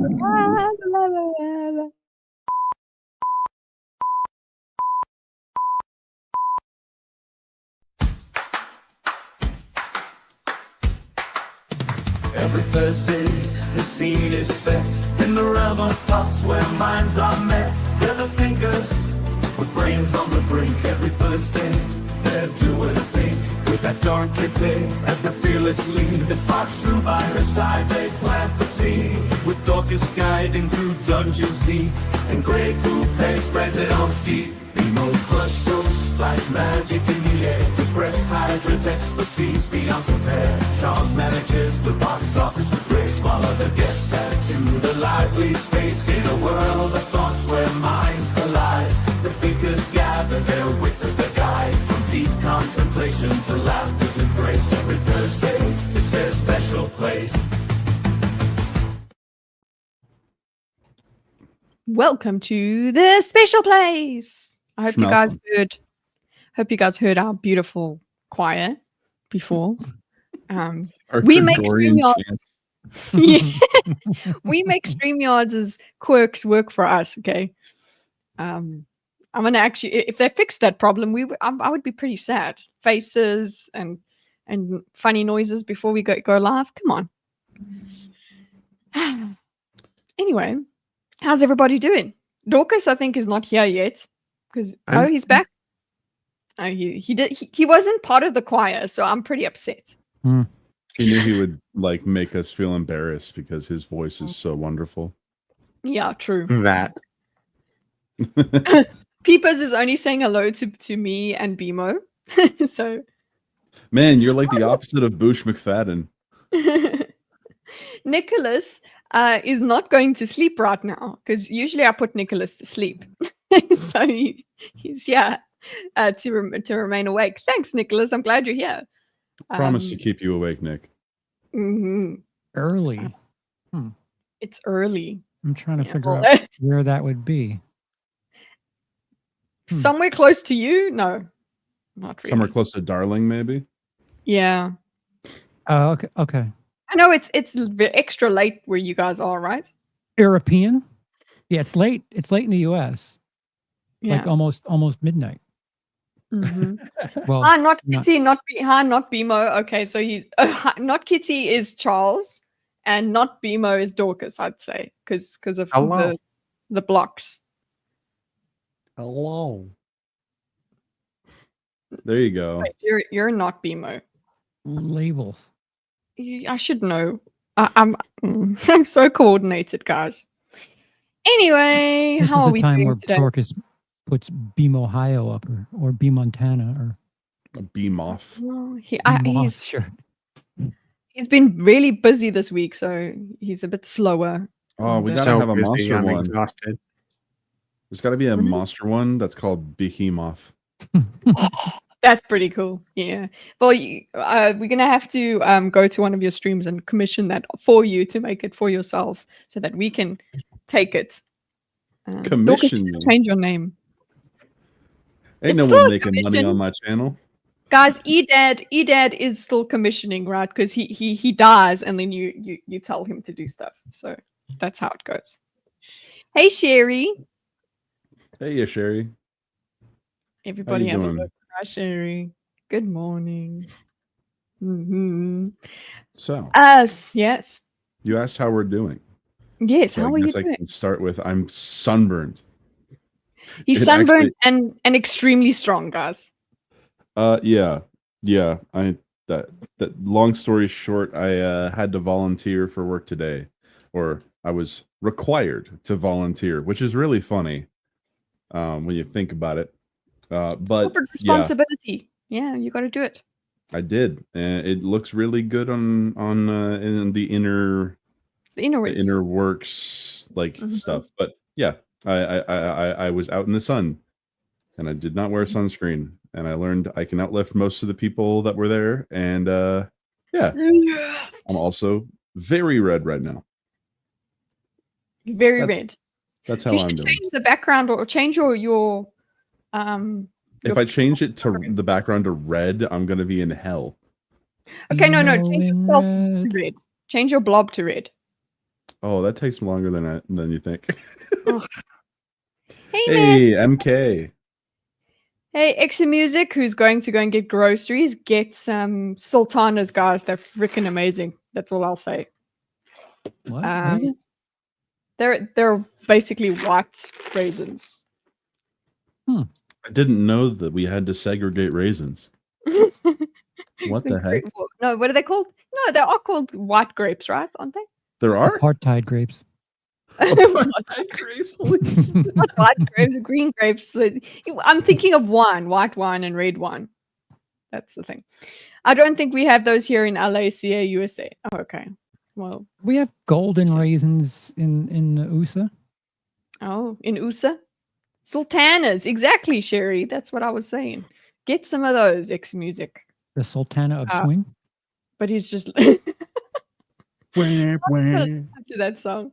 Every Thursday, the scene is set in the realm of thoughts where minds are met. They're the thinkers with brains on the brink. Every Thursday, they're doing a thing with that darn kitty as the fearless lead. That fox through by her side, they plant the seed with Dorkus guiding through dungeons deep. And Grey Coupe spreads it on steep. Nemo's crush goes like magic in the air. The breast Hydra's expertise beyond compare. Charles manages the box office with grace, while other guests add to the lively space. In a world of thoughts where minds collide, the thinkers gather their wits as their guide. From deep contemplation to laughter's embrace, every Thursday is their special place. Welcome to the special place. I hope you guys heard our beautiful choir before. We make StreamYards. Yeah. We make StreamYards as quirks work for us. Okay. I'm gonna actually, if they fix that problem, I would be pretty sad. Faces and funny noises before we go live. Come on. Anyway, how's everybody doing? Dorkus, I think, is not here yet. Because he's back. Oh, he wasn't part of the choir, so I'm pretty upset. He knew he would like make us feel embarrassed because his voice is so wonderful. Yeah, true. That. Peepers is only saying hello to me and BMO. So, man, you're like the opposite of Boosh McFadden. Nicholas is not going to sleep right now because usually I put Nicholas to sleep. So he's here to remain awake. Thanks, Nicholas. I'm glad you're here. Promise to keep you awake, Nick. Early. It's early. I'm trying to figure out where that would be. Somewhere close to you? No, not really. Somewhere close to Darling, maybe? Yeah. Oh, okay. I know it's extra late where you guys are, right? European? Yeah, it's late. It's late in the US. Yeah. Like almost midnight. Well, not Kitty, not BMO. Okay, so he's not Kitty is Charles, and not BMO is Dorkus. I'd say because of the blocks. Hello. There you go. Wait, you're not BMO. Labels. I should know. I'm so coordinated, guys. Anyway, this how is are we doing today? Dorkus puts Beam Ohio up or Beam Montana or a beam off. Well, sure. He's been really busy this week, so he's a bit slower. Oh, we gotta have a monster I'm one. exhausted. There's gotta be a monster one that's called Behemoth. That's pretty cool. Yeah. Well, we're gonna have to go to one of your streams and commission that for you to make it for yourself, so that we can take it. Commission you. Change your name. Ain't no one making money on my channel. Guys, Edad is still commissioning, right? Because he dies and then you tell him to do stuff. So that's how it goes. Hey Sherry. Hey Sherry. Everybody have a look. Hi Sherry. Good morning. So yes. You asked how we're doing. Yes, so how are you doing? I can start with I'm sunburned. He's sunburned and extremely strong, guys. Yeah. That long story short, I had to volunteer for work today, or I was required to volunteer, which is really funny when you think about it. But corporate responsibility. Yeah, you got to do it. I did, and it looks really good on in the inner works like stuff. But yeah, I was out in the sun, and I did not wear sunscreen, and I learned I can outlift most of the people that were there, and yeah, I'm also very red right now. Very red. That's how you I'm should doing. Change the background or change your if I change it to the background to red, I'm gonna be in hell. Okay, no, change yourself to red. Change your blob to red. Oh, that takes longer than you think. Oh. Hey, Hey, miss. MK. Hey, Exa Music, who's going to go and get groceries, get some sultanas, guys. They're freaking amazing. That's all I'll say. What is it? They're basically white raisins. I didn't know that we had to segregate raisins. What the heck? No, what are they called? No, they are called white grapes, right? Aren't they? There are Apartheid grapes. apartheid grapes. Holy Not white grapes, green grapes. I'm thinking of wine, white wine and red wine. That's the thing. I don't think we have those here in LACA, USA. Oh, okay. Well, We have golden raisins in the USA. oh, in USA? Sultanas, exactly, Sherry. That's what I was saying. Get some of those, X Music. The Sultana of Swing. But he's just Wah, wah. to that song.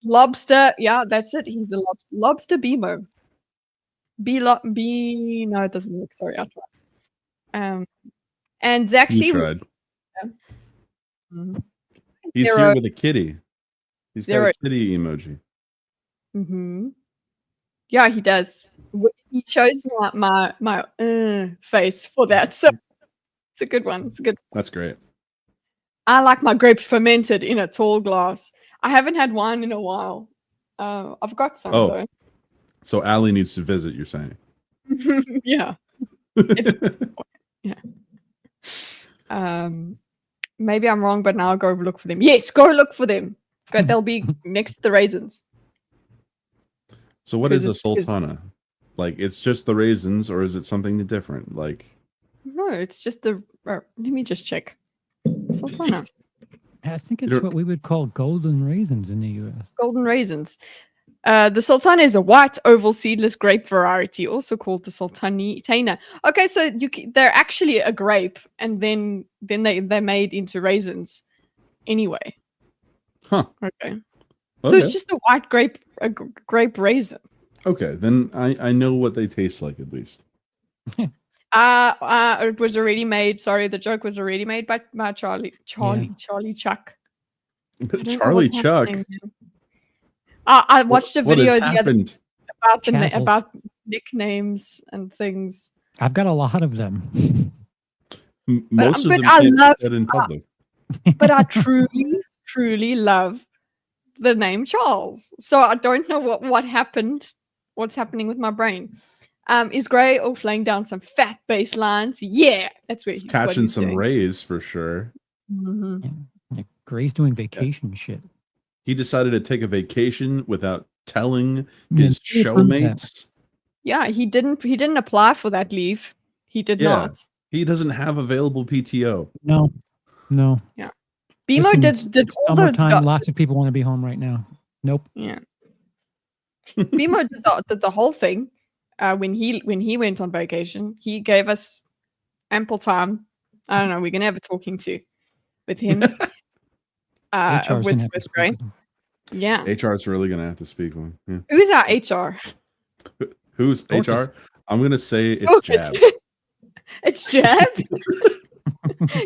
Lobster, yeah, that's it. He's a lobster BMO. No, it doesn't look. Sorry, I'll try. And Zaxx. You tried. Mhm. He's Zero. here with a kitty. He's got Zero. a kitty emoji. Yeah, he does. He chose my face for that, so it's a good one. It's a good. That's great. I like my grapes fermented in a tall glass. I haven't had wine in a while. I've got some though. So Allie needs to visit, you're saying? Yeah. Yeah. Maybe I'm wrong, but now I'll go look for them. Yes, go look for them. Good, they'll be next to the raisins. So what is a sultana? Like, it's just the raisins, or is it something different? Like, No, it's just the. Let me just check. Sultana. I think it's what we would call golden raisins in the US. Golden raisins. The sultana is a white oval seedless grape variety, also called the sultana. Okay, so they're actually a grape, and then they're made into raisins. Anyway. Huh. Okay. So it's just a white grape raisin. Okay, then I know what they taste like at least. It was already made. Sorry, the joke was already made by Charlie Chuck. Charlie Chuck. I watched a video the other about nicknames and things. I've got a lot of them. Most of them can't be said in public. But I truly love the name Charles. So I don't know what happened. What's happening with my brain? Is Gray off laying down some fat bass lines? Yeah, that's where he's catching some doing. Rays for sure. Yeah, Gray's doing vacation shit. He decided to take a vacation without telling his showmates. Yeah, he didn't apply for that leave. He did not. He doesn't have available PTO. No. Yeah. BMO did all summertime. Lots of people want to be home right now. Nope. Yeah. BMO did the whole thing. When he went on vacation, he gave us ample time. I don't know. We're gonna have a talking to with him. With Gray. Yeah. HR is really gonna have to speak one. Yeah. Who's our HR? Who's Dorkus. HR? I'm gonna say it's Jab. It's Jab.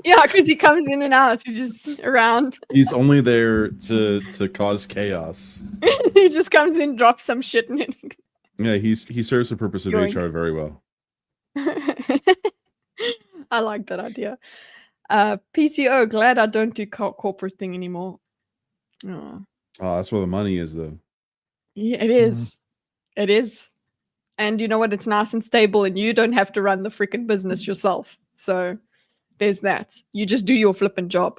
Yeah, because he comes in and out. He's just around. He's only there to cause chaos. He just comes in, drops some shit in it. Yeah, he serves the purpose of HR very well. I like that idea. PTO, glad I don't do corporate thing anymore. Oh, that's where the money is, though. Yeah, it is. It is. And you know what? It's nice and stable, and you don't have to run the freaking business yourself. So there's that. You just do your flipping job.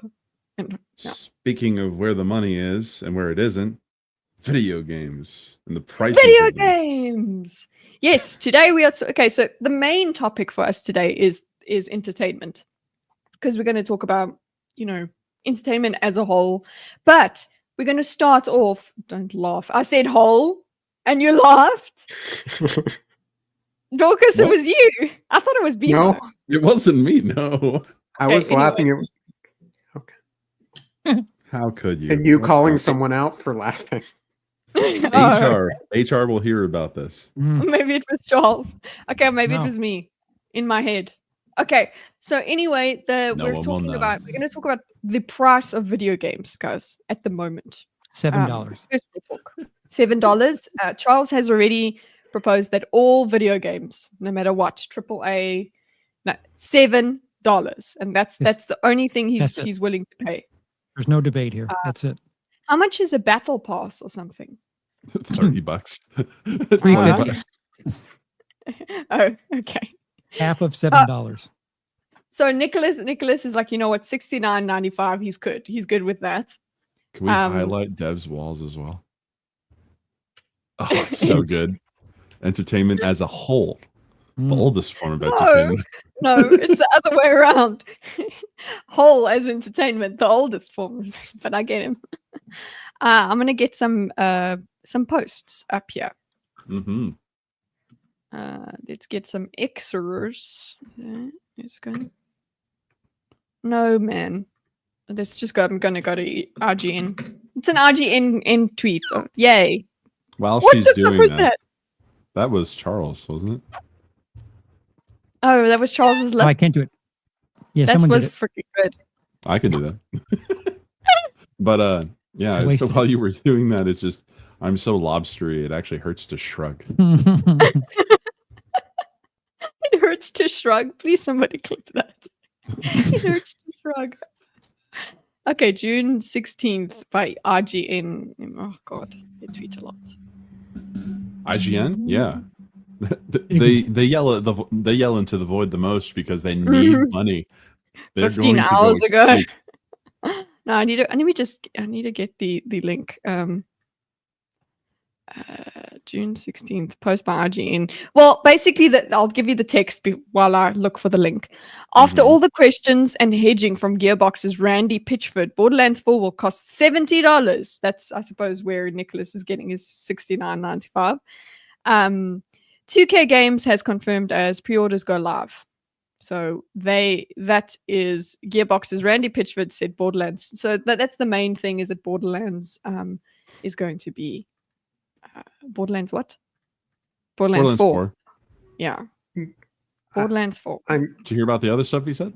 And, yeah. Speaking of where the money is and where it isn't, video games and the price. Video games. Yes, today we are okay. So the main topic for us today is entertainment, because we're going to talk about entertainment as a whole. But we're going to start off. Don't laugh. I said whole, and you laughed. Dorkus, it was you. I thought it was BMO. No, it wasn't me. No, I was laughing at. Okay. How could you? And you calling someone out for laughing. HR will hear about this. Maybe it was Charles. Okay, maybe it was me in my head. Okay, so anyway, No we're one will talking know. about we're going to talk about the price of video games, guys, at the moment. $7. First we'll talk $7. Charles has already proposed that all video games, no matter what, AAA, no, $7, and that's the only thing That's it. he's willing to pay. There's no debate here. That's it. How much is a battle pass or something? $30. $3.50. $20. Oh, okay. Half of $7. So Nicholas is like, you know what, $69.95. He's good with that. Can we highlight Dev's walls as well? Oh, it's so good. Entertainment as a whole. The oldest form of entertainment. No, it's the other way around. Whole as entertainment, the oldest form. But I get him. I'm gonna get some posts up here. Mm-hmm. Let's get some Xers. Let's go. No, man. Let's just go. I'm gonna go to RGN. It's an RGN tweet. So yay! While What she's the fuck doing was that, that was Charles, wasn't it? Oh, that was Charles's Oh, lip. I can't do it. Yeah, That someone was did it. freaking good. I can do that. But yeah. I So wasted while you were doing that, it's just I'm so lobstery. It actually hurts to shrug. It hurts to shrug. Please, somebody click that. It hurts to shrug. Okay, June 16th by RGN. Oh God, they tweet a lot. IGN, yeah. they yell into the void the most because they need money. They're 15 going to go hours ago. extinct. No, I need to get the link. June 16th, post by IGN. Well, basically, I'll give you the text while I look for the link. After all the questions and hedging from Gearbox's Randy Pitchford, Borderlands 4 will cost $70. That's, I suppose, where Nicholas is getting his $69.95. 2K Games has confirmed as pre-orders go live. So that is Gearbox's Randy Pitchford said Borderlands. So that's the main thing, is that Borderlands is going to be Borderlands what? Borderlands 4. Yeah. Borderlands 4. Did you hear about the other stuff he said?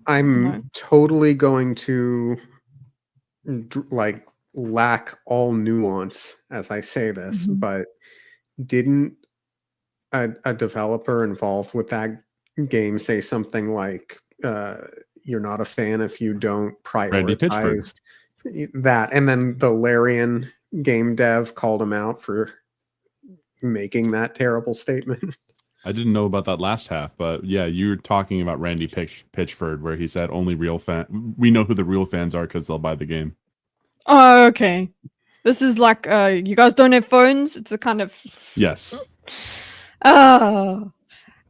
I'm totally going to like lack all nuance as I say this, but didn't a developer involved with that game say something like you're not a fan if you don't prioritize that, and then the Larian game dev called him out for making that terrible statement? I didn't know about that last half, but yeah, you're talking about Randy Pitchford, where he said only real fan. We know who the real fans are because they'll buy the game. Oh, okay. This is like you guys don't have phones. It's a kind of Yes. Oh.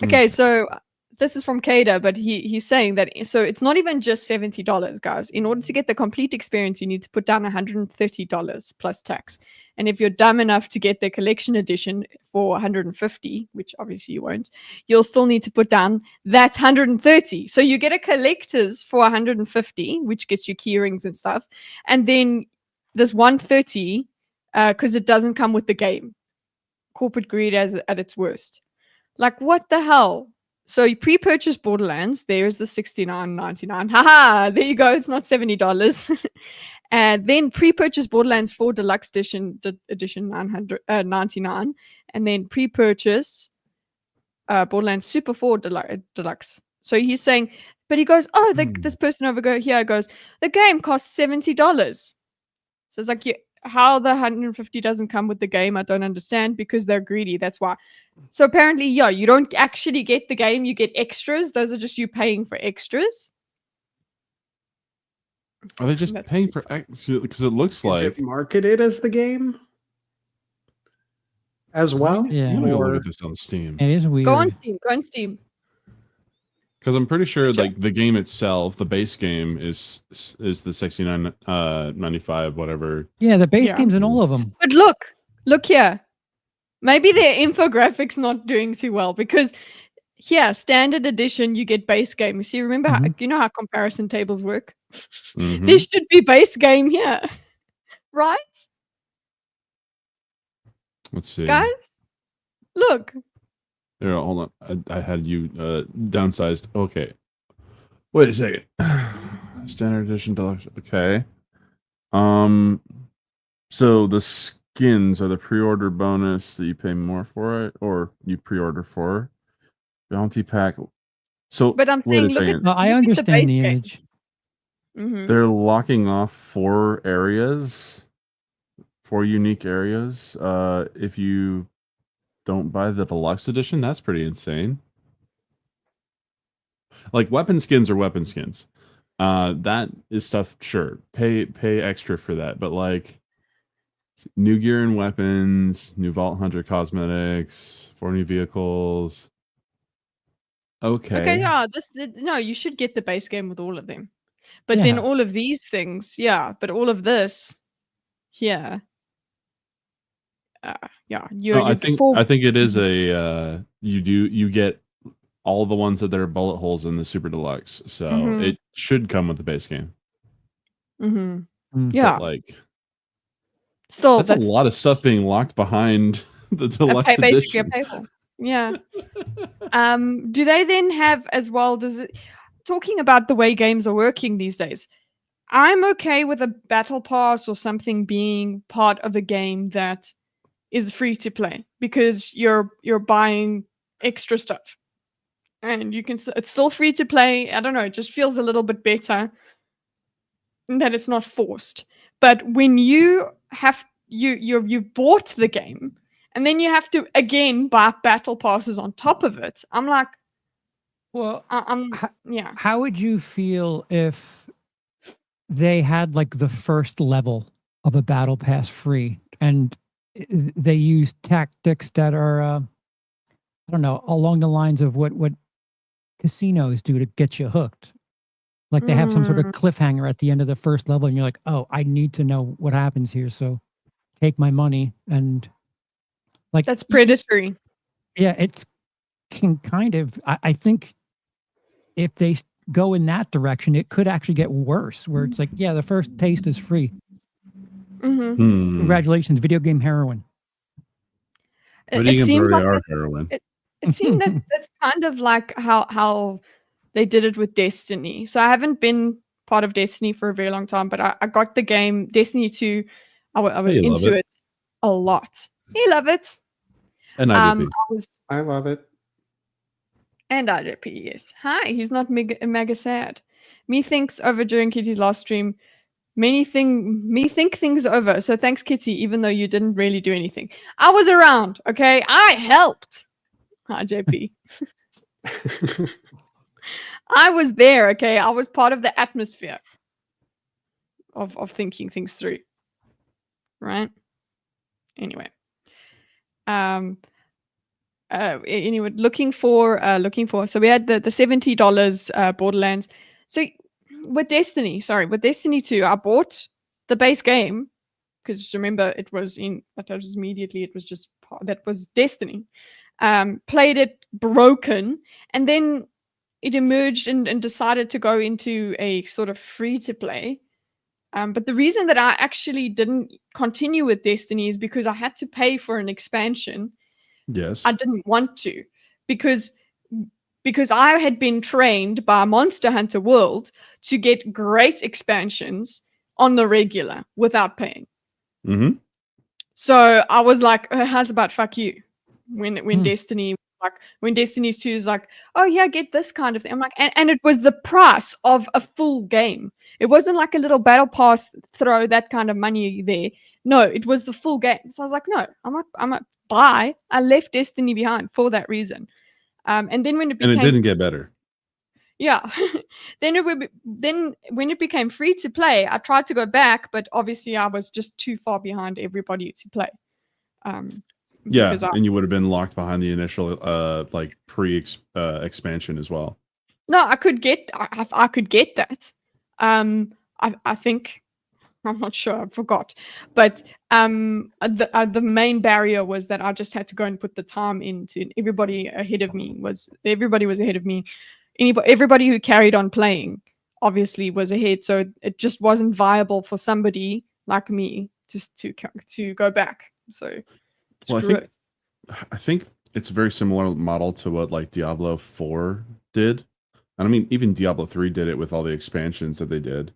Okay, so this is from Kada, but he's saying that so it's not even just $70, guys. In order to get the complete experience, you need to put down $130 plus tax. And if you're dumb enough to get the collection edition for $150, which obviously you won't, you'll still need to put down that $130. So you get a collector's for $150, which gets you key rings and stuff, and then this $130 because it doesn't come with the game. Corporate greed at its worst. Like, what the hell? So you pre-purchase Borderlands. There's the $69.99. Haha, there you go. It's not $70. And then pre-purchase Borderlands 4 Deluxe Edition $999. And then pre-purchase Borderlands Super 4 Deluxe. So he's saying, but he goes, oh, this person over here goes, the game costs $70. So it's like, how the $150 doesn't come with the game, I don't understand, because they're greedy. That's why. So apparently, yeah, you don't actually get the game, you get extras. Those are just you paying for extras. Are they just paying for extras? Because it looks like Is it marketed as the game as well? Yeah. Let me go look at this on Steam. It is weird. Go on Steam. Because I'm pretty sure, like, the game itself, the base game is the $69.95, whatever. Yeah, the base game's in all of them. But look here. Maybe their infographics not doing too well, because here, standard edition, you get base game. You see, remember how, you know how comparison tables work? There should be base game here, right? Let's see, guys. Look. There, hold on. I had you downsized. Okay. Wait a second. Standard edition deluxe. Okay. So the skins are the pre-order bonus that you pay more for it, or you pre-order for bounty pack. So, But I'm wait a saying, look at second. No, I look at the understand base the game. image. They're locking off 4 areas, 4 unique areas. If you don't buy the deluxe edition, that's pretty insane. Like weapon skins are weapon skins. That is stuff. Sure, pay extra for that. But like new gear and weapons, new Vault Hunter cosmetics, 4 new vehicles. Okay, yeah, no, you should get the base game with all of them. But then Yeah. all of these things, yeah, but all of this, yeah. Yeah, No, I think it is Mhm. a you get all the ones that are bullet holes in the super deluxe. So Mhm. it should come with the base game. Mhm. Mm. Yeah. But like Still, that's a lot of stuff being locked behind the deluxe basically a edition. paywall. Yeah. Do they then have as well? Talking about the way games are working these days? I'm okay with a battle pass or something being part of the game that is free to play because you're buying extra stuff, and you can. It's still free to play. I don't know. It just feels a little bit better that it's not forced. But when you have you've bought the game and then you have to again buy battle passes on top of it, I'm like, Well, yeah. how would you feel if they had like the first level of a battle pass free and they use tactics that are, I don't know, along the lines of what casinos do to get you hooked? Like they have some sort of cliffhanger at the end of the first level, and you're like, "Oh, I need to know what happens here." So, take my money and like That's predatory. Yeah, it's can kind of. I think if they go in that direction, it could actually get worse. Where it's like, yeah, the first taste is free. Congratulations, video game heroin. It seems like heroin. It seemed that that's kind of like how they did it with Destiny. So I haven't been part of Destiny for a very long time, but I got the game Destiny 2. I was into it a lot. You love it. And IDP. I love it. And IDP, yes. Hi, he's not mega sad. Me thinks over during Kitty's last stream. Me think things over. So thanks, Kitty, even though you didn't really do anything. I was around, okay? I helped. Hi, JP. I was there, okay? I was part of the atmosphere of thinking things through. Right? Anyway. Anyway, looking for so we had the $70 Borderlands. So with Destiny 2, I bought the base game because remember it was immediately it was just that was Destiny. Played it broken, and then it emerged and decided to go into a sort of free to play. But the reason that I actually didn't continue with Destiny is because I had to pay for an expansion. Yes. I didn't want to because I had been trained by Monster Hunter World to get great expansions on the regular without paying. So I was like, how's about fuck you? When Destiny, like when Destiny 2 is like, oh yeah, get this kind of thing. I'm like, and it was the price of a full game. It wasn't like a little battle pass, throw that kind of money there. No, it was the full game. So I was like, no, I'm not buy. I left Destiny behind for that reason. And then when it didn't get better. Yeah. then when it became free to play, I tried to go back, but obviously I was just too far behind everybody to play. Yeah, and you would have been locked behind the initial like expansion as well. No, I could get that. I think I'm not sure. I forgot, but the main barrier was that I just had to go and put the time into. Everybody was ahead of me. Everybody who carried on playing obviously was ahead, so it just wasn't viable for somebody like me just to go back. So. Well, I think it's a very similar model to what like Diablo 4 did. And I mean, even Diablo 3 did it with all the expansions that they did.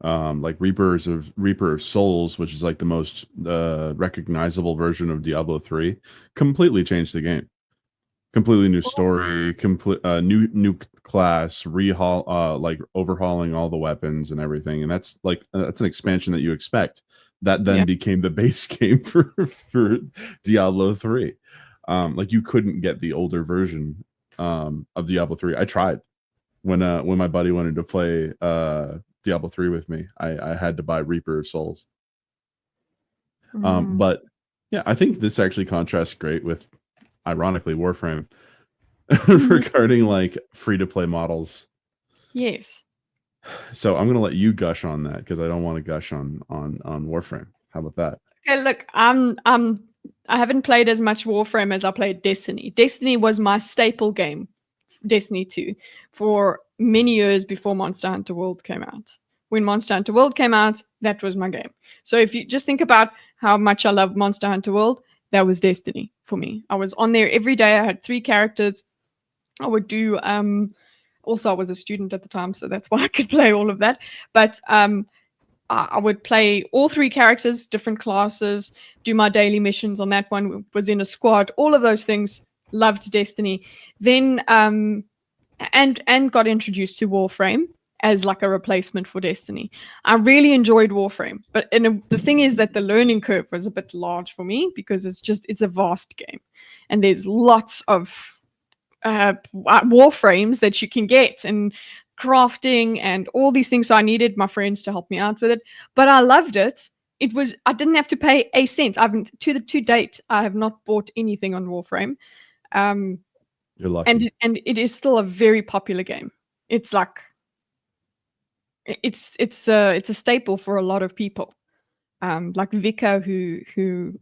Like Reaper of Souls, which is like the most recognizable version of Diablo 3, completely changed the game. Completely new story, complete new class, like overhauling all the weapons and everything. And that's that's an expansion that you expect. That then became the base game for Diablo 3. Like you couldn't get the older version of Diablo 3. I tried when my buddy wanted to play Diablo 3 with me. I had to buy Reaper of Souls. But yeah, I think this actually contrasts great with, ironically, Warframe regarding like free to play models. Yes. So I'm gonna let you gush on that because I don't want to gush on Warframe. How about that? Okay, look, I haven't played as much Warframe as I played Destiny. Destiny was my staple game, Destiny 2, for many years before Monster Hunter World came out. When Monster Hunter World came out, that was my game. So if you just think about how much I love Monster Hunter World, that was Destiny for me. I was on there every day. I had 3 characters. I would do also I was a student at the time, so that's why I could play all of that. But I would play all 3 characters, different classes, do my daily missions on that one, was in a squad, all of those things. Loved Destiny. Then and got introduced to Warframe as like a replacement for Destiny. I really enjoyed Warframe, but the thing is that the learning curve was a bit large for me because it's a vast game, and there's lots of Warframes that you can get and crafting and all these things. So I needed my friends to help me out with it, but I loved it. I didn't have to pay a cent. To date, I have not bought anything on Warframe. You're lucky. And it is still a very popular game. It's like it's a staple for a lot of people. Like Vika, who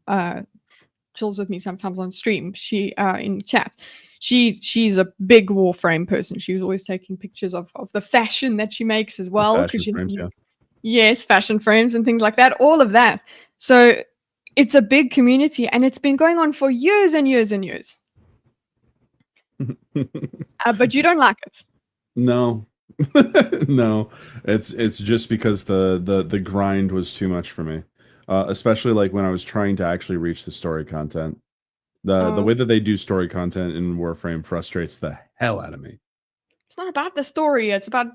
chills with me sometimes on stream, she in chat. She's a big Warframe person. She was always taking pictures of the fashion that she makes as well. Yes, fashion frames and things like that. All of that. So it's a big community, and it's been going on for years and years and years. But you don't like it. No. No. It's just because the grind was too much for me. Especially like when I was trying to actually reach the story content. The way that they do story content in Warframe frustrates the hell out of me. It's not about the story, it's about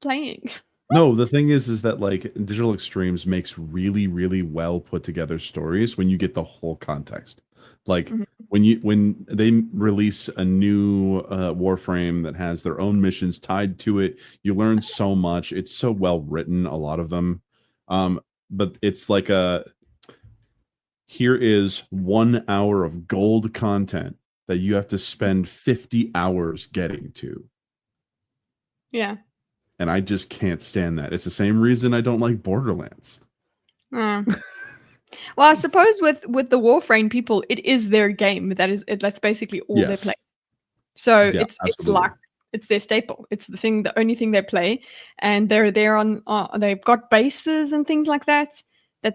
playing. No, the thing is that like Digital Extremes makes really, really well put together stories when you get the whole context. Like when they release a new Warframe that has their own missions tied to it, you learn so much. It's so well written, a lot of them. But it's like here is 1 hour of gold content that you have to spend 50 hours getting to. Yeah. And I just can't stand that. It's the same reason I don't like Borderlands. Well, I suppose with the Warframe people, it is their game. That's basically all they play. So yeah, it's like it's their staple. It's the only thing they play, and they're there on. They've got bases and things like that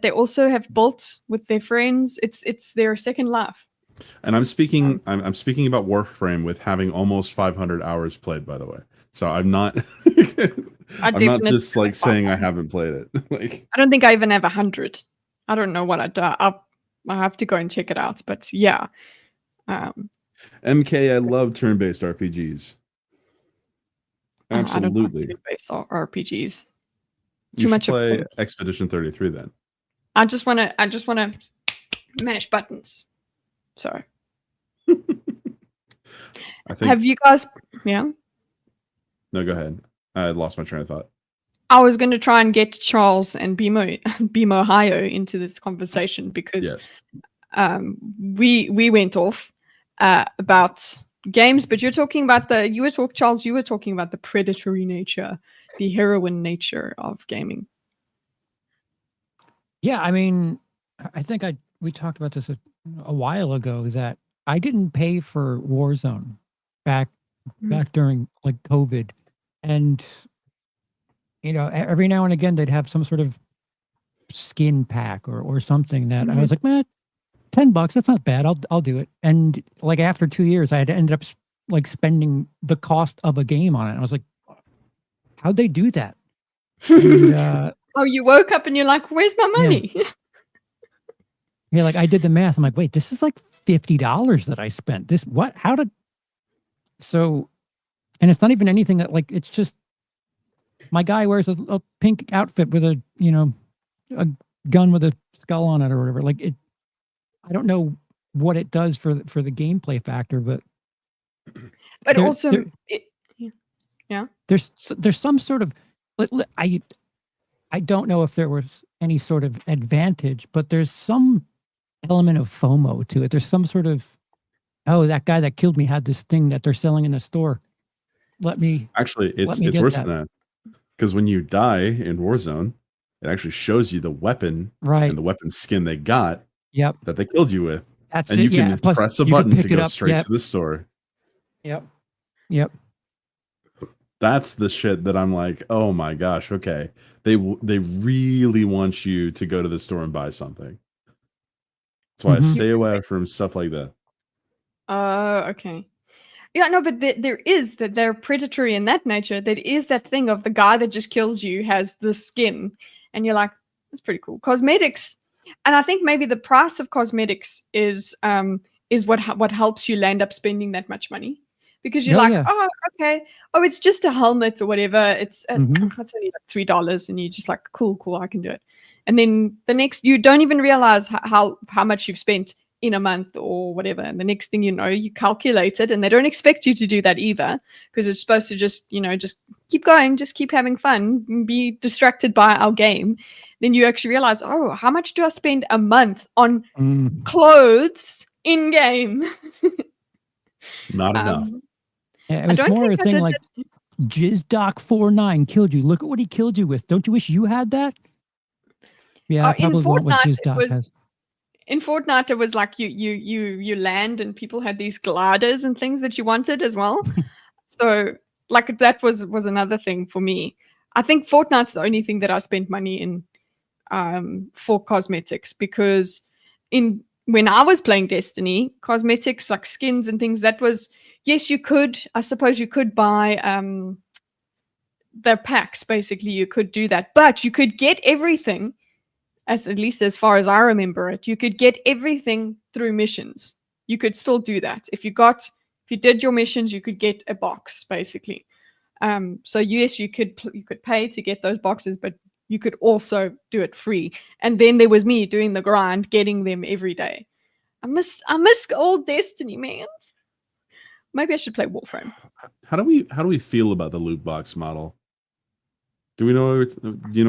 they also have built with their friends. It's their second life. And I'm speaking. I'm speaking about Warframe with having almost 500 hours played. By the way, so I'm not. I'm not just like saying I haven't played it. Like I don't think I even have 100. I don't know what I do. I have to go and check it out. But yeah. MK, I love turn-based RPGs. Absolutely. I don't like turn-based RPGs. Too much play Expedition 33 then. I just wanna mash buttons. So have you guys No, go ahead. I lost my train of thought. I was going to try and get Charles and Bimo Ohio into this conversation because we went off about games, but Charles, you were talking about the predatory nature, the heroine nature of gaming. Yeah, I mean, I think we talked about this a while ago, is that I didn't pay for Warzone back during like COVID. And you know, every now and again they'd have some sort of skin pack or something that I was like, man, $10. That's not bad. I'll do it. And like after 2 years, I had ended up like spending the cost of a game on it. I was like, how'd they do that? And, oh, you woke up and you're like, where's my money? Yeah, like I did the math. I'm like, wait, this is like $50 that I spent. This what? How did? So, and it's not even anything that like it's just my guy wears a pink outfit with a a gun with a skull on it or whatever. Like it, I don't know what it does for the gameplay factor, but also, yeah. There's some sort of I don't know if there was any sort of advantage, but there's some element of FOMO to it. There's some sort of, oh, that guy that killed me had this thing that they're selling in the store. Actually, it's worse than that. Because when you die in Warzone, it actually shows you the weapon and the weapon skin they got that they killed you with. That's and it, you can Plus, press a you button can to pick it go up. straight to the store. Yep. That's the shit that I'm like, oh my gosh, okay. They really want you to go to the store and buy something. That's why I stay away from stuff like that. Okay. Yeah, no, but they're predatory in that nature. There is that thing of the guy that just killed you has the skin, and you're like, that's pretty cool. Cosmetics, and I think maybe the price of cosmetics is what helps you land up spending that much money, because you're oh, okay, oh, it's just a helmet or whatever. It's only like $3, and you're just like, cool, I can do it. And then the next, you don't even realize how much you've spent in a month or whatever. And the next thing you know, you calculate it, and they don't expect you to do that either, because it's supposed to just keep going, just keep having fun, and be distracted by our game. Then you actually realize, oh, how much do I spend a month on clothes in game? Not enough. Yeah, it was more a thing like JizzDoc49 killed you. Look at what he killed you with. Don't you wish you had that? Yeah, I probably want what JizzDoc has. In Fortnite, it was like you land, and people had these gliders and things that you wanted as well. So like that was another thing for me. I think Fortnite's the only thing that I spent money in for cosmetics, because when I was playing Destiny, cosmetics like skins and things, that was, yes, I suppose you could buy the packs, basically. You could do that, but you could get everything, at least as far as I remember it, you could get everything through missions. You could still do that. If you did your missions, you could get a box, basically. So yes, you could pay to get those boxes, but you could also do it free. And then there was me doing the grind, getting them every day. I miss old Destiny, man. Maybe I should play Warframe. How do we feel about the loot box model? Do you know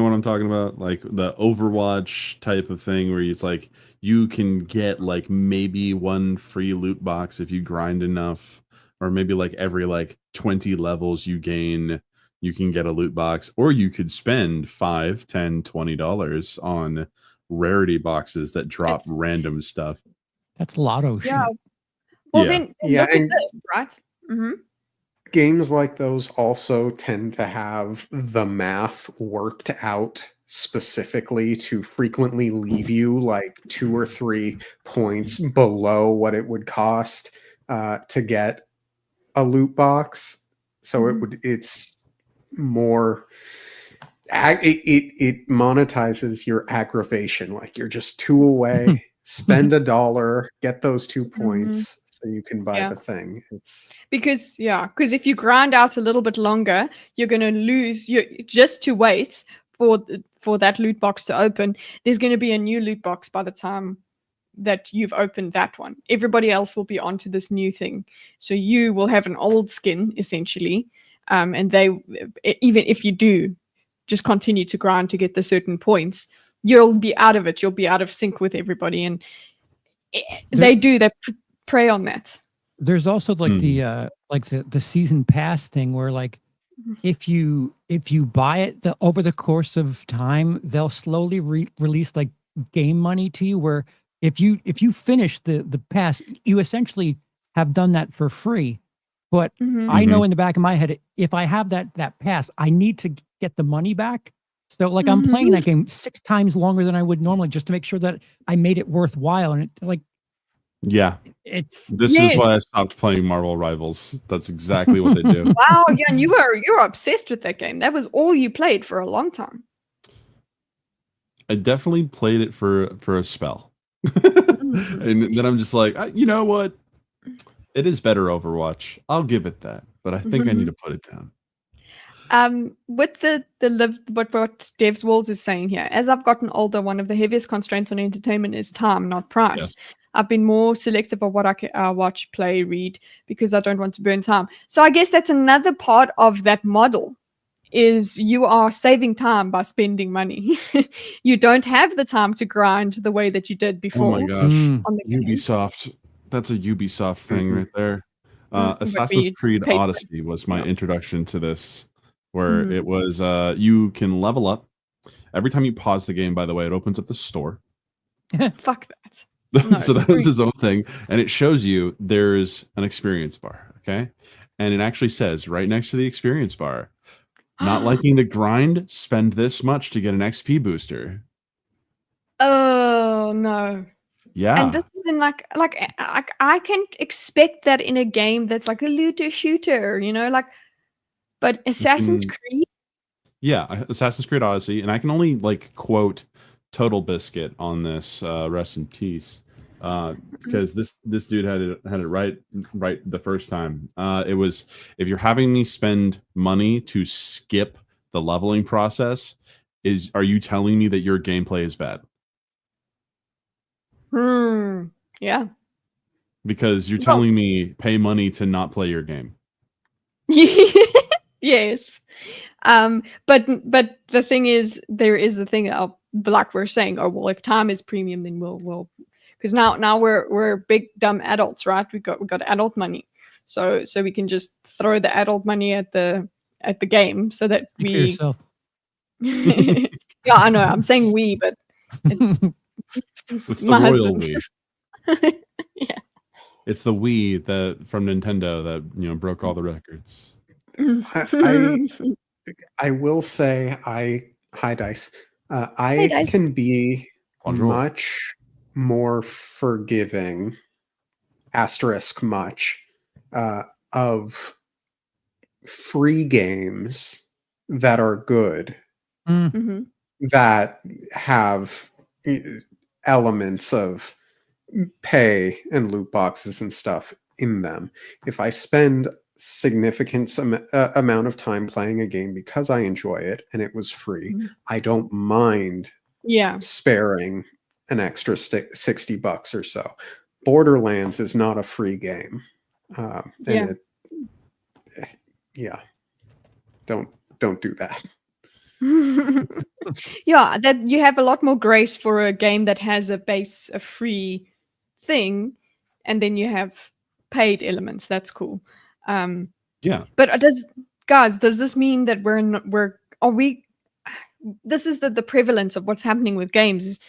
what I'm talking about? Like the Overwatch type of thing, where it's like you can get like maybe one free loot box if you grind enough, or maybe like every like 20 levels you gain, you can get a loot box, or you could spend $5, $10, $20 on rarity boxes that drop random stuff. That's lotto shit. Well, then look at this, right? Games like those also tend to have the math worked out specifically to frequently leave you like 2 or 3 points below what it would cost to get a loot box. So it's more, it monetizes your aggravation. Like you're just 2 away, spend $1, get those 2 points. So you can buy the thing. It's because if you grind out a little bit longer, you're going to lose. Just to wait for that loot box to open, there's going to be a new loot box by the time that you've opened that one. Everybody else will be onto this new thing, so you will have an old skin essentially. And they, even if you do just continue to grind to get the certain points, you'll be out of it. You'll be out of sync with everybody, and they prey on that. There's also like the season pass thing, where like if you buy it over the course of time, they'll slowly release like game money to you, where if you finish the pass, you essentially have done that for free. But I know in the back of my head, if I have that pass, I need to get the money back. So like I'm playing that game 6 times longer than I would normally, just to make sure that I made it worthwhile. And Yeah. This is why I stopped playing Marvel Rivals. That's exactly what they do. Wow, yeah, and you were obsessed with that game. That was all you played for a long time. I definitely played it for a spell. And then I'm just like, you know what? It is better Overwatch. I'll give it that. But I think I need to put it down. With what Devs Walls is saying here, as I've gotten older, one of the heaviest constraints on entertainment is time, not price. Yes. I've been more selective of what I can watch, play, read, because I don't want to burn time. So I guess that's another part of that model, is you are saving time by spending money. You don't have the time to grind the way that you did before. Oh my gosh. On the game. Ubisoft. That's a Ubisoft thing right there. But Assassin's we Creed paid for it. Odyssey was my introduction to this, where it was you can level up. Every time you pause the game, by the way, it opens up the store. Fuck that. No, So that was his own thing. And it shows you there's an experience bar. Okay. And it actually says right next to the experience bar, not liking the grind, spend this much to get an XP booster. Oh no. Yeah. And this isn't like I can expect that in a game that's like a looter shooter, but Assassin's Creed. Yeah, Assassin's Creed Odyssey, and I can only quote Total Biscuit on this. Rest in peace, because this dude had it right the first time. It was, if you're having me spend money to skip the leveling process, are you telling me that your gameplay is bad? Yeah. Because you're telling me pay money to not play your game. Yes. But the thing is, there is the thing of, like we're saying, oh well, if time is premium, then we'll because now we're big dumb adults, right? We got adult money, so we can just throw the adult money at the game, so that Speak for yourself. Yeah, I know. I'm saying we, but It's the my royal husband. we. Yeah. It's the Wii from Nintendo that broke all the records. I will say, hi Dice. I Hey, Dice. can be Bonjour. much more forgiving, much, of free games that are good, that have elements of pay and loot boxes and stuff in them. If I spend significant amount of time playing a game because I enjoy it and it was free, I don't mind sparing an extra $60 or so. Borderlands is not a free game. Don't do that. Yeah, that you have a lot more grace for a game that has a free thing, and then you have paid elements. That's cool. Yeah. But does this mean that this is the prevalence of what's happening with games, is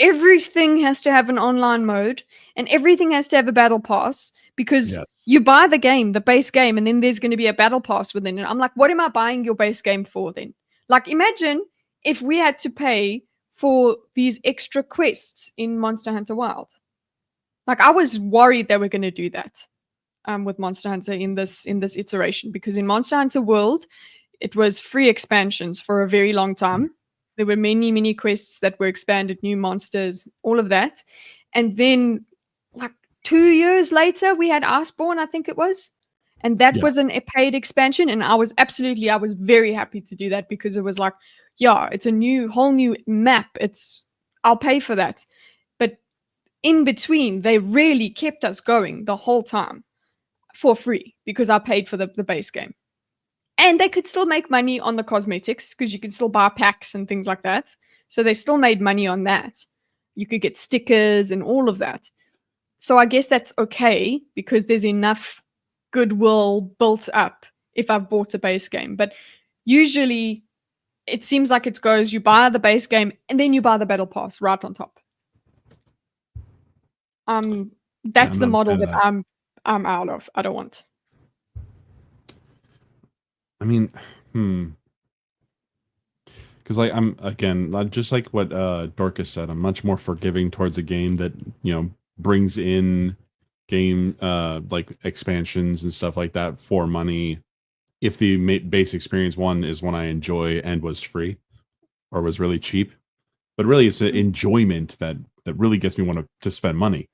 everything has to have an online mode and everything has to have a battle pass, because you buy the base game, and then there's going to be a battle pass within it. I'm like, what am I buying your base game for then? Like, imagine if we had to pay for these extra quests in Monster Hunter Wild. Like, I was worried they were going to do that with Monster Hunter in this iteration, because in Monster Hunter World, it was free expansions for a very long time. There were many, many quests that were expanded, new monsters, all of that. And then, like 2 years later, we had Iceborne, I think it was. And that was a paid expansion. And I was very happy to do that, because it was like, yeah, it's a whole new map. I'll pay for that. But in between, they really kept us going the whole time for free, because I paid for the base game. And they could still make money on the cosmetics, because you could still buy packs and things like that. So they still made money on that. You could get stickers and all of that. So I guess that's okay, because there's enough goodwill built up if I've bought a base game. But usually it seems like it goes, you buy the base game and then you buy the battle pass right on top. That's the model that I'm out of. I don't want. I mean, because I'm again, just like what Dorkus said, I'm much more forgiving towards a game that brings in game like expansions and stuff like that for money. If the base experience one is one I enjoy and was free or was really cheap, but really it's an enjoyment that really gets me want to spend money.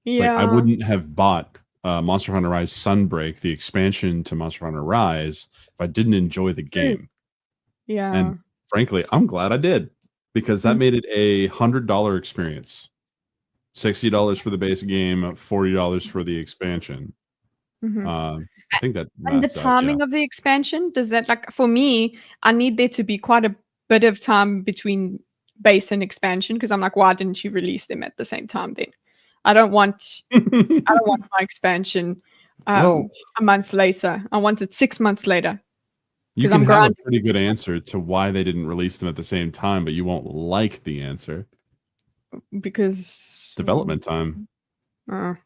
It's like I wouldn't have bought Monster Hunter Rise Sunbreak, the expansion to Monster Hunter Rise, if I didn't enjoy the game. Yeah. And frankly, I'm glad I did, because that made it a $100 experience. $60 for the base game, $40 for the expansion. I think that. And the timing of the expansion, does that, like, for me, I need there to be quite a bit of time between base and expansion, because I'm like, why didn't you release them at the same time then? I don't want my expansion a month later. I want it 6 months later. You can have a pretty good answer to why they didn't release them at the same time, but you won't like the answer. Because development time. I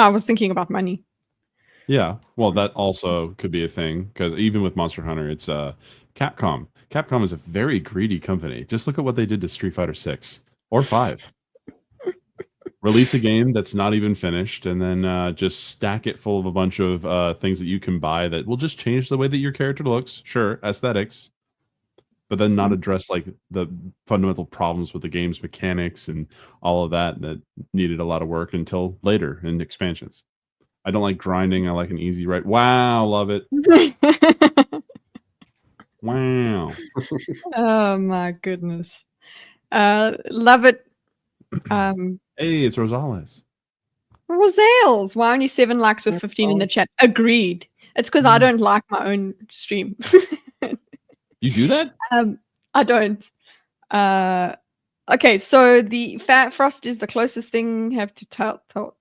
was thinking about money. Yeah, well, that also could be a thing, because even with Monster Hunter, it's Capcom. Capcom is a very greedy company. Just look at what they did to Street Fighter 6 or 5. Release a game that's not even finished, and then just stack it full of a bunch of things that you can buy that will just change the way that your character looks. Sure, aesthetics, but then not address like the fundamental problems with the game's mechanics and all of that needed a lot of work until later in expansions. I don't like grinding. I like an easy ride. Wow, love it. Wow. Oh my goodness. Love it. Hey, it's Rosales. Rosales. Why only 7 likes with 15 in the chat? Agreed. It's because I don't like my own stream. You do that? I don't. Okay, so the Fat Frost is the closest thing have to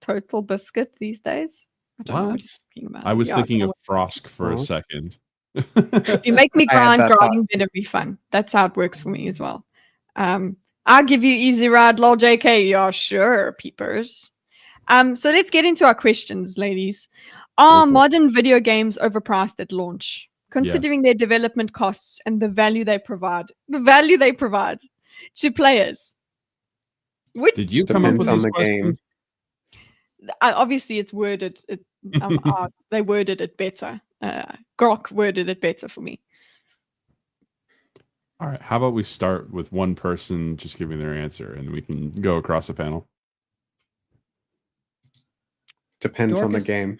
Total Biscuit these days. I don't know what you're talking about. I was thinking of Frosk for a second. If you make me grinding better be fun. That's how it works for me as well. I'll give you easy ride, lol JK. Yeah, sure, peepers. So let's get into our questions, ladies. Are modern video games overpriced at launch, considering their development costs and the value they provide? The value they provide to players. Did you come up with these questions? Obviously, it's worded. They worded it better. Grok worded it better for me. All right. How about we start with one person just giving their answer, and we can go across the panel. Depends on the game.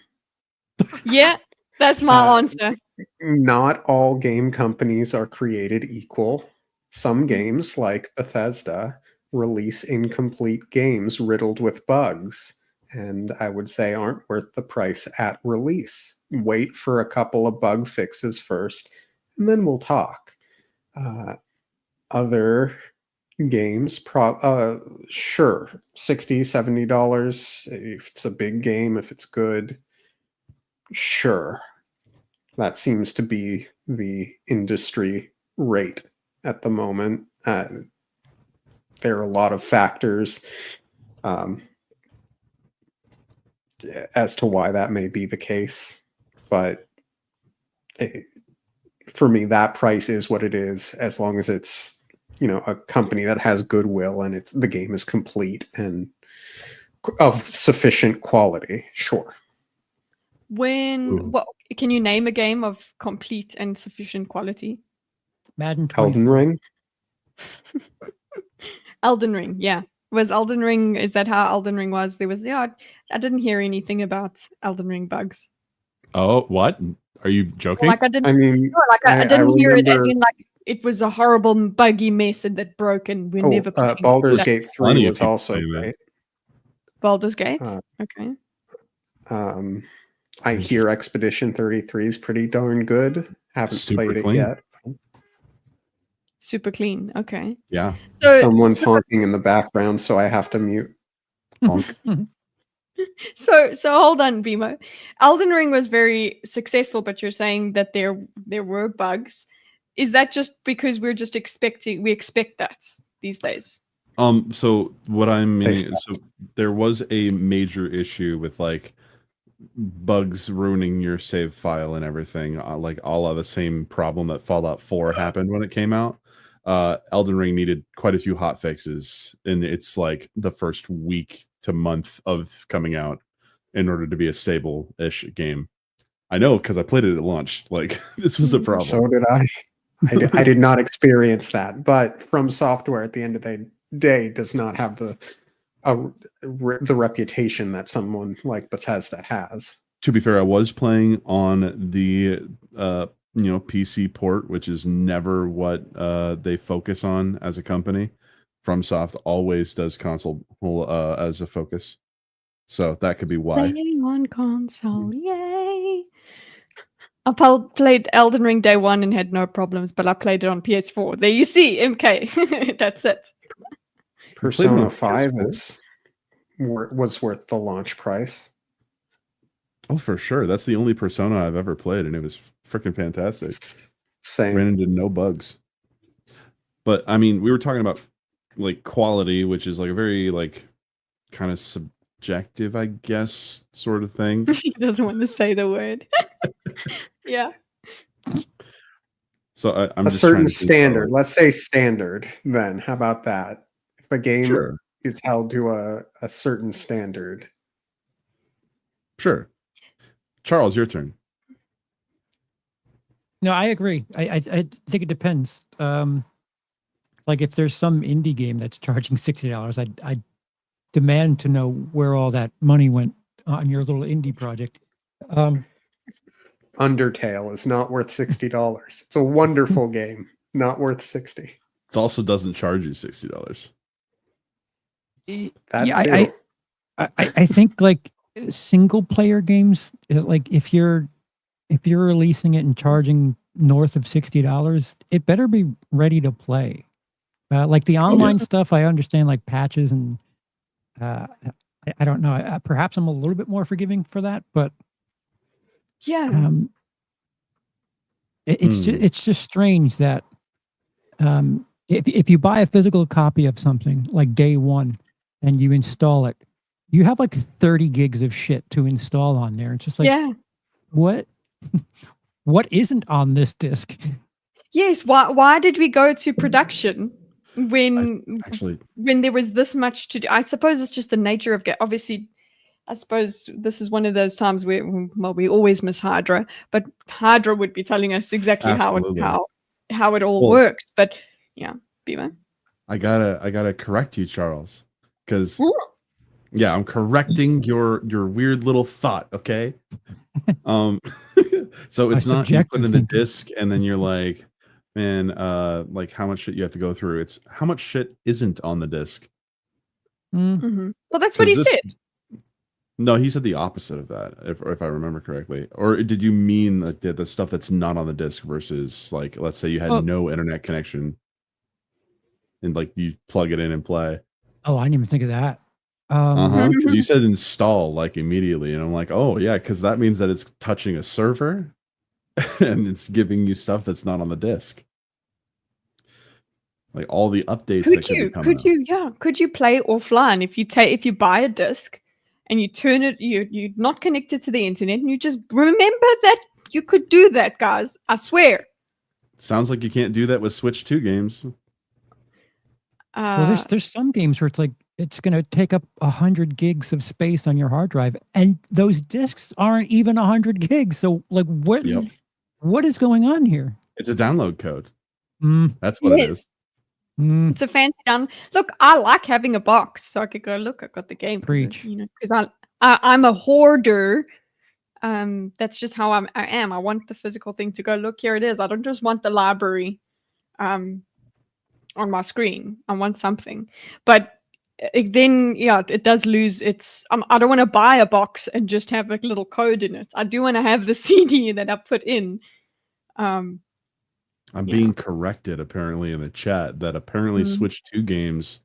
Yeah, that's my answer. Not all game companies are created equal. Some games, like Bethesda, release incomplete games riddled with bugs, and I would say aren't worth the price at release. Wait for a couple of bug fixes first, and then we'll talk. Other games, sure, $60, $70 if it's a big game, if it's good, sure. That seems to be the industry rate at the moment. There are a lot of factors as to why that may be the case, but for me, that price is what it is, as long as it's, a company that has goodwill and the game is complete and of sufficient quality. Sure. What can you name a game of complete and sufficient quality? Madden 24. Elden Ring. Elden Ring, yeah. Was Elden Ring? Is that how Elden Ring was? There was, I didn't hear anything about Elden Ring bugs. Oh, what? Are you joking? Like I didn't hear it as in like it was a horrible buggy mess that broke and we're never playing. Baldur's Gate 3 was also great. Baldur's Gate? Okay. I hear Expedition 33 is pretty darn good. Haven't played it yet. Super clean. Okay. Yeah. So, someone's honking in the background, so I have to mute. Honk. So hold on, Bimo. Elden Ring was very successful, but you're saying that there were bugs. Is that just because we expect that these days? So what I'm meaning is, so there was a major issue with like bugs ruining your save file and everything, like all of the same problem that Fallout 4 happened when it came out. Elden Ring needed quite a few hot fixes in its like the first week to month of coming out in order to be a stable-ish game. I know because I played it at launch. Like this was a problem. So did I. I did not experience that, but From Software at the end of the day does not have the reputation that someone like Bethesda has. To be fair, I was playing on the PC port, which is never what they focus on as a company. FromSoft always does console as a focus, so that could be why. Playing on console, yay! I played Elden Ring day one and had no problems, but I played it on PS4. There you see, MK. That's it. Persona 5 was worth the launch price. Oh, for sure. That's the only Persona I've ever played, and it was freaking fantastic. Same. Ran into no bugs. But I mean, we were talking about like quality, which is like a very like kind of subjective, I guess, sort of thing. He doesn't want to say the word. Yeah. So I'm a just certain trying to standard. Let's say standard. Then how about that? If a game Sure. is held to a certain standard. Sure. Charles, your turn. No, I agree. I think it depends. Like if there's some indie game that's charging $60, I demand to know where all that money went on your little indie project. Undertale is not worth $60. It's a wonderful game, not worth $60. It also doesn't charge you $60. That I think like single player games, like if you're releasing it and charging north of $60, it better be ready to play. Like the online stuff, I understand like patches and I don't know. Perhaps I'm a little bit more forgiving for that, but yeah, it's just strange that if you buy a physical copy of something like day one and you install it, you have like 30 gigs of shit to install on there. It's just like, what isn't on this disc? Yes. Why did we go to production when there was this much to do? I suppose it's just the nature of obviously. I suppose this is one of those times where, well, we always miss Hydra, but Hydra would be telling us exactly how it all works. But yeah, Beamer. I gotta correct you, Charles, because yeah, I'm correcting your weird little thought. Okay, so it's not you put in the disc and then you're like, man, like how much shit you have to go through. It's how much shit isn't on the disc. Mm-hmm. Well, that's what he said. No, he said the opposite of that, if I remember correctly. Or did you mean like the stuff that's not on the disc versus like, let's say you had no internet connection and like you plug it in and play? Oh, I didn't even think of that. Because you said install like immediately, and I'm like, oh yeah, because that means that it's touching a server and it's giving you stuff that's not on the disc. Like all the updates could you play offline if you buy a disc and you turn it, you're not connected to the internet, and you just remember that you could do that, guys. I swear. Sounds like you can't do that with Switch 2 games. Well, there's some games where it's like it's going to take up 100 gigs of space on your hard drive, and those discs aren't even 100 gigs. So, like, what is going on here? It's a download code. That's what it is. It's a fancy down. Look, I like having a box so I could go look. I got the game. Preach. Because I'm a hoarder. That's just how I am. I want the physical thing to go. Look, here it is. I don't just want the library, on my screen. I want something. But then, it does lose its. I don't want to buy a box and just have a little code in it. I do want to have the CD that I put in. I'm being corrected apparently in the chat that apparently Switch 2 games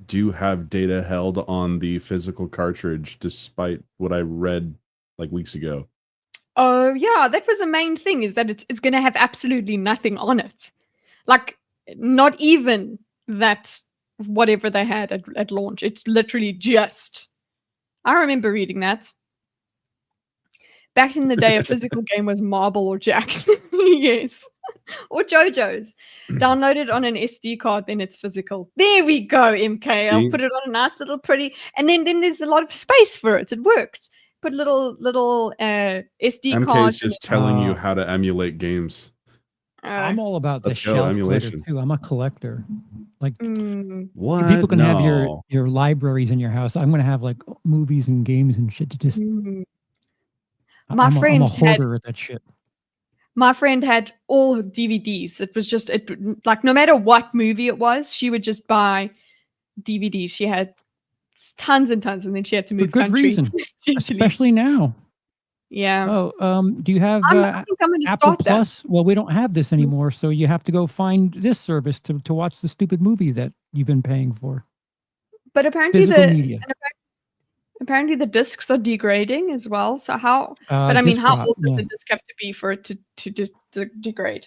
do have data held on the physical cartridge, despite what I read like weeks ago. Oh yeah, that was a main thing, is that it's going to have absolutely nothing on it. Like not even that whatever they had at launch. It's literally just. I remember reading that. Back in the day, a physical game was Marble or Jacks. Yes. Or JoJo's. Download it on an SD card, then it's physical. There we go, MK. I'll See? put it on a nice little pretty, and then there's a lot of space for it. It works. Put little SD MK cards. is just telling you how to emulate games. I'm all about the Let's go, shelf emulation. glitter too. I'm a collector. Like What? people can have No. your libraries in your house. I'm gonna have like movies and games and shit to just. My I'm friend a hoarder of that shit. My friend had all DVDs. It was just like no matter what movie it was, she would just buy DVDs. She had tons and tons, and then she had to move For good country. reason, especially now. Yeah. Oh, do you have I think I'm gonna Apple start Plus? Well, we don't have this anymore, so you have to go find this service to watch the stupid movie that you've been paying for. But apparently Physical media. apparently the discs are degrading as well. So how? But I mean, disc how drop, old does yeah. the disc have to be for it to degrade?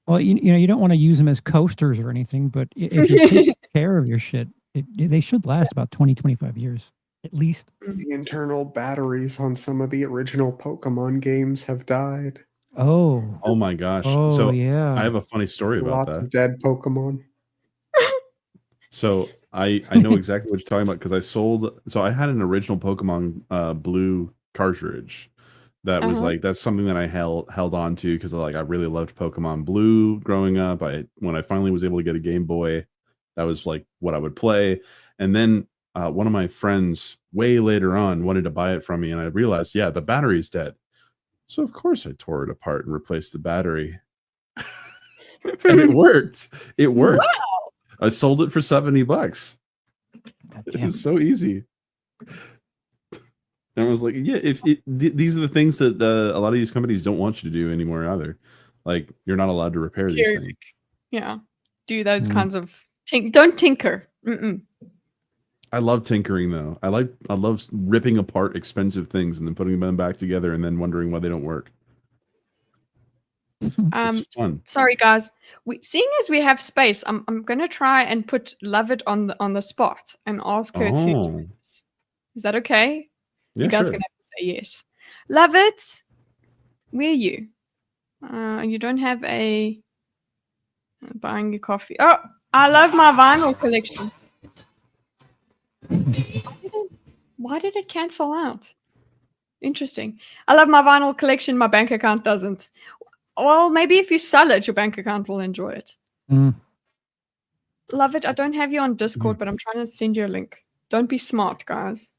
Well, you know, you don't want to use them as coasters or anything, but if you take care of your shit, they should last about 20, 25 years at least. The internal batteries on some of the original Pokemon games have died. Oh my gosh. Oh, so yeah. I have a funny story about Lots that. of dead Pokemon. So I know exactly what you're talking about because I had an original Pokemon Blue cartridge that was like that's something that I held on to because I really loved Pokemon Blue growing up. When I finally was able to get a Game Boy, that was like what I would play. And then one of my friends way later on wanted to buy it from me, and I realized, yeah, the battery's dead. So of course I tore it apart and replaced the battery. And it worked. It worked. Wow. I sold it for $70. It was so easy. And I was like, yeah, these are the things that a lot of these companies don't want you to do anymore either. Like you're not allowed to repair these things. Yeah. Do those kinds of don't tinker. I love tinkering though. I love ripping apart expensive things and then putting them back together and then wondering why they don't work. It's fun. Sorry guys. Seeing as we have space, I'm gonna try and put Love It on the spot and ask her to. Is that okay? Yeah, you guys sure. are gonna have to say yes. Love It. Where are you? You don't have a buying your coffee. Oh, I love my vinyl collection. Why did it cancel out? Interesting. I love my vinyl collection. My bank account doesn't. Well, maybe if you sell it, your bank account will enjoy it. Love It. I don't have you on Discord, but I'm trying to send you a link. Don't be smart, guys.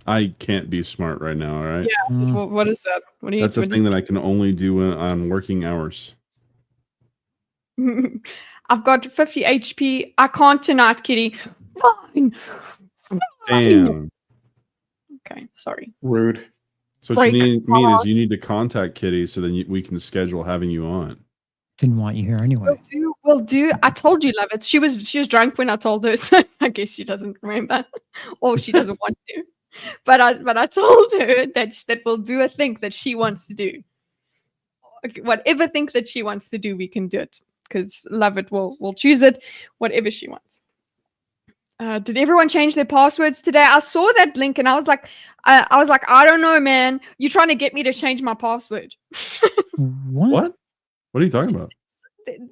I can't be smart right now, all right? Yeah. What is that? That's a thing that I can only do on working hours. I've got 50 HP. I can't tonight, Kitty. Fine. Damn. Okay, sorry. Rude. So what you need to contact Kitty so then we can schedule having you on. Didn't want you here anyway. We'll do. I told you, Love It. She was drunk when I told her, so I guess she doesn't remember, or she doesn't want to. But I told her that we'll do a thing that she wants to do. Whatever thing that she wants to do, we can do it because Love It will choose it, whatever she wants. Did everyone change their passwords today? I saw that link and I was like, I don't know, man. You're trying to get me to change my password. What? What are you talking about?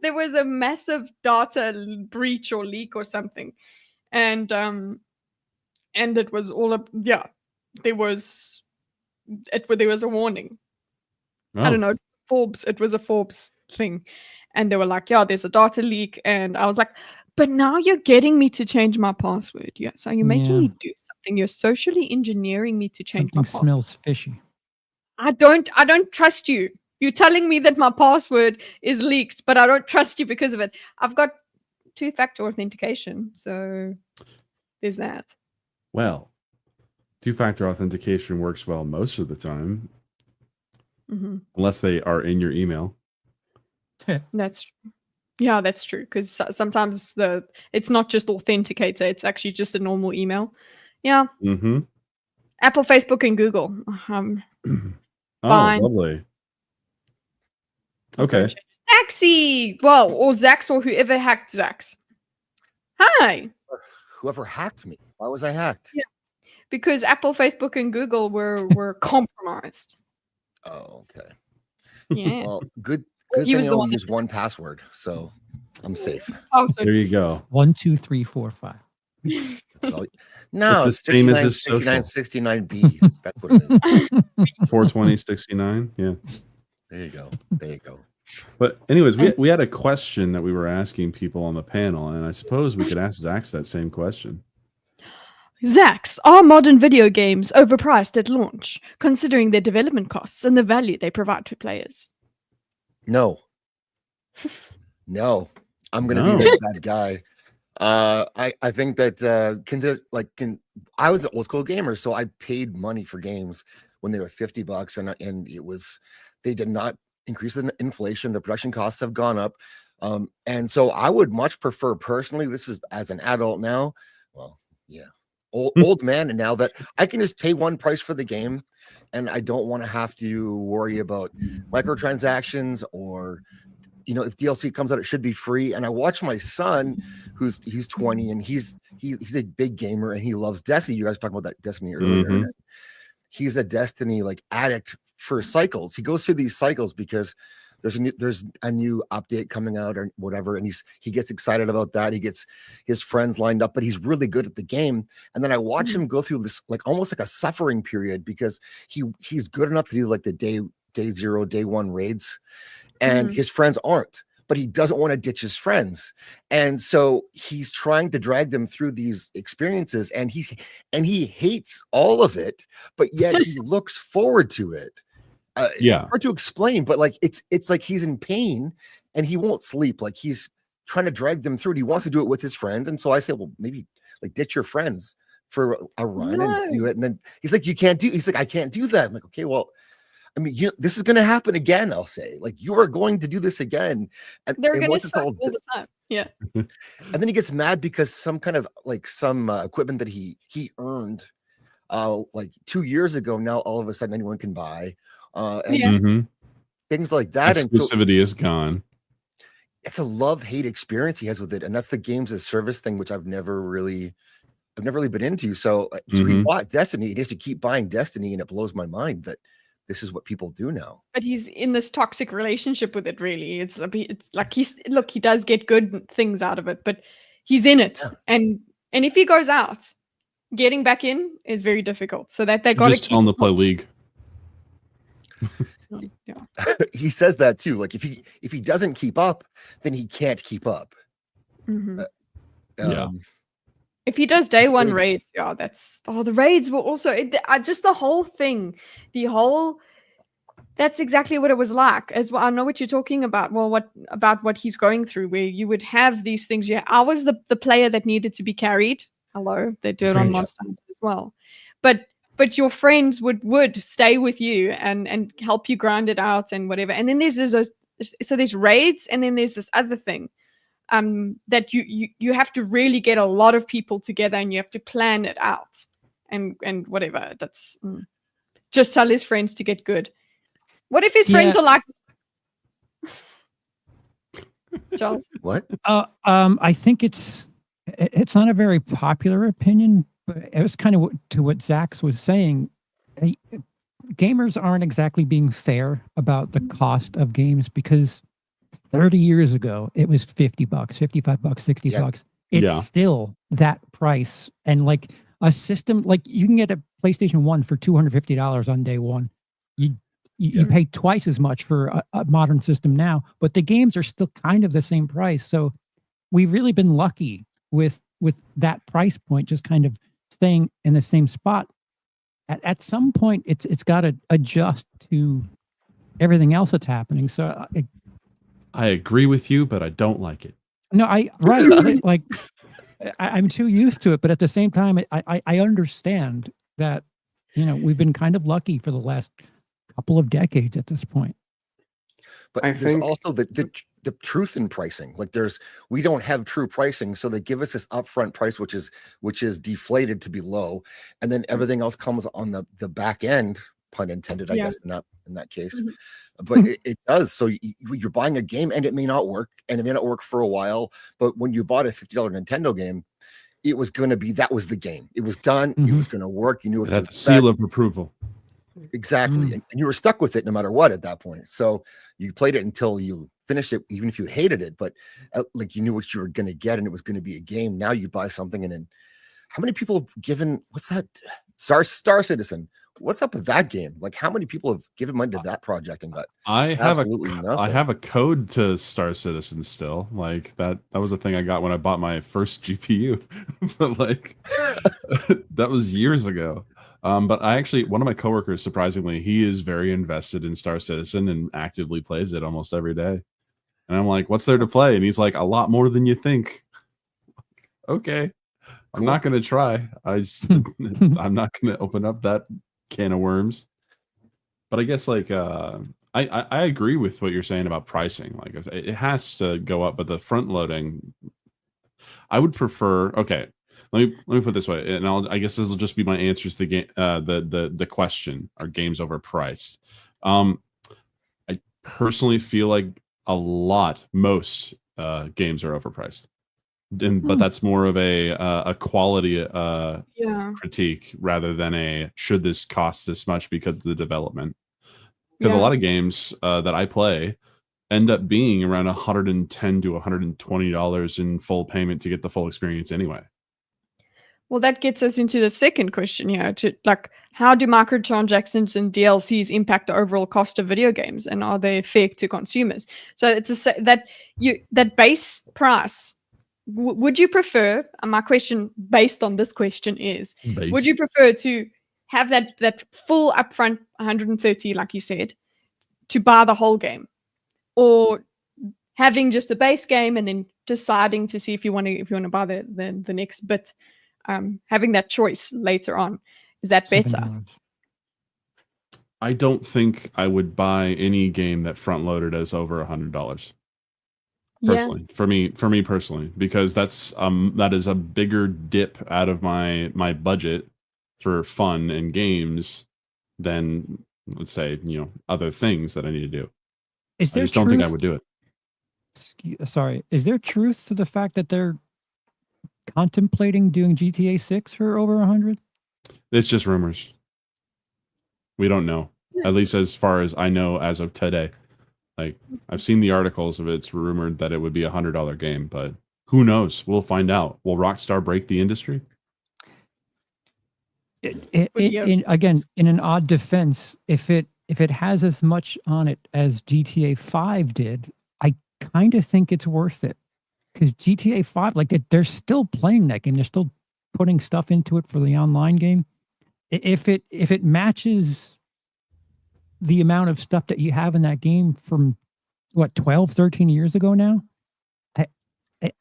There was a massive data breach or leak or something, and it was all up. Yeah, there was a warning. I don't know, Forbes. It was a Forbes thing, and they were like, yeah, there's a data leak, and I was like. But now you're getting me to change my password. Yeah. So you're making me do something. You're socially engineering me to change my password. Smells fishy. I don't trust you. You're telling me that my password is leaked, but I don't trust you because of it. I've got 2-factor authentication. So there's that. Well, 2-factor authentication works well most of the time. Unless they are in your email. That's true. Yeah, that's true. Because sometimes it's not just authenticator; it's actually just a normal email. Yeah. Apple, Facebook, and Google. Fine. Lovely. Okay. Zaxxy. Well, or Zaxx, or whoever hacked Zaxx. Hi. Whoever hacked me? Why was I hacked? Yeah. Because Apple, Facebook, and Google were compromised. Oh, okay. Yeah. Well, good He thing was I the only one use one password, so I'm safe. Oh, so There you go. 1, 2, 3, 4, 5. That's all. No, It's it's the same as 69, his 69, social. 69B. That's what it is. 420, 69. Yeah. There you go. There you go. But anyways, we had a question that we were asking people on the panel, and I suppose we could ask Zaxx that same question. Zaxx, are modern video games overpriced at launch, considering their development costs and the value they provide to players? No. No. I'm gonna No. be that guy. I think that I was an old school gamer, so I paid money for games when they were $50, and it was they did not increase in inflation. The production costs have gone up, and so I would much prefer personally. This is as an adult now. Well, yeah, old man, and now that I can just pay one price for the game, and I don't want to have to worry about microtransactions or. If DLC comes out, it should be free. And I watch my son, he's 20, and he's a big gamer, and he loves Destiny. You guys talked about that Destiny earlier. Mhm. He's a Destiny addict for cycles. He goes through these cycles because there's a new update coming out or whatever, and he gets excited about that. He gets his friends lined up, but he's really good at the game. And then I watch him go through this almost like a suffering period because he's good enough to do the day 0, day 1 raids. And his friends aren't, but he doesn't want to ditch his friends. And so he's trying to drag them through these experiences, and he hates all of it, but yet he looks forward to it. It's hard to explain, but it's like he's in pain and he won't sleep. He's trying to drag them through it. He wants to do it with his friends. And so I say, well, maybe ditch your friends for a run and do it. And then he's like, I can't do that. I'm like, okay, well, I mean, this is going to happen again. I'll say, you are going to do this again, and They're going to once it's suck all the time. Yeah. and then he gets mad because some kind of some equipment that he earned 2 years ago. Now all of a sudden anyone can buy, and things like that. Exclusivity is gone. It's a love-hate experience he has with it, and that's the games as service thing, which I've never really been into. So he bought Destiny. He has to keep buying Destiny, and it blows my mind that. This is what people do now. But he's in this toxic relationship with it, really. It's like he does get good things out of it, but he's in it. Yeah. And if he goes out, getting back in is very difficult. So that they got to just tell him to play League. Yeah. He says that too. If he doesn't keep up, then he can't keep up. If he does day 1 raids, the raids were also just the whole thing, that's exactly what it was like as well. I know what you're talking about. Well, what he's going through, where you would have these things. Yeah, I was the player that needed to be carried. Hello, they do it on Monster Hunter as well. But your friends would stay with you and help you grind it out and whatever. And then there's raids, and then there's this other thing. That you have to really get a lot of people together, and you have to plan it out and whatever. That's just tell his friends to get good. What if his friends are like Charles? What? I think it's not a very popular opinion, but it was kind of to what Zaxx was saying. Gamers aren't exactly being fair about the cost of games because 30 years ago, it was $50, $55, $60. It's still that price. And a system, you can get a PlayStation 1 for $250 on day 1. You pay twice as much for a modern system now, but the games are still kind of the same price. So we've really been lucky with that price point, just kind of staying in the same spot. At some point, it's got to adjust to everything else that's happening. So I agree with you, but I don't like it. No, I'm too used to it, but at the same time, I understand that we've been kind of lucky for the last couple of decades at this point. But there's also the truth in pricing. We don't have true pricing, so they give us this upfront price, which is deflated to be low, and then everything else comes on the back end. Pun intended, I guess, in that case. But it does. So you're buying a game, and it may not work, and it may not work for a while. But when you bought a $50 Nintendo game, it was going to be that was the game. It was done. It was going to work. You knew it had the seal of approval. exactly, and you were stuck with it no matter what at that point. So you played it until you finished it, even if you hated it, but like you knew what you were going to get, and it was going to be a game. Now you buy something, and then how many people have given, what's that, Star Citizen? What's up with that game? Like, how many people have given money to that project and got absolutely nothing? I have a code to Star Citizen still. Like that was a thing I got when I bought my first GPU. But like that was years ago. But I actually, one of my coworkers, surprisingly, he is very invested in Star Citizen and actively plays it almost every day. And I'm like, what's there to play? And he's like, a lot more than you think. Okay. I'm not going to try. I'm not going to open up that can of worms. But I guess like I agree with what you're saying about pricing. Like it has to go up, but the front loading, I would prefer. Okay, let me put it this way, and I guess this will just be my answers to the game. The question: are games overpriced? I personally feel like most games are overpriced. But that's more of a quality critique rather than a should this cost this much because of the development. Because a lot of games that I play end up being around $110 to $120 in full payment to get the full experience anyway. Well, that gets us into the second question here. To like, how do microtransactions and DLCs impact the overall cost of video games, and are they fair to consumers? So it's that base price. Would you prefer, and my question based on this question is, would you prefer to have that full upfront 130, like you said, to buy the whole game, or having just a base game and then deciding to see if you want to buy the next bit, having that choice later on? Is that better? $7. I don't think I would buy any game that front loaded as over $100. Personally, for me personally, because that is a bigger dip out of my budget for fun and games than, let's say, other things that I need to do. I just don't think I would do it. Sorry, is there truth to the fact that they're contemplating doing GTA 6 for over 100? It's just rumors. We don't know, at least as far as I know as of today. Like, I've seen the articles of it's rumored that it would be $100 game, but who knows? We'll find out. Will Rockstar break the industry? Again, in an odd defense, if it has as much on it as GTA 5 did, I kind of think it's worth it. Because GTA 5, like they're still playing that game. They're still putting stuff into it for the online game. If it matches the amount of stuff that you have in that game from 12, 13 years ago now,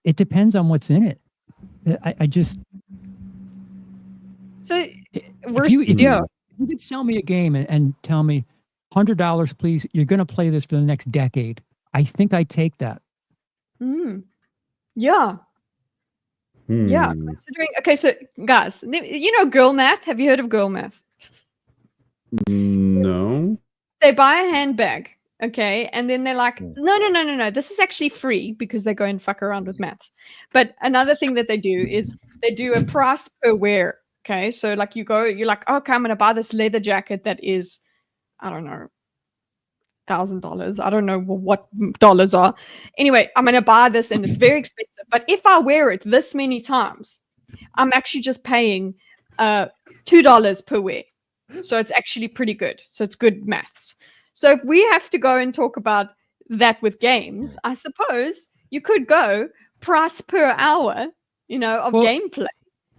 it depends on what's in it. I just, so if you could sell me a game and tell me $100, please, you're going to play this for the next decade, I think I take that. Yeah. Considering, okay, so guys, girl math. Have you heard of girl math? No. They buy a handbag, okay, and then they're like, no, this is actually free, because they go and fuck around with maths. But another thing that they do is they do a price per wear, okay? So like you're like, okay, I'm going to buy this leather jacket that is, I don't know, $1,000. I don't know what dollars are. Anyway, I'm going to buy this and it's very expensive. But if I wear it this many times, I'm actually just paying $2 per wear. So it's actually pretty good. So it's good maths. So if we have to go and talk about that with games, I suppose you could go price per hour, of gameplay.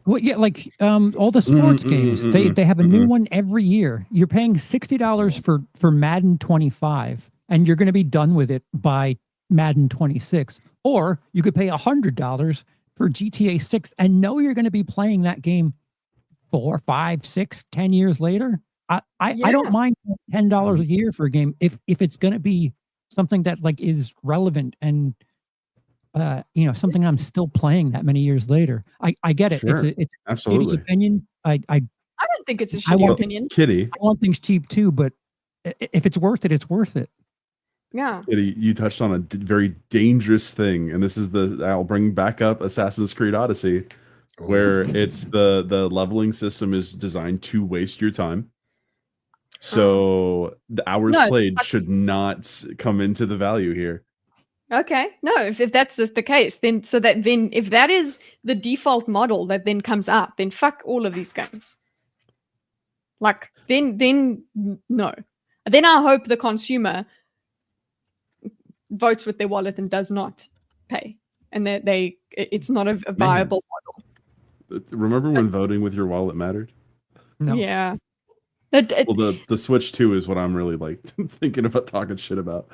Well, yeah, like all the sports games, they have a new one every year. You're paying $60 for Madden 25, and you're going to be done with it by Madden 26. Or you could pay $100 for GTA 6 and know you're going to be playing that game 4, 5, 6, 10 years later. I don't mind $10 a year for a game if it's going to be something that like is relevant and something I'm still playing that many years later. I get it. Sure. It's absolutely shitty opinion. I don't think it's a shitty opinion. Kitty, I want things cheap too, but if it's worth it, it's worth it. Yeah. Kitty, you touched on a very dangerous thing, and this is I'll bring back up Assassin's Creed Odyssey, where it's the leveling system is designed to waste your time. So the hours No, played should not come into the value here. Okay, no, if that's the case, then if that is the default model that then comes up, then fuck all of these games. Like then no. Then I hope the consumer votes with their wallet and does not pay, and that it's not a viable model. Remember when voting with your wallet mattered? No. Yeah. Well, the Switch 2 is what I'm really like thinking about talking shit about.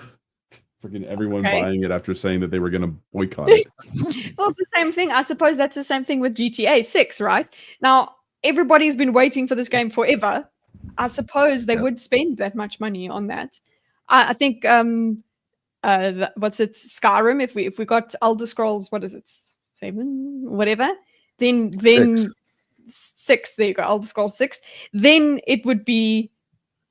Freaking everyone buying it after saying that they were going to boycott it. Well, it's the same thing. I suppose that's the same thing with GTA 6, right? Now, everybody's been waiting for this game forever. I suppose they would spend that much money on that. I think what's it, Skyrim, if we got Elder Scrolls, what is it, 7, whatever, then 6, there you go, Elder Scrolls 6, then it would be,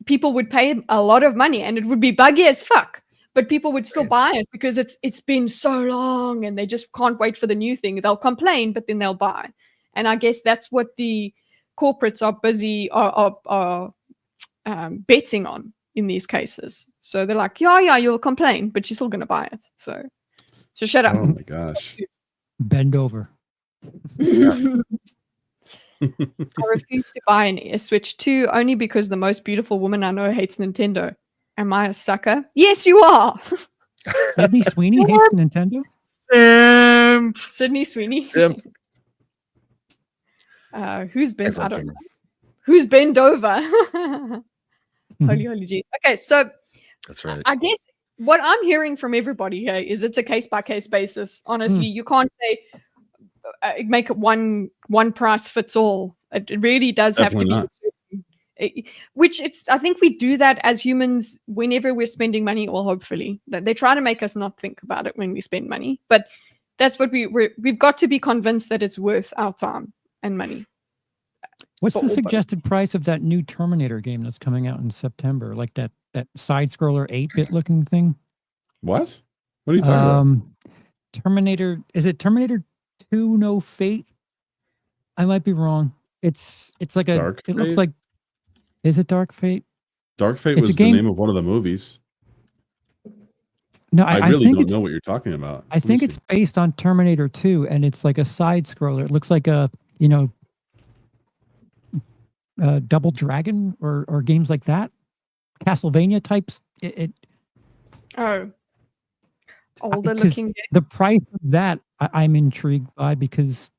people would pay a lot of money and it would be buggy as fuck, but people would still buy it because it's been so long and they just can't wait for the new thing. They'll complain, but then they'll buy. And I guess that's what the corporates are busy betting on in these cases. So they're like, yeah, you'll complain, but you're still going to buy it. So shut up. Oh my gosh. Bend over. I refuse to buy a Switch 2 only because the most beautiful woman I know hates Nintendo. Am I a sucker? Yes, you are. Sydney Sweeney hates Nintendo? Sydney Sweeney. Simp. Who's been? Excellent I don't know. gamer. Who's bent over? Holy jeez. Okay, so That's right. I guess what I'm hearing from everybody here is it's a case by case basis. Honestly, you can't say make it one price fits all. It really does Definitely have to be. Which I think we do that as humans whenever we're spending money, or hopefully they try to make us not think about it when we spend money, but that's what we've got to be convinced that it's worth our time and money. What's the suggested price of that new Terminator game that's coming out in September? Like that side scroller 8-bit looking thing? What are you talking about? Terminator, is it Terminator 2 No Fate? I might be wrong. It's like Dark it looks Fate? like, is it Dark Fate? Dark Fate It's was a game- the name of one of the movies. No, I really think don't it's, know what you're talking about. I think it's based on Terminator 2, and it's like a side scroller. It looks like a, Double Dragon or games like that. Castlevania types. Older 'cause looking. the price of that I'm intrigued by, because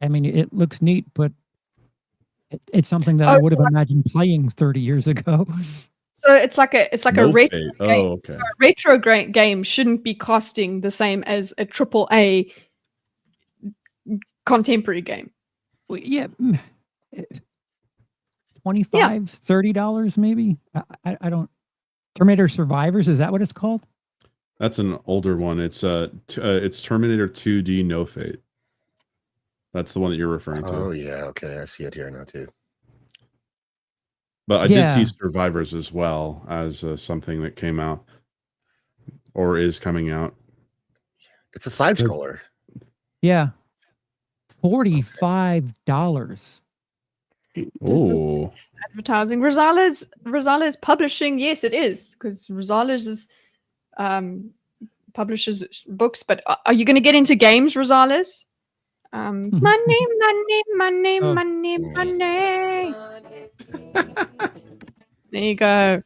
it looks neat, but it's something that I would have imagined playing 30 years ago. So it's like a No retro Fate. game. Oh, okay. So a retro game shouldn't be costing the same as a AAA contemporary game. Well, yeah, $25, $30 maybe. I don't. Terminator Survivors, is that what it's called? That's an older one. It's Terminator 2D No Fate. That's the one that you're referring to. Oh yeah, okay, I see it here now too. But I did see Survivors as well as something that came out or is coming out. It's a side scroller. Yeah, $45. Oh, Advertising. Rosales publishing. Yes, it is, because Rosales is publishes books. But are you going to get into games, Rosales? Money. There you go.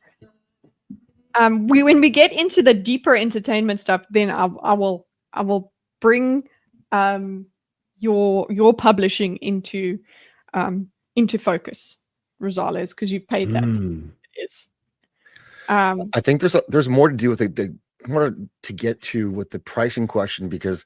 When we get into the deeper entertainment stuff, then I will bring your publishing into focus, Rosales, because you've paid that. It is. I think there's more to do with the more to get to with the pricing question, because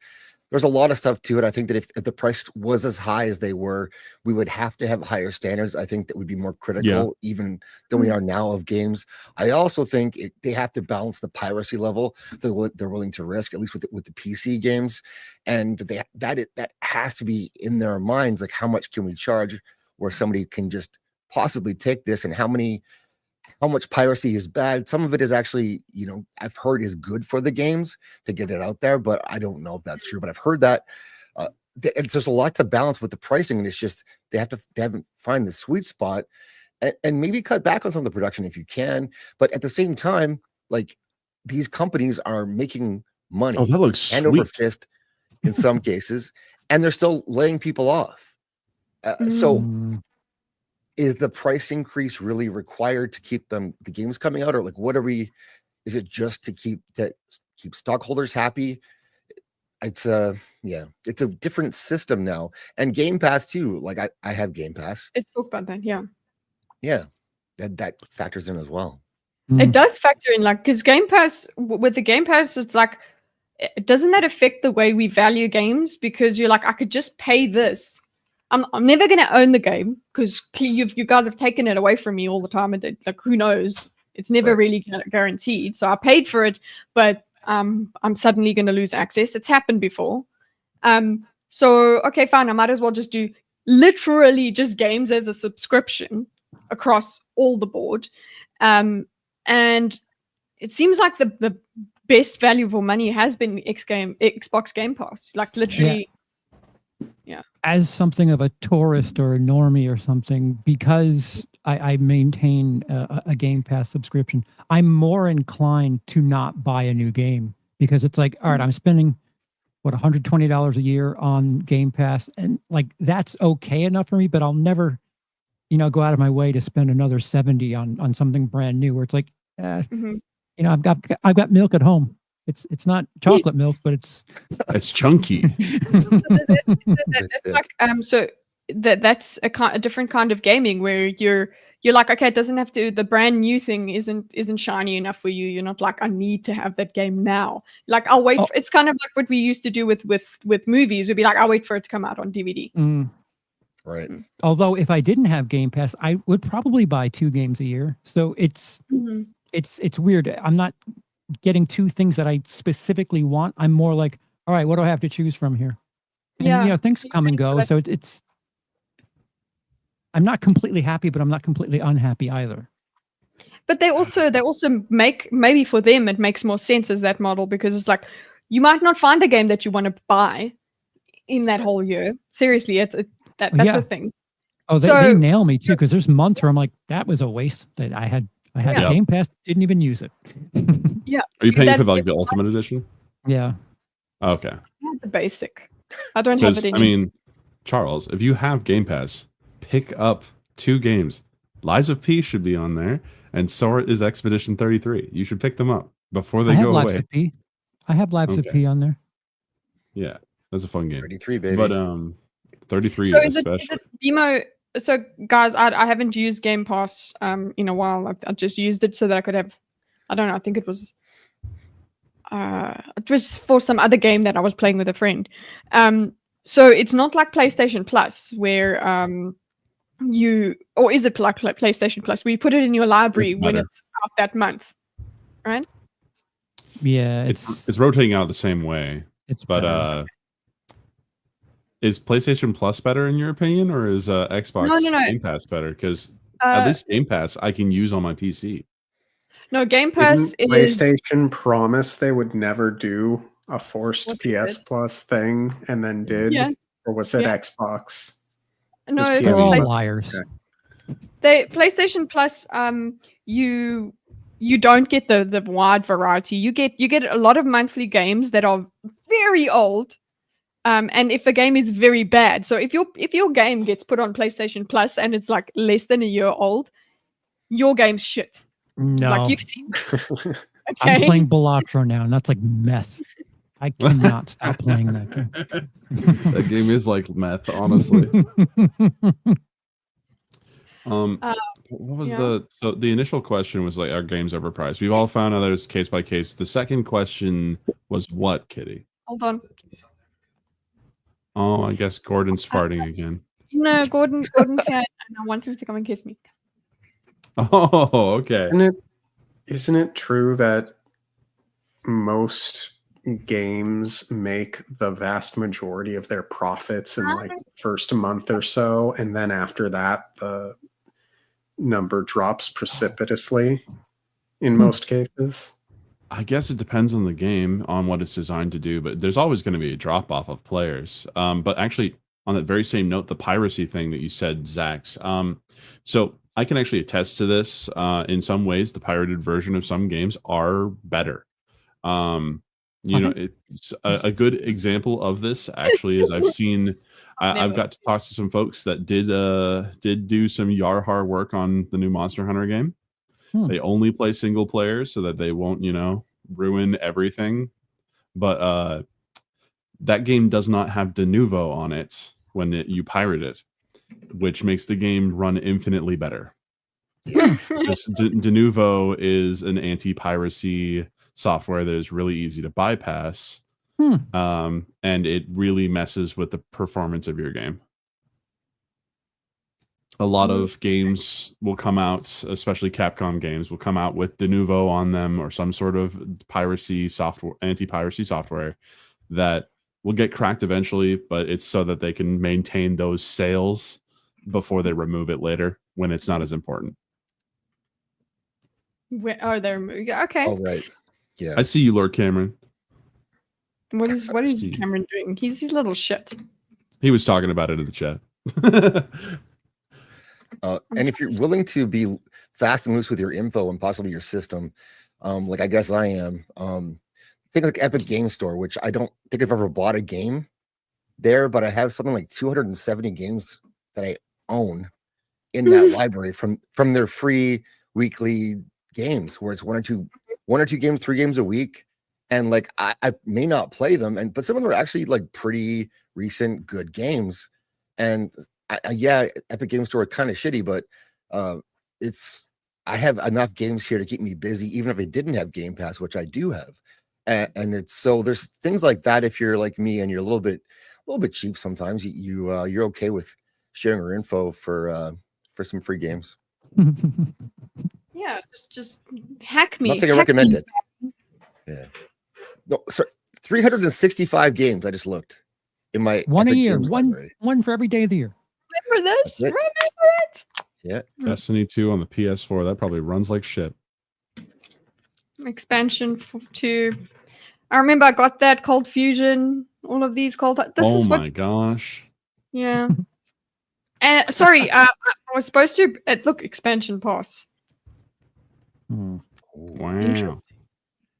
there's a lot of stuff to it. I think that if the price was as high as they were, we would have to have higher standards. I think that would be more critical even than we are now of games. I also think they have to balance the piracy level that they're willing to risk, at least with the PC games, and that has to be in their minds. Like, how much can we charge where somebody can just possibly take this, and how much piracy is bad. Some of it is actually, I've heard is good for the games to get it out there, but I don't know if that's true. But I've heard that there's a lot to balance with the pricing, and it's just they haven't find the sweet spot. and maybe cut back on some of the production if you can. But at the same time, like these companies are making money Oh, that looks hand over sweet. fist in some cases, and they're still laying people off. So is the price increase really required to keep the games coming out, or like what are we? Is it just to keep stockholders happy? It's a different system now, and Game Pass too. Like I have Game Pass. It's talk about that, yeah. Yeah, that factors in as well. It does factor in, like, because Game Pass, with the Game Pass, it's like, doesn't that affect the way we value games? Because you're like, I could just pay this. I'm never going to own the game because you guys have taken it away from me all the time. And like, who knows? It's never really guaranteed. So I paid for it, but I'm suddenly going to lose access. It's happened before. So, okay, fine. I might as well just do literally just games as a subscription across all the board. And it seems like the best value for money has been Xbox Game Pass. Like literally, yeah. As something of a tourist or a normie or something, because I maintain a Game Pass subscription, I'm more inclined to not buy a new game because it's like, all right, I'm spending $120 a year on Game Pass, and like that's okay enough for me, but I'll never, go out of my way to spend another $70 on something brand new. Where it's like, I've got milk at home. It's not chocolate milk, but it's chunky. That's like so that's a different kind of gaming where you're like, okay, it doesn't have to, the brand new thing isn't shiny enough for you. You're not like, I need to have that game now. Like I'll wait. It's kind of like what we used to do with movies. We'd be like, I'll wait for it to come out on DVD. Right. Although if I didn't have Game Pass, I would probably buy 2 games a year. So it's weird. I'm not getting 2 things that I specifically want. I'm more like, all right, what do I have to choose from here? And, things come and go. So it's, I'm not completely happy, but I'm not completely unhappy either. But they also make, maybe for them, it makes more sense as that model because it's like, you might not find a game that you want to buy in that whole year. Seriously, that's a thing. Oh, they nail me too, because there's months where I'm like, that was a waste that I had a Game Pass, didn't even use it. Yeah. Are you paying for the Ultimate Edition? Yeah. Okay. The basic. I don't have it anymore. I mean, Charles, if you have Game Pass, pick up 2 games. Lies of P should be on there, and so is Expedition 33. You should pick them up before they go away. Lives of P. I have Lives of P on there. Yeah, that's a fun game. 33, baby. But 33 so is it special. BMO? So guys, I haven't used Game Pass in a while. I just used it so that I could have, I don't know, I think it was for some other game that I was playing with a friend. So it's not like PlayStation Plus where or is it like PlayStation Plus where you put it in your library when it's out that month, right? Yeah, it's rotating out the same way. Is PlayStation Plus better in your opinion, or is Xbox Game Pass better? Because at least Game Pass I can use on my PC. No, Game Pass Didn't PlayStation promise they would never do a forced PS Plus thing, and then did? Yeah. Or was it Xbox? No, they're all liars. PlayStation Plus, you don't get the wide variety. You get a lot of monthly games that are very old. And if a game is very bad, so if your game gets put on PlayStation Plus and it's like less than a year old, your game's shit. No, like you've seen. Okay? I'm playing Balatro now, and that's like meth. I cannot stop playing that game. That game is like meth, honestly. What was the initial question was like, are games overpriced? We've all found out that it's case by case. The second question was what, Kitty? Hold on. Oh, I guess Gordon's farting again. No, Gordon's here, and I want him to come and kiss me. Oh, okay. Isn't it true that most games make the vast majority of their profits in like the first month or so, and then after that the number drops precipitously in most cases? I guess it depends on the game, on what it's designed to do, but there's always going to be a drop off of players. But actually, on that very same note, the piracy thing that you said, Zaxx. So I can actually attest to this. In some ways, the pirated version of some games are better. It's a good example of this actually is I've seen. I've got to talk to some folks that did do some Yarhar work on the new Monster Hunter game. They only play single players so that they won't, ruin everything. But that game does not have de novo on it when you pirate it, which makes the game run infinitely better. De novo is an anti-piracy software that is really easy to bypass. And it really messes with the performance of your game. A lot of games will come out, especially Capcom games, will come out with de novo on them or some sort of piracy software, anti-piracy software that will get cracked eventually, but it's so that they can maintain those sales before they remove it later when it's not as important. Where are they? Okay. Oh, right. Yeah. I see you, Lord Cameron. What is Cameron doing? He's his little shit. He was talking about it in the chat. And if you're willing to be fast and loose with your info and possibly your system, like I guess I am, think like Epic Game Store, which I don't think I've ever bought a game there, but I have something like 270 games that I own in that library from their free weekly games, where it's one or two games, 3 games a week. And like I may not play them, but some of them are actually like pretty recent good games. And yeah, Epic Game Store kind of shitty, but I have enough games here to keep me busy, even if I didn't have Game Pass, which I do have. And it's so there's things like that. If you're like me and you're a little bit cheap sometimes, you're okay with sharing your info for some free games. Yeah, just hack me. I'm not saying I recommend it. Yeah. No, sorry, 365 games. I just looked in my one Epic a year, Games one library. for every day of the year. Remember this? That's it. Remember it? Yeah. Destiny 2 on the PS4, that probably runs like shit. Expansion to. I remember I got that Cold Fusion. All of these Cold. Oh my gosh. Yeah. Sorry, I was supposed to look expansion pass. Wow. Interesting.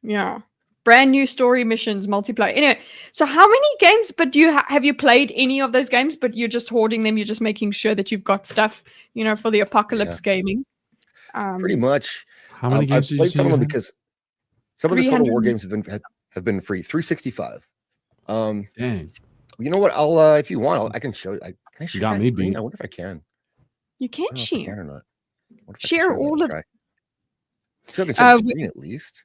Yeah. Brand new story missions, multiplayer. Anyway, so how many games? But do you have you played any of those games? But you're just hoarding them. You're just making sure that you've got stuff, for the apocalypse gaming. Pretty much. How many games I've played some of them because some of the Total War 300. games have been free. 365. Dang. You know what? I'll if you want, I can show you. Can I share got my me screen? beat. I wonder if I can. You I can't don't know if I can share. or not. What if I can Share share all that? of. Try. So I can share the we- screen at least.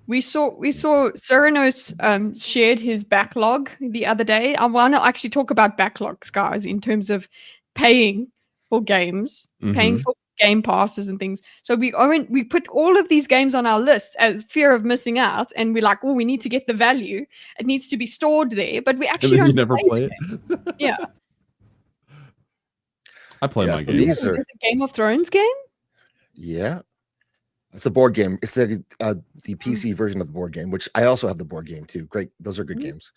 We saw Ceranos shared his backlog the other day. I want to actually talk about backlogs, guys, in terms of paying for games, paying for game passes and things. So we put all of these games on our list as fear of missing out, and we're like, we need to get the value. It needs to be stored there, but we actually And then don't you never play it. Yeah. I play my so game. these are There's a Game of Thrones game. yeah. It's a board game. It's the PC version of the board game, which I also have the board game too. Great, those are good games.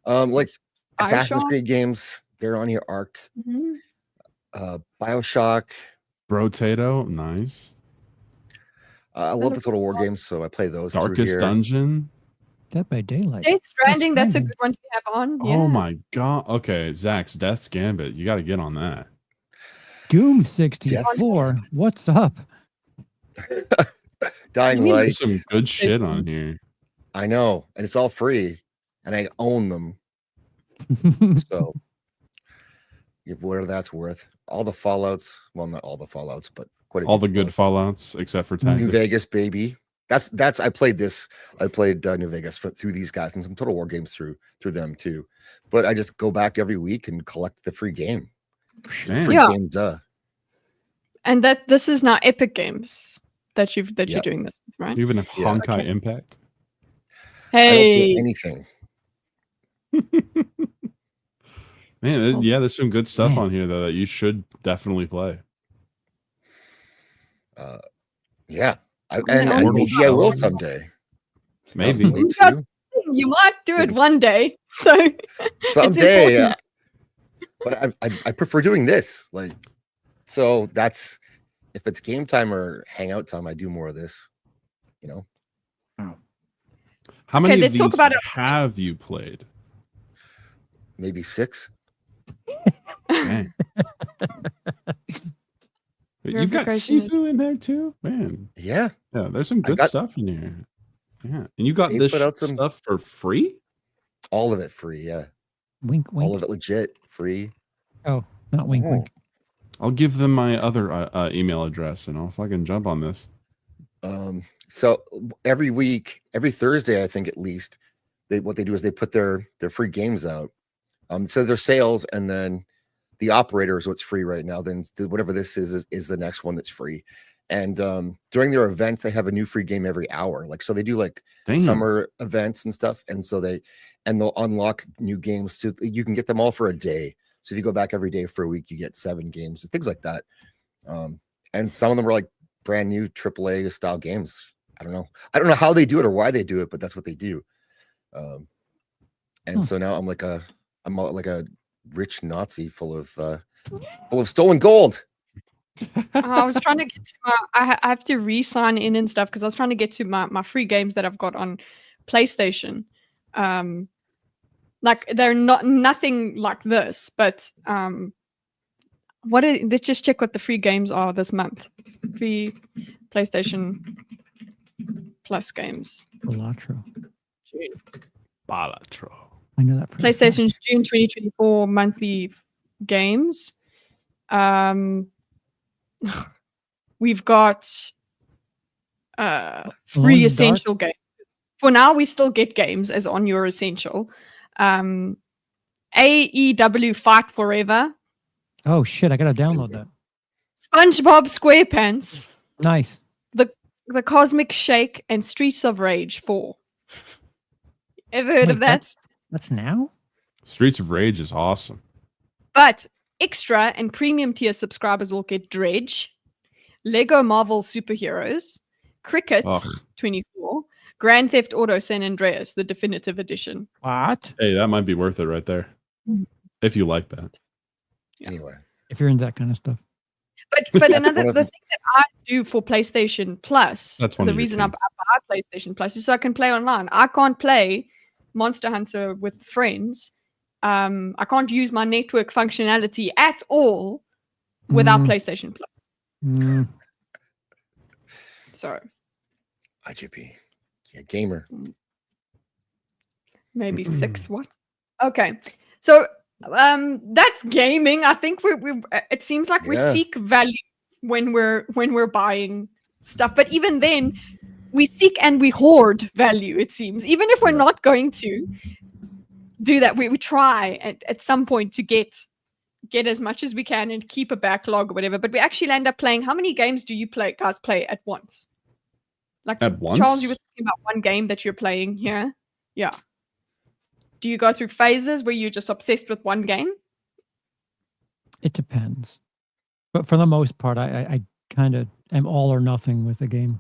Like Assassin's Creed games, they're on here. Ark, BioShock, Brotato, nice. I love the Total War games, so I play those. through Darkest here. Dungeon. Dead by Daylight. Death Stranding, that's a Stranding. good one to have on. Yeah. Oh my god. Okay, Zaxx, Death's Gambit. You got to get on that. Doom 64. What's up? Dying There's Light. some good shit on here. I know, and it's all free, and I own them. So, whatever that's worth. All the Fallouts. Well, not all the Fallouts, but quite a All few the good Fallouts except for New Tactics. Vegas, baby. That's I played this. I played New Vegas through these guys and some Total War games through them too. But I just go back every week and collect the free game. Damn. Free Yeah. games, And this is now Epic Games that you're doing this with, right? You even have Yeah. Honkai Okay. Impact. I don't Hey, play anything. Man, yeah, there's some good stuff Man. on here though that you should definitely play. Yeah, Yeah, and Mortal maybe I will Kombat. someday. Maybe. Me too. you might do it one day. So Someday. But I prefer doing this. Like, so that's if it's game time or hangout time, I do more of this. You know. How many of let's these talk about have you played? Maybe 6. Man. You've got Sifu in there too, man. Yeah, there's some good stuff in here. Yeah, and you got They this put out some- stuff for free. all of it free. Yeah, Wink, wink. all of it legit free. Oh, not wink, wink. I'll give them my other email address, and I'll fucking jump on this. So every week, every Thursday, I think at least, what they do is they put their free games out. So their sales, and then the operator is what's free right now. Then whatever this is the next one that's free. And during their events, they have a new free game every hour. Like, so they do like summer events and stuff. And so they'll unlock new games. So you can get them all for a day. So if you go back every day for a week, you get 7 games, things like that. And some of them are like brand new AAA style games. I don't know how they do it or why they do it, but that's what they do. And so now I'm like a rich Nazi full of stolen gold. I was trying to get to I have to re-sign in and stuff because I was trying to get to my free games that I've got on PlayStation. Like they're nothing like this, but let's just check what the free games are this month. Free PlayStation Plus games. Balatro. Balatro. I know that. PlayStation's June 2024 monthly games. We've got free essential games. For now, we still get games as on your essential. AEW Fight Forever. Oh shit! I gotta download that. SpongeBob SquarePants. Nice. The Cosmic Shake and Streets of Rage 4. Ever heard of that? That's now? Streets of Rage is awesome. But extra and premium tier subscribers will get Dredge, Lego Marvel Superheroes, Cricket 24, Grand Theft Auto San Andreas, the definitive edition. What? Hey, that might be worth it right there. If you like that. Anyway. If you're into that kind of stuff. But the thing that I do for PlayStation Plus, that's the reason I buy PlayStation Plus is so I can play online. I can't play Monster Hunter with friends. I can't use my network functionality at all without PlayStation Plus. So, IGP, yeah, gamer. Maybe 6. What? Okay, so that's gaming. I think we it seems like we seek value when we're buying stuff, but even then, we seek and we hoard value. It seems, even if we're not going to do that, we try at some point to get as much as we can and keep a backlog or whatever. But we actually end up playing. How many games do you guys play at once? Like at once? Charles, you were talking about one game that you're playing here. Yeah. Do you go through phases where you're just obsessed with one game? It depends. But for the most part, I kind of am all or nothing with the game.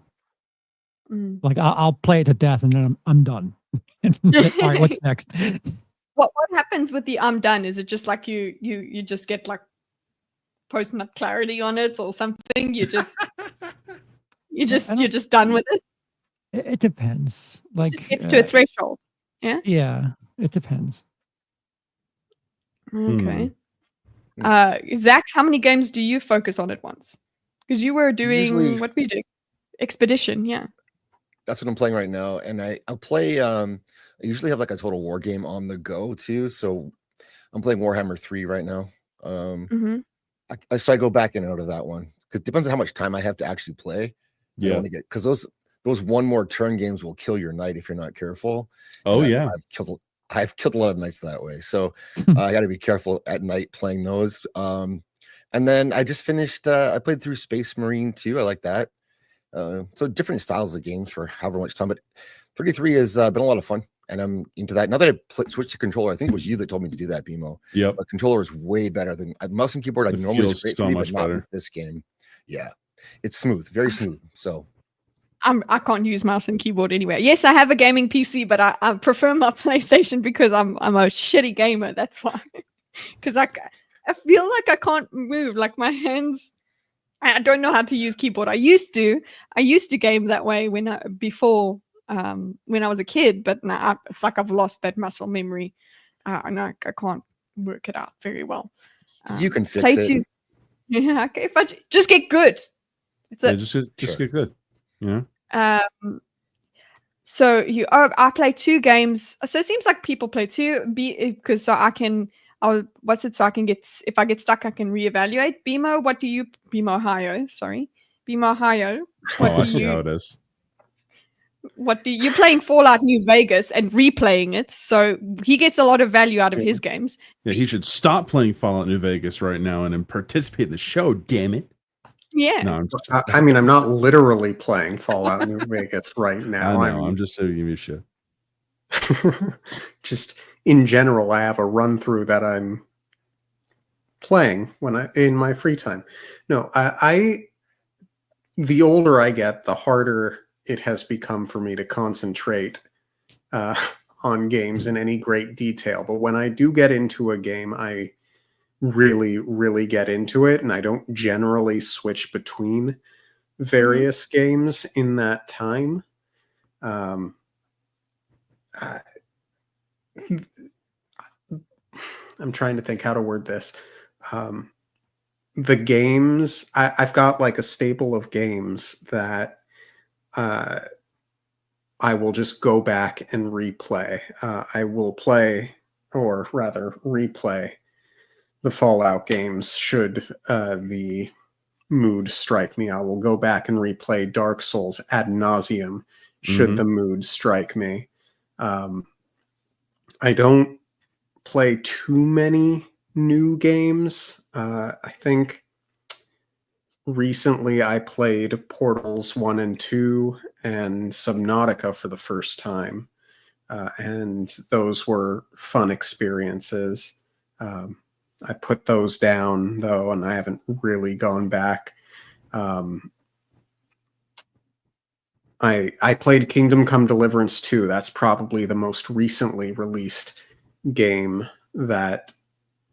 Like I'll play it to death and then I'm done. All right, what's next? What happens with the I'm done? Is it just like you just get like post-nut clarity on it or something? You're just done with it? It depends. Like it gets to a threshold. Yeah? Yeah, it depends. Okay. Zaxx, how many games do you focus on at once? Because you were doing what were you doing? Expedition, yeah. That's what I'm playing right now. And I'll play I usually have like a total war game on the go too. So I'm playing Warhammer 3 right now. So I go back in and out of that one. Because it depends on how much time I have to actually play. Yeah. Because those one more turn games will kill your night if you're not careful. Oh, yeah. I've killed a lot of nights that way. So I got to be careful at night playing those. And then I just finished, I played through Space Marine 2. I like that. So different styles of games for however much time. But 33 has been a lot of fun. And I'm into that. Now that I switched to controller, I think it was you that told me to do that, BMO. Yep. But controller is way better than mouse and keyboard. It feels so much better. With this game. Yeah. It's smooth, very smooth. So I can't use mouse and keyboard anyway. Yes, I have a gaming PC, but I prefer my PlayStation because I'm a shitty gamer. That's why. Because I feel like I can't move. Like my hands, I don't know how to use keyboard. I used to game that way when I was a kid, but now it's like I've lost that muscle memory. And I can't work it out very well. You can fix play it. too. Yeah, okay. If I just get good, it's Yeah, it. just get good. You know. So I play 2 games. So it seems like people play 2 because so I can. So I can get, if I get stuck, I can reevaluate. Bimo Hio. Sorry, Bimo Hio. I see how it is. You're playing Fallout New Vegas and replaying it, so he gets a lot of value out of his games. Yeah, he should stop playing Fallout New Vegas right now and then participate in the show. Damn it! Yeah. No, I mean, I'm not literally playing Fallout New Vegas right now. I know. I'm just so giving you shit. Just in general, I have a run through that I'm playing in my free time. No, the older I get, the harder it has become for me to concentrate on games in any great detail. But when I do get into a game, I really, really get into it, and I don't generally switch between various games in that time. I'm trying to think how to word this. The games, I've got like a staple of games that I will just go back and replay. I will play, or rather replay, the Fallout games should the mood strike me. I will go back and replay Dark Souls ad nauseum should the mood strike me. I don't play too many new games. I think recently I played Portals 1 and 2 and Subnautica for the first time. And those were fun experiences. I put those down, though, and I haven't really gone back. I played Kingdom Come Deliverance 2. That's probably the most recently released game that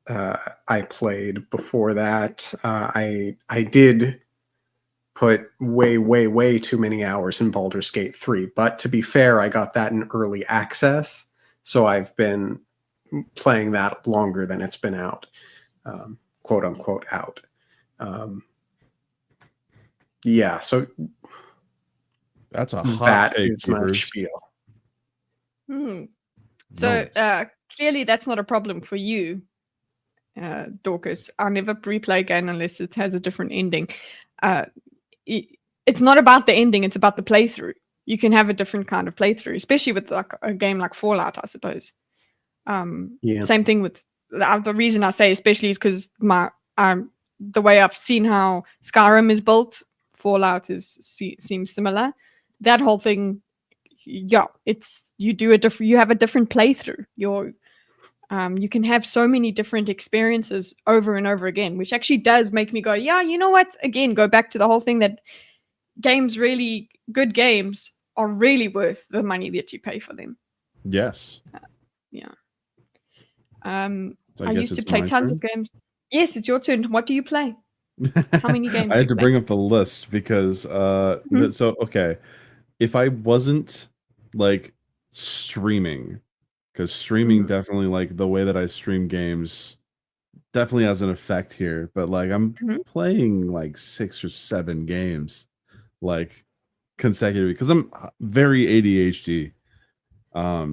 I played. Before that, I did put way too many hours in Baldur's Gate 3. But to be fair, I got that in early access, so I've been playing that longer than it's been out, quote unquote out. Yeah, so that's a hot take, is my spiel. So clearly that's not a problem for you, Dorkus. I'll never replay a game unless it has a different ending. It's not about the ending, it's about the playthrough. You can have a different kind of playthrough, especially with like a game like Fallout, I suppose. Same thing with the reason I say especially is because the way I've seen how Skyrim is built, Fallout seems similar. That whole thing, yeah, you have a different playthrough. You can have so many different experiences over and over again, which actually does make me go, yeah, you know what? Again, go back to the whole thing that good games are really worth the money that you pay for them. Yes. Yeah. So I used to play tons of games. Yes, it's your turn. What do you play? How many games? I had to bring up the list because so okay, if I wasn't like streaming, because streaming definitely, like the way that I stream games definitely has an effect here, but like I'm playing like 6 or 7 games like consecutively because I'm very ADHD.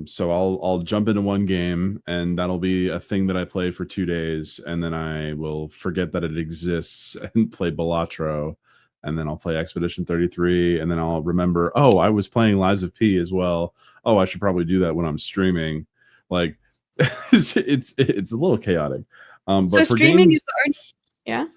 So I'll jump into one game and that'll be a thing that I play for 2 days, and then I will forget that it exists and play Balatro, and then I'll play Expedition 33, and then I'll remember, oh, I was playing Lies of P as well. Oh, I should probably do that when I'm streaming. Like it's a little chaotic. But so for streaming games, is the only, yeah.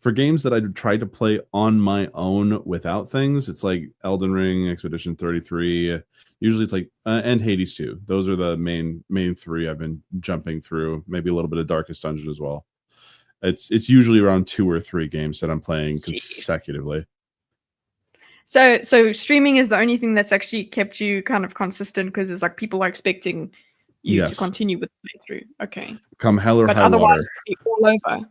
For games that I tried to play on my own without things, it's like Elden Ring, Expedition 33. Usually it's like and Hades 2. Those are the main 3 I've been jumping through. Maybe a little bit of Darkest Dungeon as well. It's usually around 2 or 3 games that I'm playing consecutively. So streaming is the only thing that's actually kept you kind of consistent, because it's like people are expecting you to Yes. continue with the playthrough. Okay. Come hell or But high otherwise, water. it'd be all over.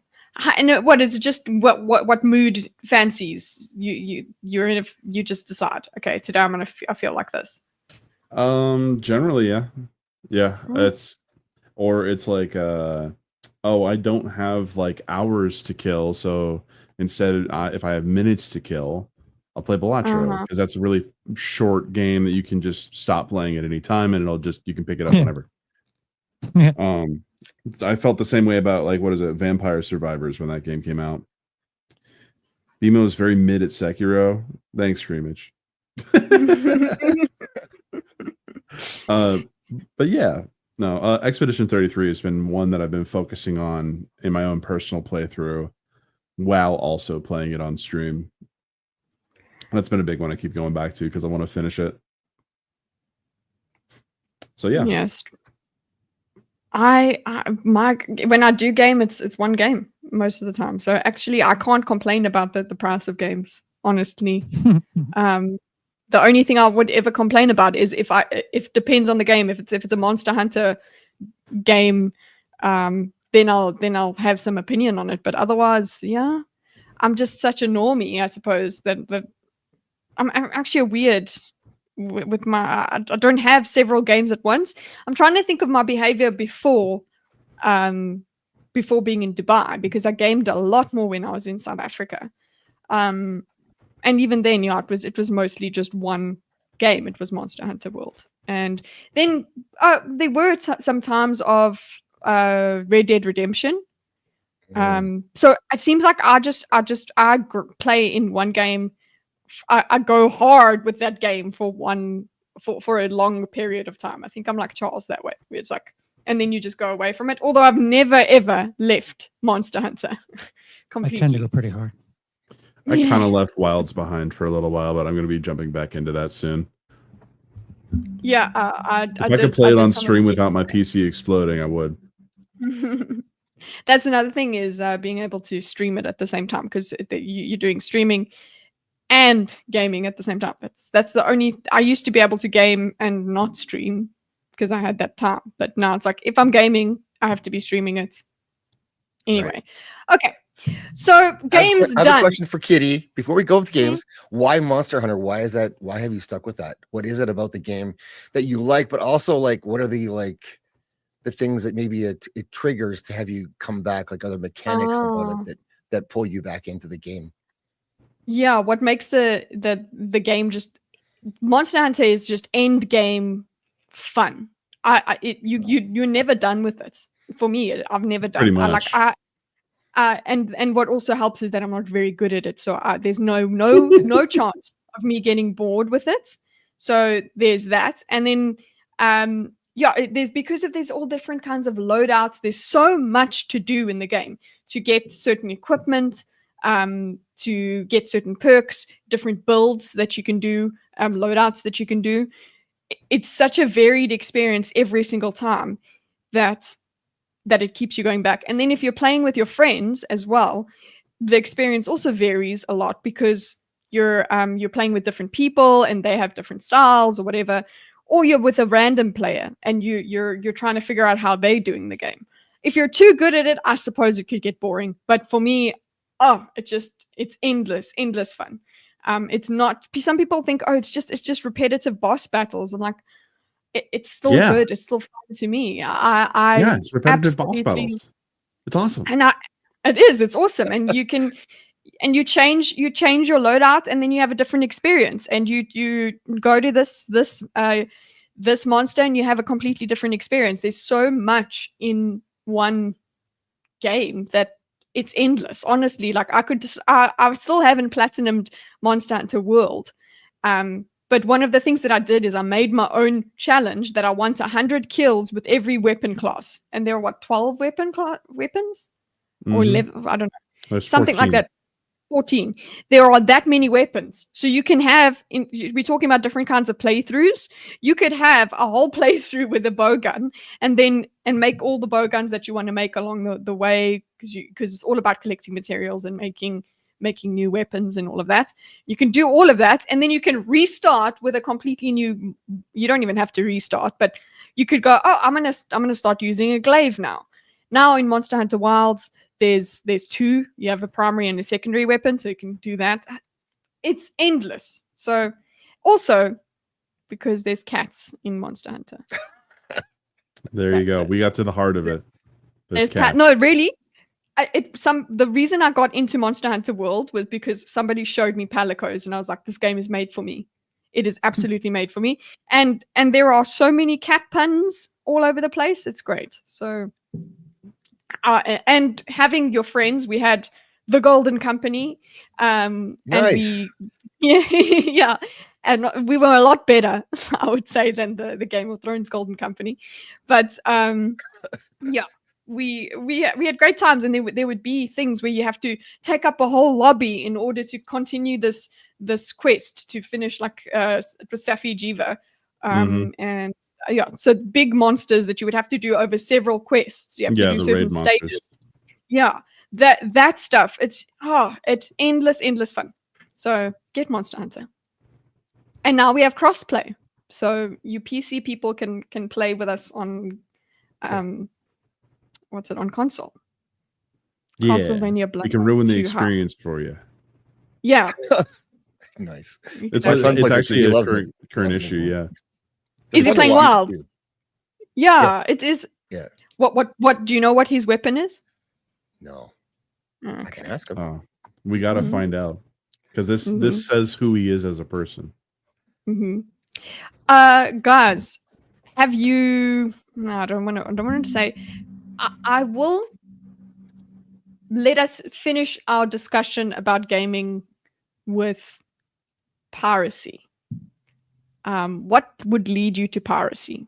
And what is it? Just what mood fancies you're in? If you just decide, okay, today I feel like this. Generally, yeah. Mm. It's like oh, I don't have like hours to kill, so instead, if I have minutes to kill, I'll play Balatro because that's a really short game that you can just stop playing at any time, and you can pick it up whenever. Yeah. I felt the same way about like what is it, Vampire Survivors when that game came out. BMO is very mid at Sekiro. Thanks, Screamage. But yeah, no, Expedition 33 has been one that I've been focusing on in my own personal playthrough while also playing it on stream. That's been a big one I keep going back to because I want to finish it. So yeah. Yes. When I do game, it's one game most of the time. So actually, I can't complain about the price of games. Honestly, the only thing I would ever complain about is if depends on the game. If it's a Monster Hunter game, then I'll have some opinion on it. But otherwise, yeah, I'm just such a normie, I suppose. That I'm actually a weird. With my, I don't have several games at once. I'm trying to think of my behavior before being in Dubai, because I gamed a lot more when I was in South Africa. And even then, yeah, it was mostly just one game. It was Monster Hunter World. And then there were some times of Red Dead Redemption. So it seems like I play in one game. I go hard with that game for a long period of time. I think I'm like Charles that way. Where it's like, and then you just go away from it. Although I've never ever left Monster Hunter completely. I tend to go pretty hard. I kind of left Wilds behind for a little while, but I'm going to be jumping back into that soon. Yeah, if I could play it on stream without my PC exploding, I would. That's another thing is being able to stream it at the same time, because you're doing streaming and gaming at the same time. That's the only. I used to be able to game and not stream because I had that time, but now it's like if I'm gaming, I have to be streaming it. Anyway, okay. So games done. I have a question for Kitty before we go with games. Why Monster Hunter? Why is that? Why have you stuck with that? What is it about the game that you like? But also, like, what are the things that maybe it triggers to have you come back? Like other mechanics about it that pull you back into the game. Yeah, what makes the game just Monster Hunter is just end game fun. You're never done with it. For me, I've never done. Pretty much. And what also helps is that I'm not very good at it, so there's no chance of me getting bored with it. So there's that, and then there's all different kinds of loadouts. There's so much to do in the game to get certain equipment, to get certain perks, different builds that you can do, loadouts that you can do. It's such a varied experience every single time that it keeps you going back. And then if you're playing with your friends as well, the experience also varies a lot, because you're playing with different people and they have different styles or whatever, or you're with a random player and you're trying to figure out how they're doing the game. If you're too good at it, I suppose it could get boring. But for me, it's endless fun. It's not. Some people think, it's just repetitive boss battles. I'm like, it's still good. It's still fun to me. It's repetitive boss battles. It's awesome. And it is. It's awesome. And you can, and you change your loadout, and then you have a different experience. And you go to this monster, and you have a completely different experience. There's so much in one game that it's endless. Honestly, like I still haven't platinumed Monster Hunter World. But one of the things that I did is I made my own challenge that I want 100 kills with every weapon class. And there are 12 weapons? Or 11, I don't know. There's something 14. like that. 14. There are that many weapons. So you can have, we're talking about different kinds of playthroughs. You could have a whole playthrough with a bow gun and make all the bow guns that you want to make along the way, because it's all about collecting materials and making making new weapons and all of that. You can do all of that, and then you can restart with a completely new. You don't even have to restart, but you could go, oh, I'm gonna start using a glaive now. Now in Monster Hunter Wilds, there's two. You have a primary and a secondary weapon, so you can do that. It's endless. So also because there's cats in Monster Hunter. There you That's go. it. We got to the heart of it. There's cat. No, really. The reason I got into Monster Hunter World was because somebody showed me Palicos, and I was like, this game is made for me. It is absolutely made for me. And there are so many cat puns all over the place. It's great. So, and having your friends, we had the Golden Company, and Nice. yeah, and we were a lot better, I would say, than the Game of Thrones Golden Company. But yeah. We had great times, and there would be things where you have to take up a whole lobby in order to continue this quest to finish, like it was Safi Jiva, and yeah, so big monsters that you would have to do over several quests. You have to do certain stages. Yeah, that stuff. It's endless fun. So get Monster Hunter, and now we have crossplay, so you PC people can play with us on what's it on console? Yeah, Castlevania we can ruin the 2 experience for you. Yeah, Nice. It's, My son it's plays it too. actually He a loves it. current Loves it. issue. Yeah. is he Fun to playing watch. Wilds? Yeah, it is. Yeah. What do you know what his weapon is? No, Oh, I can ask him. Oh, we gotta Mhm. find out, because this says who he is as a person. Guys, have you? No, I don't want to say. I will let us finish our discussion about gaming with piracy. What would lead you to piracy?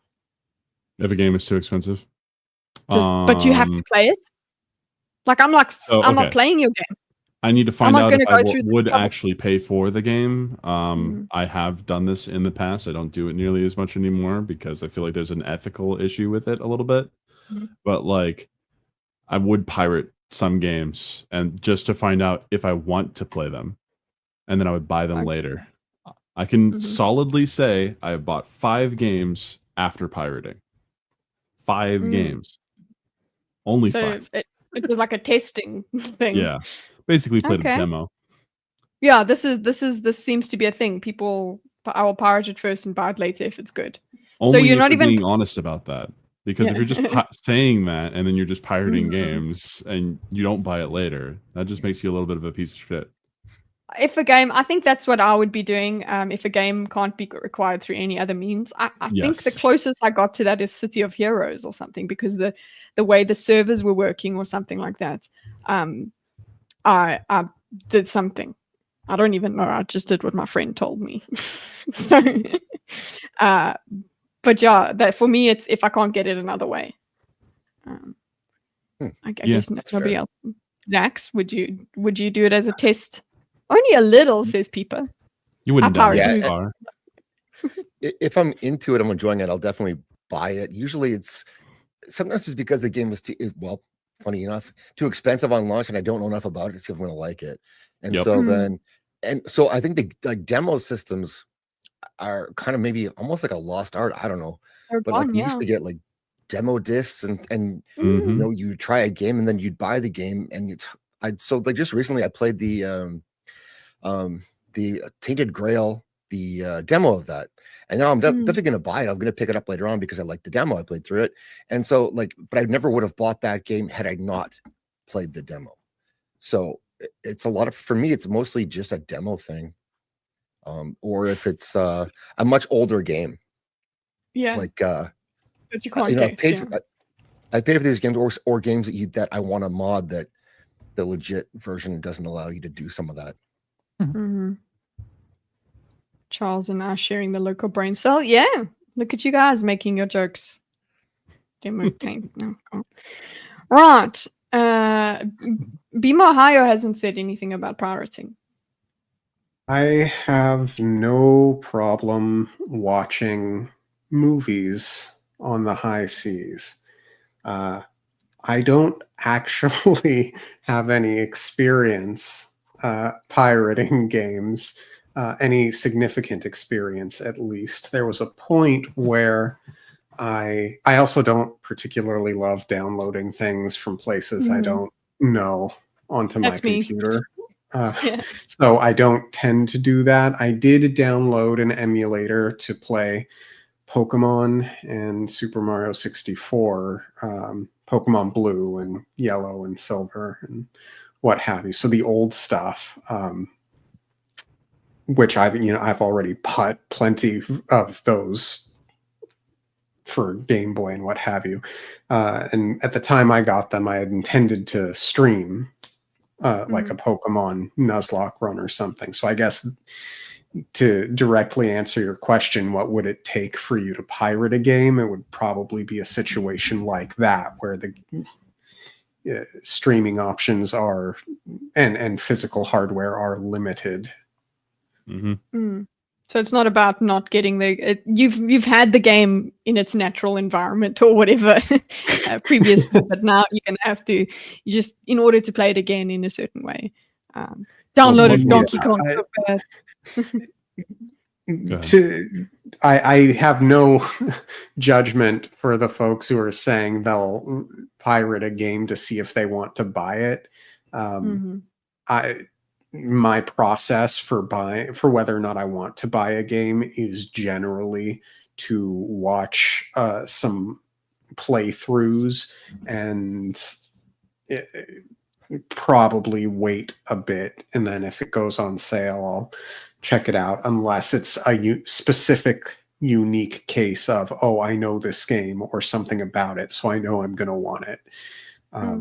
If a game is too expensive, But you have to play it. Like I'm not playing your game. I need to find out if I would trouble. actually pay for the game. I have done this in the past. I don't do it nearly as much anymore because I feel like there's an ethical issue with it a little bit. But like, I would pirate some games and just to find out if I want to play them, and then I would buy them later. I can solidly say I have bought 5 games after pirating. 5 games. Only 5. It was like a testing thing. Yeah. Basically played a demo. Yeah, this seems to be a thing. I will pirate it first and buy it later if it's good. Only so you're if not even being honest about that. Because if you're just saying that and then you're just pirating games and you don't buy it later, that just makes you a little bit of a piece of shit. If a game, I think that's what I would be doing. If a game can't be required through any other means, I think the closest I got to that is City of Heroes or something, because the way the servers were working or something like that. I did something. I don't even know. I just did what my friend told me. So, but yeah, that for me, it's if I can't get it another way. I guess nobody else. Zaxx, would you do it as a test? Only a little, says Peeper. You wouldn't die that far. If I'm into it, I'm enjoying it, I'll definitely buy it. Usually sometimes it's because the game is funny enough, too expensive on launch and I don't know enough about it to see if I'm going to like it. And so I think the demo systems are kind of maybe almost like a lost art. I don't know. But like we used to get like demo discs and you know, you try a game and then you'd buy the game and so like just recently I played the Tainted Grail, the demo of that, and now I'm definitely going to buy it. I'm going to pick it up later on because I like the demo. I played through it, and so like, but I never would have bought that game had I not played the demo. So it's for me, it's mostly just a demo thing, or if it's a much older game, like that you can't I pay for these games or games that I want to mod that the legit version doesn't allow you to do some of that. Charles and I sharing the local brain cell. Yeah, look at you guys making your jokes. Demo tank. No. Right. Bimo Ohio hasn't said anything about pirating. I have no problem watching movies on the high seas. I don't actually have any experience pirating games, any significant experience at least. There was a point where I also don't particularly love downloading things from places I don't know onto That's my me. computer. Yeah. So I don't tend to do that. I did download an emulator to play Pokemon and Super Mario 64, Pokemon Blue and Yellow and Silver and what have you. So the old stuff, which I've already put plenty of those for Game Boy and what have you. And at the time I got them, I had intended to stream like a Pokemon Nuzlocke run or something. So I guess to directly answer your question, what would it take for you to pirate a game? It would probably be a situation like that, where the streaming options are and physical hardware are limited. So it's not about not getting you've had the game in its natural environment or whatever previously, but now you're gonna have to in order to play it again in a certain way. Downloaded Donkey Kong. I have no judgment for the folks who are saying they'll pirate a game to see if they want to buy it. My process for whether or not I want to buy a game is generally to watch some playthroughs and probably wait a bit, and then if it goes on sale, I'll check it out, unless it's a specific unique case of, oh, I know this game or something about it, so I know I'm going to want it. I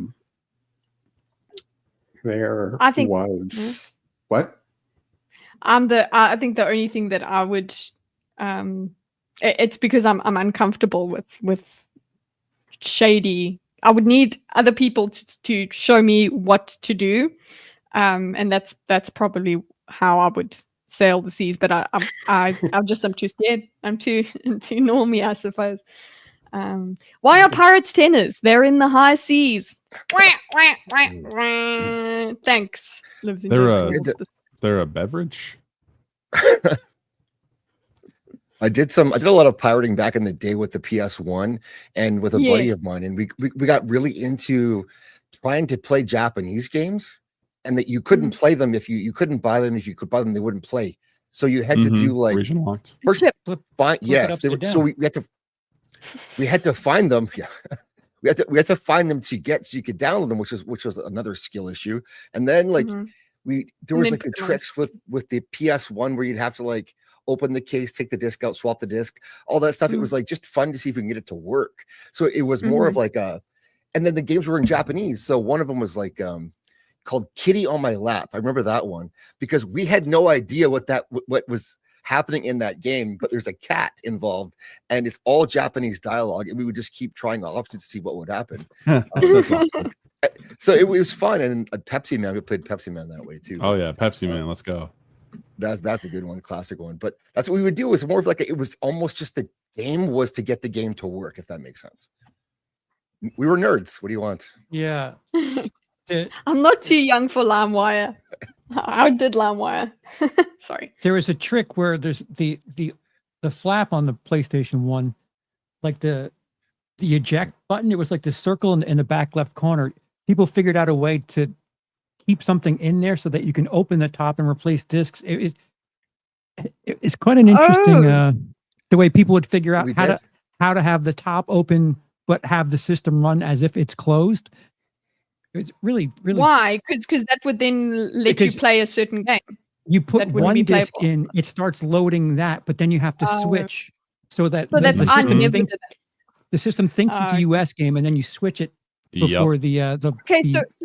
think what? I think the only thing that I would it's because I'm uncomfortable with shady. I would need other people to show me what to do, and that's probably how I would sail the seas. But I'm too scared. I'm too normie, I suppose. Why are pirates tenors? They're in the high seas. Thanks. Lives in they're a beverage. I did a lot of pirating back in the day with the PS1 and with a buddy of mine, and we got really into trying to play Japanese games, and that you couldn't play them if you couldn't buy them. If you could buy them, they wouldn't play. So you had to do like region locked. First, yes, so we had to find them. Yeah. We had to find them so you could download them, which was another skill issue. And then like there was like the tricks with the PS1 where you'd have to like open the case, take the disc out, swap the disc, all that stuff. It was like just fun to see if we can get it to work. So it was more of like and then the games were in Japanese. So one of them was like called Kitty on My Lap. I remember that one because we had no idea what was happening in that game, but there's a cat involved and it's all Japanese dialogue, and we would just keep trying the options to see what would happen. So it was fun. And Pepsi Man, we played Pepsi Man that way too. Oh yeah, Pepsi Man, let's go. That's a good one, classic one. But that's what we would do. It was more of like it was almost just the game was to get the game to work, if that makes sense. We were nerds. What do you want? Yeah. I'm not too young for LimeWire. I did LimeWire. Sorry. There was a trick where there's the flap on the PlayStation 1, like the eject button. It was like the circle in the back left corner. People figured out a way to keep something in there so that you can open the top and replace discs. It's quite an interesting the way people would figure out how to have the top open but have the system run as if it's closed. It's really, really. Why? Because that would then let you play a certain game. You put one disc in, it starts loading that, but then you have to switch so that the system thinks it's a US game, and then you switch it before the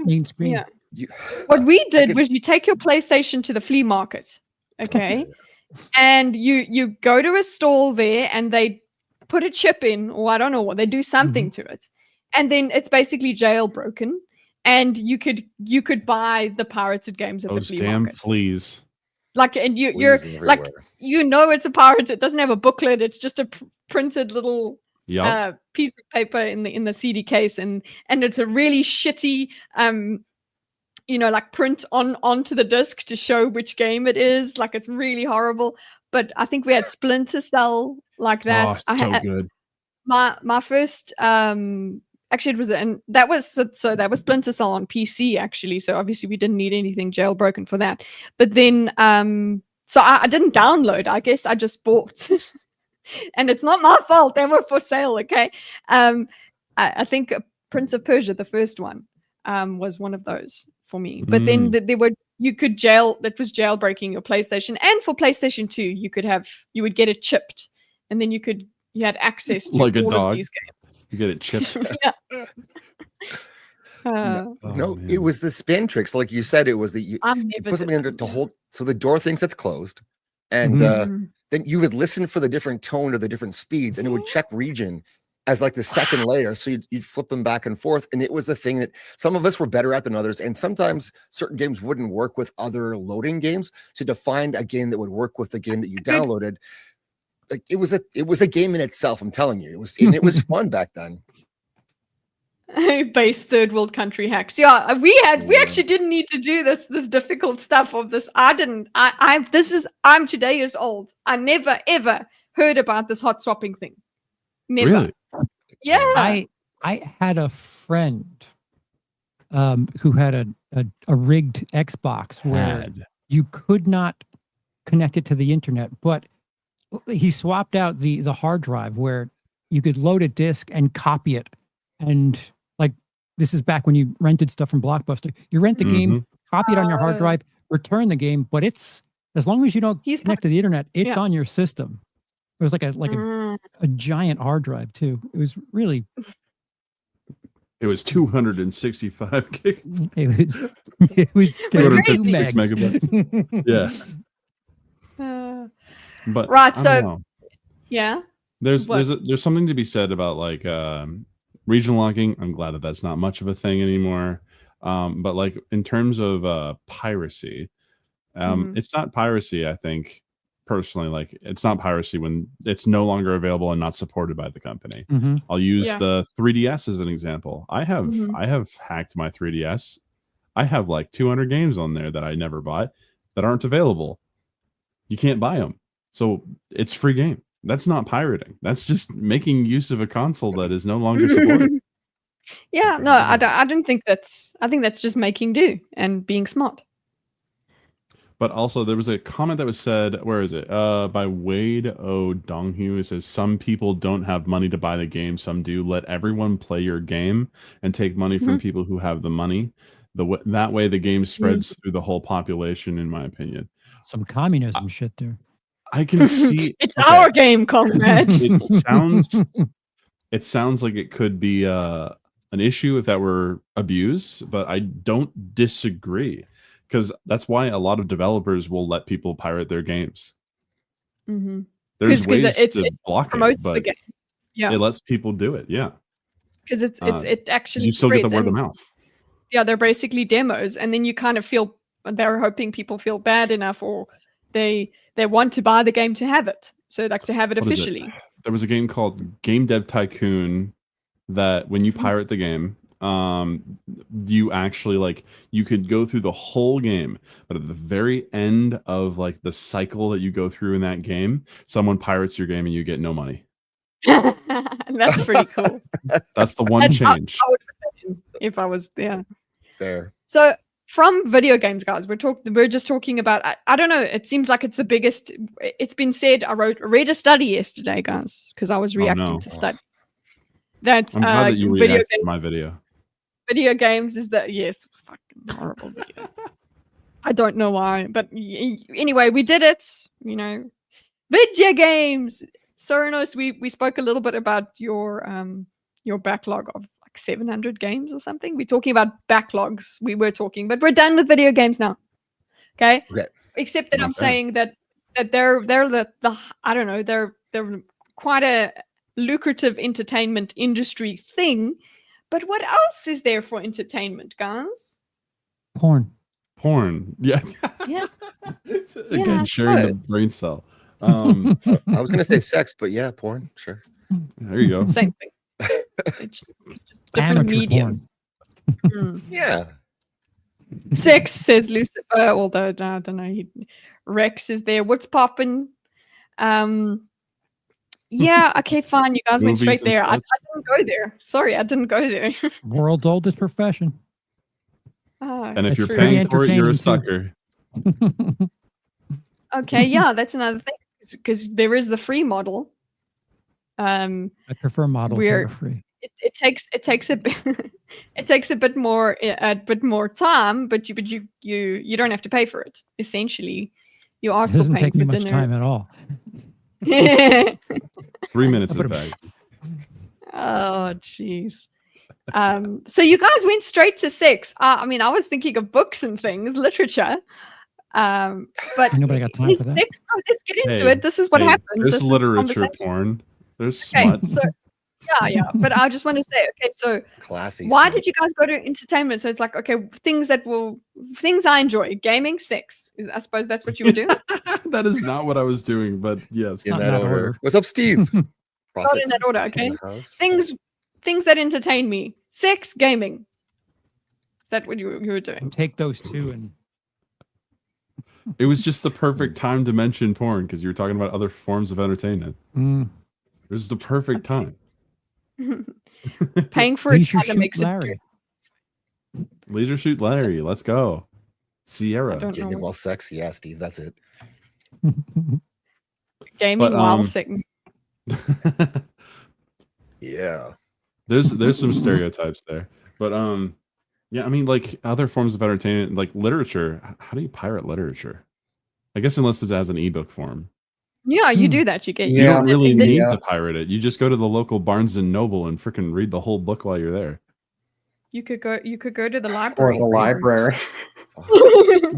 main screen. Yeah. What we did was you take your PlayStation to the flea market, okay. And you go to a stall there, and they put a chip in, or I don't know what, they do something to it, and then it's basically jailbroken. And you could buy the pirated games at the flea market. Those damn fleas! Like, and you're like, it's a pirate. It doesn't have a booklet. It's just a printed little piece of paper in the CD case, and it's a really shitty like print onto the disc to show which game it is. Like it's really horrible. But I think we had Splinter Cell like that. Oh, so good. My first actually it was that was Splinter Cell on PC actually. So obviously we didn't need anything jailbroken for that. But then so I didn't download. I guess I just bought. And it's not my fault. They were for sale, okay? I think Prince of Persia, the first one, was one of those for me. But then that was jailbreaking your PlayStation, and for PlayStation 2, you would get it chipped, and then you had access to like all a dog. of these games. You get it chipped. No, it was the spin tricks, like you said. It was you put something under to hold, so the door thinks it's closed, and then you would listen for the different tone or the different speeds, and it would check region as like the second layer. So you'd flip them back and forth. And it was a thing that some of us were better at than others. And sometimes certain games wouldn't work with other loading games. So to find a game that would work with the game that you downloaded, like it was a game in itself. I'm telling you, it was fun back then. Base third world country hacks. Yeah, we actually didn't need to do this difficult stuff of this. I'm today years old. I never ever heard about this hot swapping thing. Never. Really? Yeah. I had a friend who had a rigged Xbox where you could not connect it to the internet, but he swapped out the hard drive where you could load a disc and copy it. And like, this is back when you rented stuff from Blockbuster. You rent the game, copy it on your hard drive, return the game, but it's, as long as you don't connect to the internet, it's on your system. It was like a giant hard drive too. It was really. It was 265 gig. It was 256 megabytes. Yeah. But right. So yeah. There's something to be said about like regional locking. I'm glad that that's not much of a thing anymore. But like in terms of piracy, it's not piracy. I think personally, like it's not piracy when it's no longer available and not supported by the company. I'll use the 3DS as an example. I have hacked my 3DS. I have like 200 games on there that I never bought that aren't available. You can't buy them, so it's free game. That's not pirating. That's just making use of a console that is no longer supported. Yeah, no, I don't think that's. I think that's just making do and being smart. But also, there was a comment that was said. Where is it? By Wade O. Donghue. It says some people don't have money to buy the game. Some do. Let everyone play your game and take money from people who have the money. That way, the game spreads through the whole population. In my opinion, some communism shit there. I can see it's our game, comrade. It sounds like it could be an issue if that were abused, but I don't disagree because that's why a lot of developers will let people pirate their games. There's ways to block it, but it lets people do it. Yeah, because it actually you still get the word of mouth. Yeah, they're basically demos, and then you kind of feel they're hoping people feel bad enough, or they want to buy the game to have it. So like to have it officially. There was a game called Game Dev Tycoon that when you pirate the game, you actually like you could go through the whole game, but at the very end of like the cycle that you go through in that game, someone pirates your game and you get no money. That's pretty cool. That's the one change. I would put if I was there. Fair. So from video games, guys, we're just talking about. I don't know. It seems like it's the biggest. It's been said. I read a study yesterday, guys, because I was reacting to study. That I'm glad that you reacted to my video. Video games is that fucking horrible video. I don't know why, but anyway, we did it. You know, video games. Soranos, we spoke a little bit about your backlog of 700 games or something. We're talking about backlogs. But we're done with video games now. Okay. Except that I'm saying that they're the I don't know, they're quite a lucrative entertainment industry thing. But what else is there for entertainment, guys? Porn. Yeah. Again, sharing the brain cell. I was gonna say sex, but yeah, porn, sure. There you go. Same thing. It's just different medium. Yeah. 6 says Lucifer, although I don't know. Rex is there. What's poppin'? Yeah, okay, fine. You guys went Movies straight and there. I such. didn't go there. Sorry, I didn't go there. World's oldest profession. Oh, And if It's you're true. paying for it, you're a entertaining, too. sucker. Okay, yeah, that's another thing because there is the free model. I prefer models that We're- are free. It takes a bit it takes a bit more time, but you don't have to pay for it. Essentially, you are It still doesn't paying take me for much dinner. time at all. 3 minutes But- in fact. Oh, jeez. So you guys went straight to 6. I mean, I was thinking of books and things, literature. But Nobody got time is for that. 6? Oh, let's get into Hey, it. This is what Hey, happened. There's This is literature conversation. porn. There's Okay, smut. so yeah. But I just want to say, okay, so Classy. why smart. did you guys go to entertainment? So it's like, okay, things I enjoy. Gaming, 6. I suppose that's what you would do. That is not what I was doing, but yes. in not that in that order. order. What's up, Steve? Not in that order, okay? In the house. Things that entertain me. 6, gaming. Is that what you were doing? And take those two and It was just the perfect time to mention porn because you were talking about other forms of entertainment. It was the perfect time. Paying for it Leisure kind of Shoot makes it Larry. Leisure Shoot Larry. Let's go. I Sierra. don't Gaming know. while sex. Yeah, Steve, that's it. Gaming But, while sick. Yeah. there's some stereotypes there. But yeah, I mean like other forms of entertainment, like literature. How do you pirate literature? I guess unless it's as an ebook form. Yeah, you do that. You get You Yeah, don't really need yeah. to pirate it. You just go to the local Barnes and Noble and freaking read the whole book while you're there. You could go to the Or library. the library.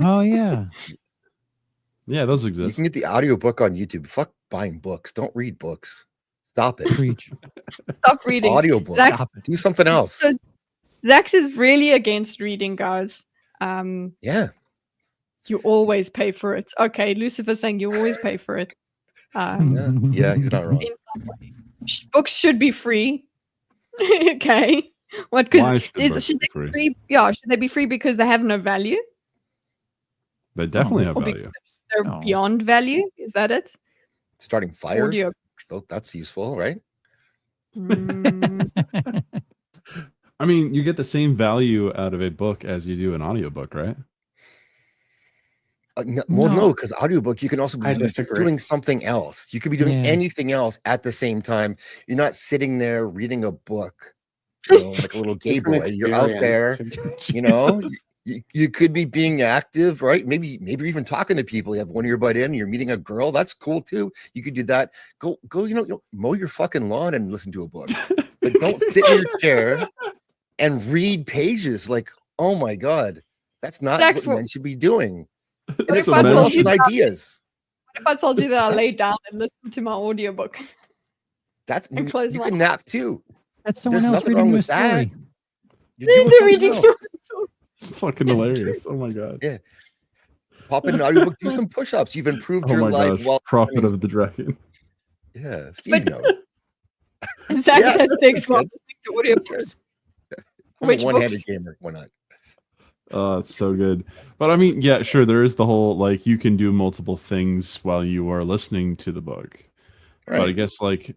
Oh yeah. Yeah, those You exist. can get the audiobook on YouTube. Fuck buying books. Don't read books. Stop it. Preach. Stop reading. Audiobook. Zaxx, Stop it. Do something else. So- Zaxx is really against reading, guys. Yeah. You always pay for it. Okay, Lucifer saying you always pay for it. Yeah, he's not wrong. In some way. Books should be free. Okay. What? Why Because should books should be they free? be free? Yeah, should they be free because they have no value, They definitely have or value. because they're No. beyond value? Is that it? Starting fires. Audio. Oh, that's useful, right? Mm, I mean, you get the same value out of a book as you do an audiobook, right? Well, No. no, because audiobook, you can also be I disagree. doing something else. You could be doing Yeah. anything else at the same time. You're not sitting there reading a book, you know, like a little gay Different boy. You're out there, experience. you know. Jesus. You could be being active, right? Maybe even talking to people. You have one earbud in, you're meeting a girl. That's cool too. You could do that. Go, mow your fucking lawn and listen to a book. But don't sit in your chair and read pages. Like, oh my God, that's not Zaxx, what men should be doing. And That's it's if I someone told else's you that- ideas. What if I told you that I lay down and listened to my audiobook? That's And close you my can nap too. That's someone There's else nothing reading wrong you a with that. story. You're doing They're something reading else. It's fucking hilarious. Oh my god. Yeah. Pop in an audiobook, do some push-ups. You've improved Oh your my life gosh. while Prophet learning. of the Dragon. Yeah, Steve knows. Zaxx Yeah, has that's 6 good. while listening to audiobooks. I'm Which a one-handed books? gamer. Why not? Oh, it's so good. But I mean, yeah, sure, there is the whole like you can do multiple things while you are listening to the book. But I Right. guess like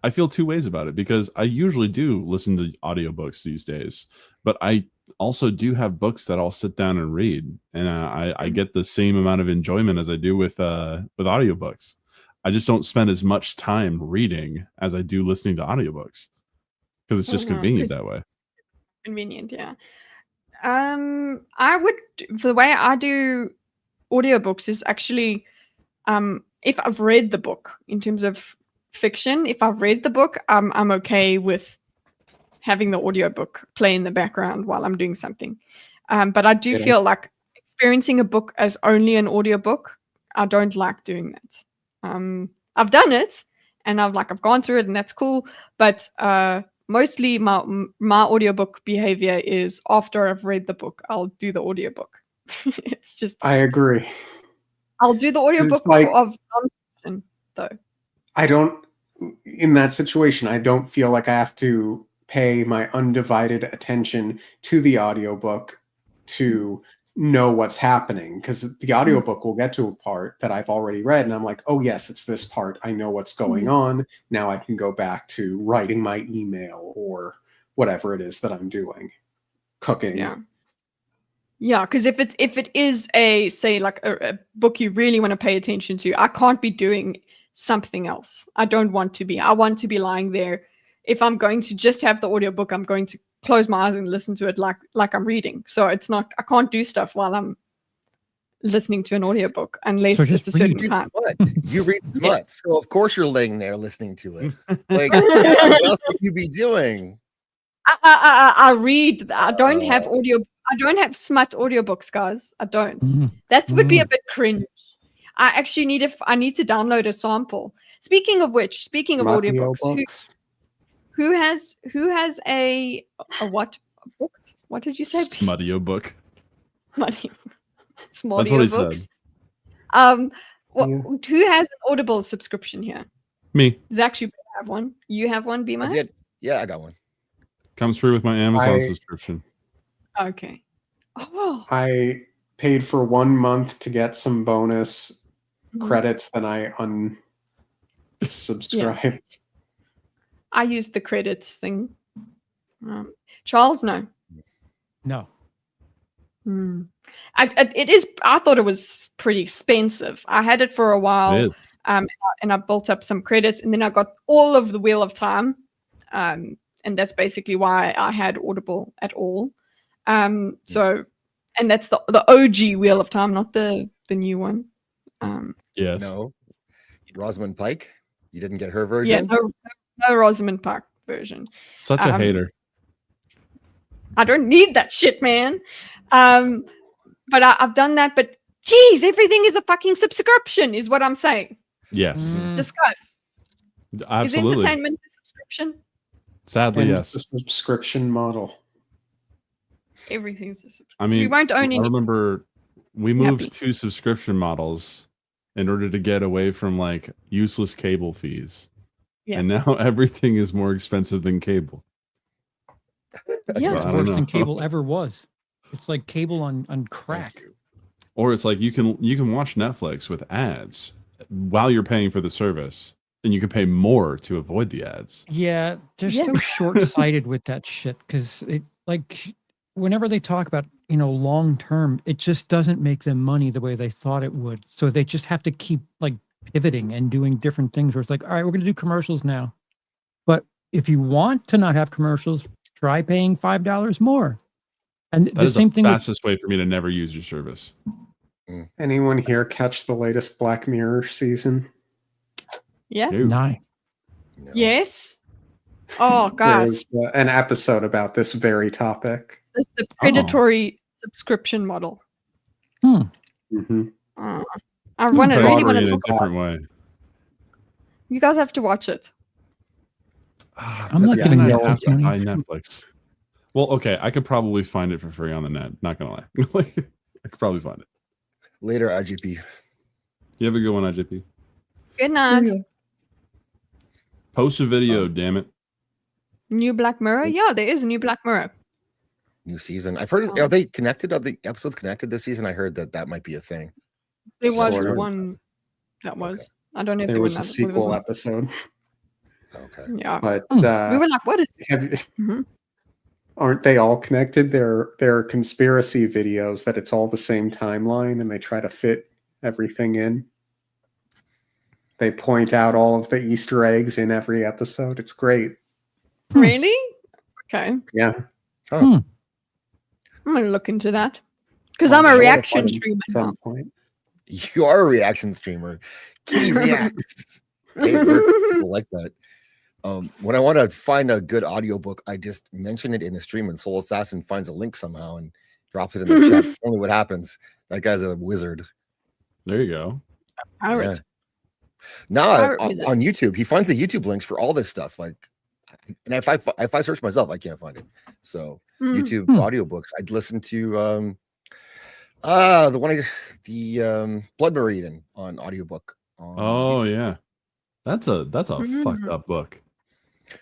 I feel two ways about it because I usually do listen to audiobooks these days, but I also do have books that I'll sit down and read, and I get the same amount of enjoyment as I do with audiobooks. I just don't spend as much time reading as I do listening to audiobooks because it's just no, convenient 'cause- that way. Convenient, yeah. I would the way I do audiobooks is actually if I've read the book in terms of fiction, if I've read the book, I'm okay with having the audiobook play in the background while I'm doing something. But I do Yeah. feel like experiencing a book as only an audiobook, I don't like doing that. I've done it and I've gone through it and that's cool, but mostly my audiobook behavior is after I've read the book, I'll do the audiobook. It's just I agree. I'll do the audiobook like- of nonfiction though. I don't, in that situation, I don't feel like I have to pay my undivided attention to the audiobook to know what's happening, because the audiobook will get to a part that I've already read and I'm like, oh yes, it's this part. I know what's going on. Now I can go back to writing my email or whatever it is that I'm doing. Cooking. Yeah, because if it is a, say, like a book you really want to pay attention to, I can't be doing something else. I don't want to be. I want to be lying there. If I'm going to just have the audiobook, I'm going to close my eyes and listen to it like I'm reading. So it's not, I can't do stuff while I'm listening to an audiobook unless it's a certain time. You read smut, so of course you're laying there listening to it. Like, what else would you be doing? I read. I don't have audio. I don't have smut audiobooks, guys. I don't. That would be a bit cringe. I actually need I need to download a sample. Speaking of which, speaking of audiobooks, who has a what books? What did you say? Smutty book. Smutty. That's what he said. Who has an Audible subscription here? Me. Zaxx, you have one. You have one, Bima? I did. Yeah, I got one. Comes free with my Amazon subscription. Okay. Oh. I paid for 1 month to get some bonus credits, then I unsubscribed. Yeah. I used the credits thing. Charles, no. No. I thought it was pretty expensive. I had it for a while, it is. And I built up some credits, and then I got all of the Wheel of Time, and that's basically why I had Audible at all. So, and that's the OG Wheel of Time, not the new one. Yes. No. Rosamund Pike. You didn't get her version. Yeah, no Rosamund Pike version. Such a hater. I don't need that shit, man. But I've done that. But geez, everything is a fucking subscription, is what I'm saying. Yes. Discuss. Absolutely. Is entertainment a subscription? Sadly, yes. The subscription model. Everything's a subscription. I mean, we won't own any. I remember we moved to subscription models in order to get away from like useless cable fees. Yeah. And now everything is more expensive than cable. Yeah, it's worse than cable ever was. It's like cable on crack. Or it's like you can watch Netflix with ads while you're paying for the service, and you can pay more to avoid the ads. Yeah, they're so short-sighted with that shit, because it, like, whenever they talk about, long term, it just doesn't make them money the way they thought it would. So they just have to keep like pivoting and doing different things where it's like, all right, we're going to do commercials now. But if you want to not have commercials, try paying $5 more. And that is the fastest way for me to never use your service. Anyone here catch the latest Black Mirror season? Yeah. No. Yes. Oh, guys. There's an episode about this very topic. It's the predatory subscription model. Hmm. Mm-hmm. I really want to talk in a different way. You guys have to watch it. I'm not giving Netflix money. Netflix. Well, okay, I could probably find it for free on the net. Not gonna lie, I could probably find it later. IGP. You have a good one, IGP. Good night. Post a video, damn it. New Black Mirror? Yeah, there is a new Black Mirror. New season. I've heard. Are they connected? Are the episodes connected this season? I heard that might be a thing. There was one that was. Okay. I don't know if there was a sequel episode. Okay. Yeah. But we were like, what is aren't they all connected? There are conspiracy videos that it's all the same timeline and they try to fit everything in. They point out all of the Easter eggs in every episode. It's great. Really? Okay. Yeah. I'm going to look into that. Because I'm a reaction streamer. At some point. You are a reaction streamer. Kitty reacts. People like that. When I want to find a good audiobook, I just mention it in the stream and Soul Assassin finds a link somehow and drops it in the chat. Only what happens. That guy's a wizard. There you go. Yeah. Now on YouTube, he finds the YouTube links for all this stuff. Like, and if I search myself, I can't find it. So YouTube audiobooks. I'd listen to the Blood Meridian on audiobook. Oh yeah. That's a fucked up book.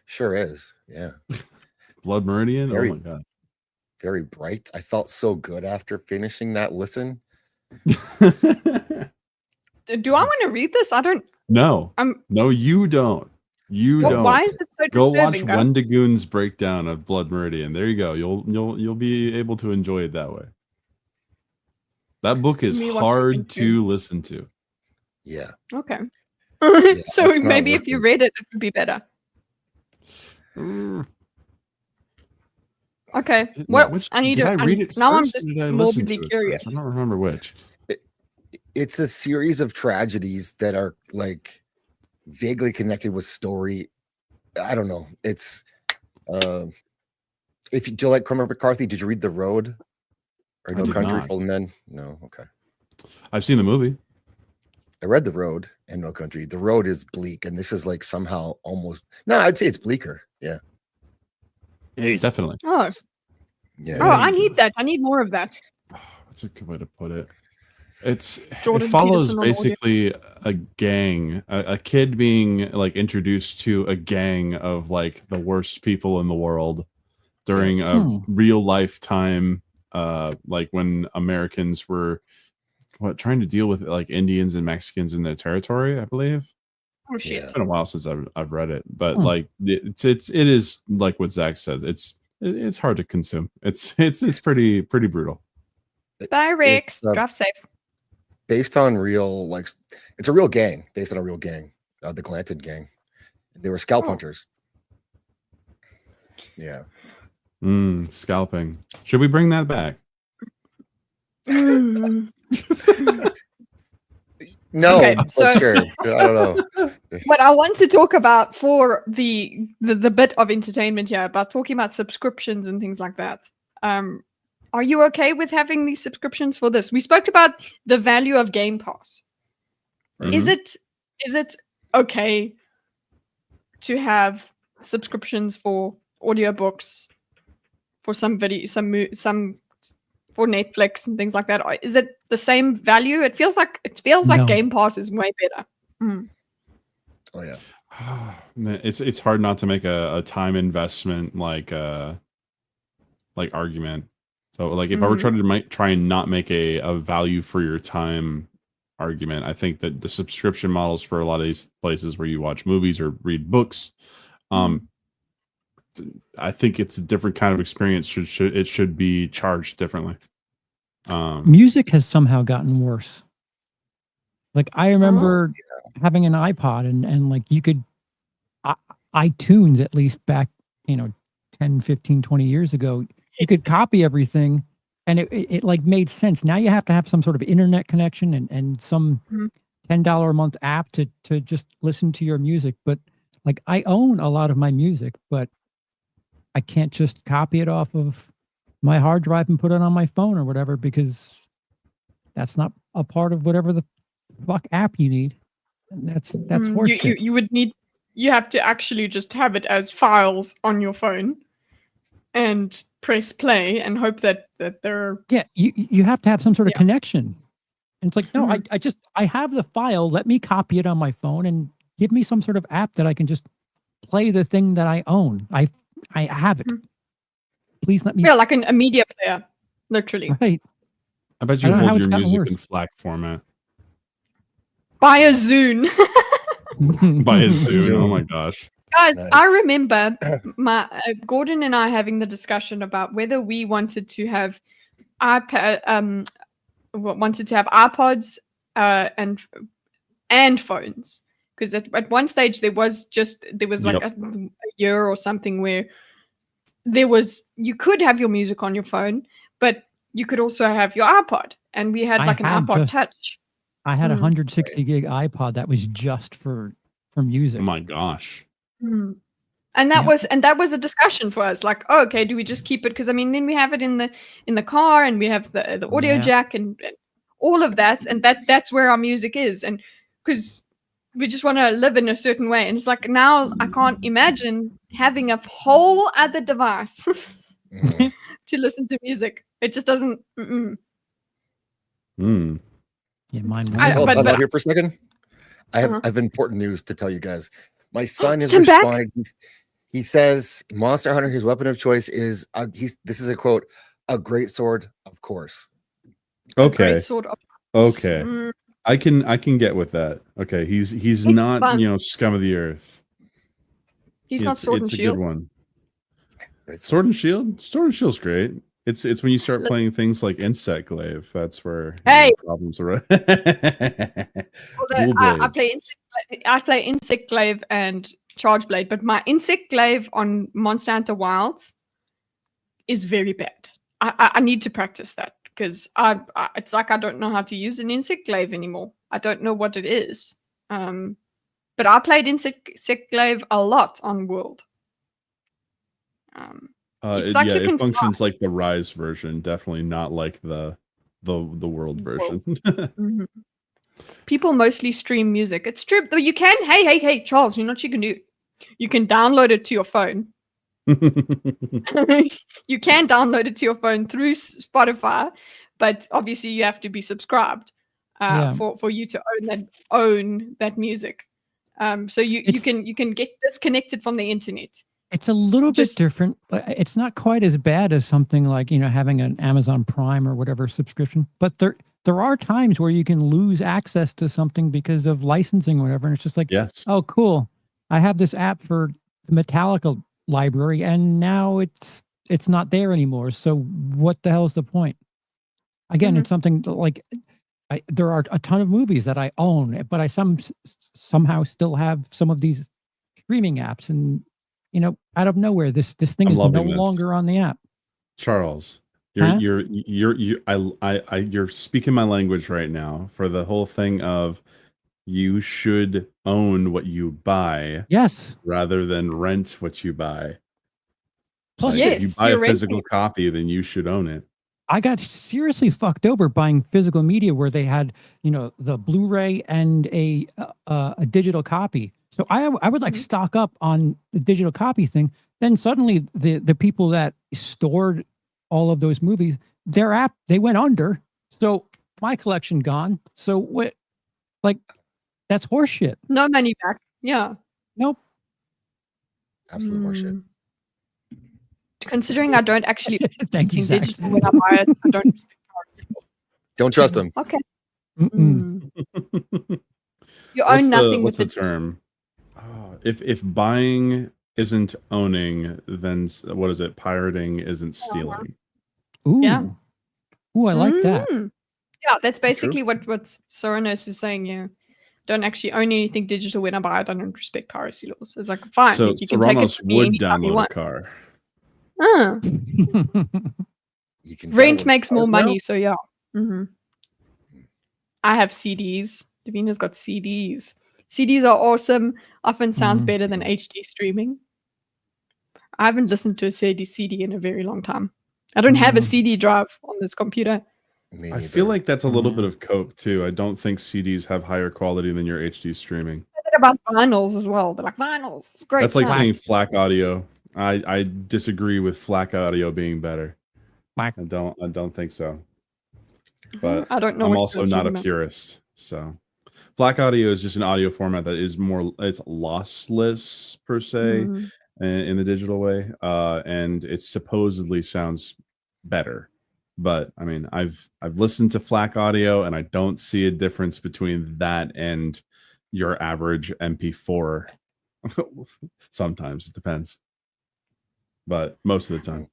Sure is. Yeah. Blood Meridian. Very, oh my god. very bright. I felt so good after finishing that listen. Do I want to read this? I don't. No, no, you don't. You don't. Why is it so Go disturbing? watch Wendigoon's breakdown of Blood Meridian. There you go. You'll be able to enjoy it that way. That book is hard to listen to. Yeah. Okay. Yeah, So it's not maybe worth if you it. read it, it would be better. Okay. What? I need did to. I read it now I'm first, just or did I listen morbidly to it curious. first? I don't remember which. It's a series of tragedies that are like vaguely connected with story. I don't know. It's if you do you like Cormac McCarthy, did you read The Road or No did Country not. for Men? No, okay. I've seen the movie. I read The Road and No Country. The Road is bleak, and this is like somehow almost I'd say it's bleaker. Yeah. Definitely. Oh. Yeah. Oh, I need that. I need more of that. That's a good way to put it. It Jordan follows Peterson on audio. basically a gang, a kid being like introduced to a gang of like the worst people in the world during a real life time, like when Americans were trying to deal with like Indians and Mexicans in their territory, I believe. Oh shit. It's been a while since I've read it, but like it is like what Zaxx says. It's hard to consume. It's pretty brutal. Bye, Rex. Drive safe. Based on real, like, it's a real gang, based on a real gang, the Gallente gang. They were scalp hunters. Yeah. Scalping. Should we bring that back? No, Okay, but so- sure. I don't know. What I want to talk about for the bit of entertainment here, about talking about subscriptions and things like that. Are you okay with having these subscriptions for this? We spoke about the value of Game Pass. Is it okay to have subscriptions for audiobooks, for some video, some for Netflix and things like that? Or is it the same value? It feels like No. Game Pass is way better. Oh yeah. Man, it's hard not to make a time investment like argument. So like if I were trying to try and not make a value for your time argument, I think that the subscription models for a lot of these places where you watch movies or read books, I think it's a different kind of experience. It should be charged differently. Music has somehow gotten worse. Like I remember having an iPod and like you could iTunes, at least back 10 15 20 years ago, you could copy everything and it like made sense. Now you have to have some sort of internet connection and some $10 a month app to just listen to your music. But like I own a lot of my music, but I can't just copy it off of my hard drive and put it on my phone or whatever, because that's not a part of whatever the fuck app you need. And that's horseshit. You have to actually just have it as files on your phone and press play and hope that they're you have to have some sort of connection. And it's like, no, I have the file. Let me copy it on my phone and give me some sort of app that I can just play the thing that I own. I have it. Please let me. Yeah, like a media player, literally. Right. I bet you hold your music in FLAC format. By a Zune. By a Zune. Oh my gosh. Guys, I remember Gordon and I having the discussion about whether we wanted to have iPods and phones, because at one stage there was like a year or something where you could have your music on your phone, but you could also have your iPod, and we had like an iPod Touch. I had a 160 gig iPod that was just for music. Oh my gosh. And that was a discussion for us, like, oh, okay, do we just keep it? Because I mean, then we have it in the car, and we have the audio jack and all of that, and that's where our music is, and because we just want to live in a certain way. And it's like, now I can't imagine having a whole other device to listen to music. It just doesn't. Yeah, mine. Hold on here for a second. I have important news to tell you guys. My son has responded. He says Monster Hunter, his weapon of choice is this is a quote, A great sword, of course. A Okay. great sword. Of course. Okay. Mm, I can get with that. Okay. He's It's not, fun. scum of the earth. He's not sword and It's a shield. good one. Great Sword and Shield? Sword and Shield's great. It's when you start Listen. playing things like Insect Glaive. That's where Hey! problems arise. Although Dual I blades. play Insect Glaive and Charge Blade, but my Insect Glaive on Monster Hunter Wilds is very bad. I need to practice that because it's like I don't know how to use an Insect Glaive anymore. I don't know what it is. But I played Insect Glaive a lot on World. It's like you It can functions like the Rise version, definitely not like the World version. Mhm. People mostly stream music. It's true. Though you can. Hey, Charles, you know what you can do? You can download it to your phone. You can download it to your phone through Spotify, but obviously you have to be subscribed Yeah. for you to own that music. So you can get disconnected from the internet. It's a little Just- bit different, but it's not quite as bad as something like, having an Amazon Prime or whatever subscription. But there are times where you can lose access to something because of licensing or whatever. And it's just like, Yes. oh, cool. I have this app for the Metallica library, and now it's not there anymore. So what the hell is the point? Again, Mhm. it's something that, like, there are a ton of movies that I own, but I somehow still have some of these streaming apps, and out of nowhere, this thing I'm is no loving this. longer on the app. Charles, Huh? you're speaking my language right now for the whole thing of you should own what you buy Yes. rather than rent what you buy. Plus, Like, if you Yes, buy you're a physical renting. copy, then you should own it. I got seriously fucked over buying physical media where they had, the Blu-ray and a digital copy. So I would like stock up on the digital copy thing. Then suddenly the people that stored all of those movies, their app, they went under. So my collection gone. So what? Like, that's horseshit. No money back. Yeah. Nope. Absolute horseshit. Mm. Considering I don't actually Thank you, own Zaxx. digital when I buy it, I don't respect cards. Don't trust them. Okay. Mm-mm. You own nothing What's with the term? If buying isn't owning, then what is it? Pirating isn't stealing. Ooh. Yeah. Ooh, I like that. Yeah, that's basically what Soranos is saying. Yeah, don't actually own anything digital when I buy it. I don't respect piracy laws. It's like fine, So you can take it Theranos from me would anytime you download a want. car. You can Rent download makes more cars now? money, so yeah. I have CDs. Davina's got CDs. CDs are awesome. Often sounds better than HD streaming. I haven't listened to a CD in a very long time. I don't have a CD drive on this computer. Me I neither. feel like that's a little bit of cope too. I don't think CDs have higher quality than your HD streaming. They're about vinyls as well. They're like vinyls. It's great. That's like sound. saying FLAC audio. I disagree with FLAC audio being better. FLAC. I don't think so. But I don't know. I'm what also you're not a talking about. purist. So FLAC audio is just an audio format that is it's lossless per se in the digital way. And it supposedly sounds better. But I mean, I've listened to FLAC audio and I don't see a difference between that and your average MP4. Sometimes it depends, but most of the time.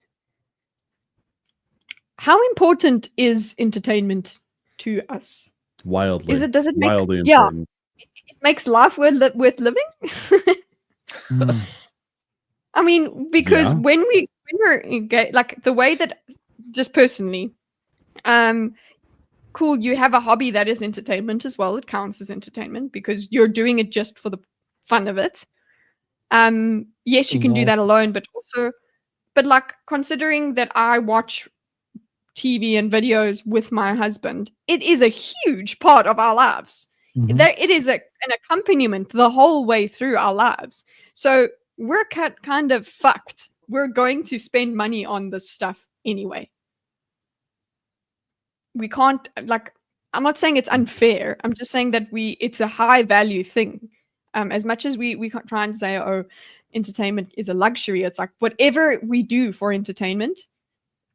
How important is entertainment to us? Wildly. Does it make wildly important? it makes life worth living? I mean, because Yeah. when we're engaged, like the way that, just personally, cool, you have a hobby that is entertainment as well. It counts as entertainment because you're doing it just for the fun of it. Yes, you can do that alone, but like considering that I watch TV and videos with my husband, it is a huge part of our lives. It is an accompaniment the whole way through our lives. So we're kind of fucked. We're going to spend money on this stuff anyway. We can't, like, I'm not saying it's unfair. I'm just saying that it's a high value thing. As much as we try and say, oh, entertainment is a luxury, it's like whatever we do for entertainment,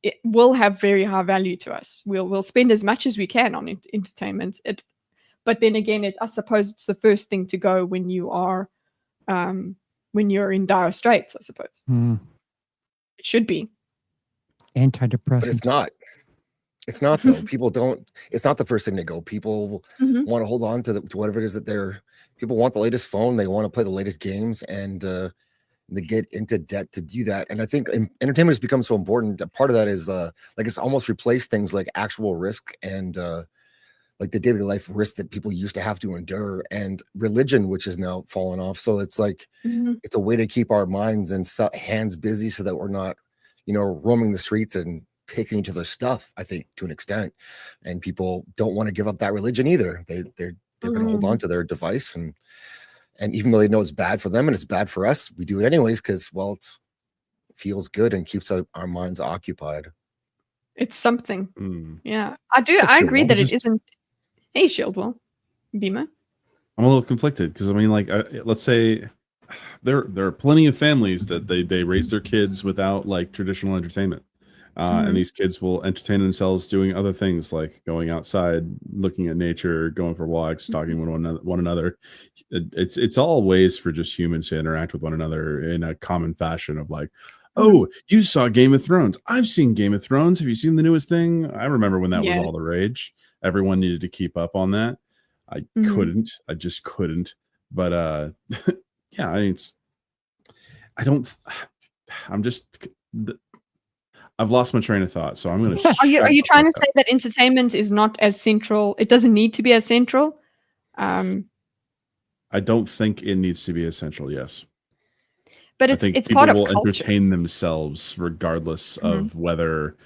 it will have very high value to us. We'll spend as much as we can on entertainment. But then again, I suppose it's the first thing to go when you're in dire straits. I suppose it should be antidepressant. But it's not. It's not though. People don't. It's not the first thing to go. People want to hold on to whatever it is that they're. People want the latest phone. They want to play the latest games, and they get into debt to do that. And I think entertainment has become so important. Part of that is like it's almost replaced things like actual risk and like the daily life risk that people used to have to endure, and religion, which is now fallen off. So it's like it's a way to keep our minds and hands busy so that we're not, roaming the streets and taking each other's stuff, I think, to an extent. And people don't want to give up that religion either. They're going to hold on to their device, and even though they know it's bad for them and it's bad for us, we do it anyways because, well, it feels good and keeps our minds occupied. It's something. Yeah, I agree that it isn't. Hey, Shieldwell, Beamer. I'm a little conflicted because I mean, like, let's say there are plenty of families that they raise their kids without like traditional entertainment. And these kids will entertain themselves doing other things like going outside, looking at nature, going for walks, talking with one another. It's all ways for just humans to interact with one another in a common fashion of like, oh, you saw Game of Thrones. I've seen Game of Thrones. Have you seen the newest thing? I remember when that was all the rage. Everyone needed to keep up on that. I couldn't. I just couldn't. But yeah, I mean, I've lost my train of thought, so I'm going to. Are you trying to say that entertainment is not as central? It doesn't need to be as central. I don't think it needs to be essential. Yes, but it's part of culture. Entertain themselves regardless of whether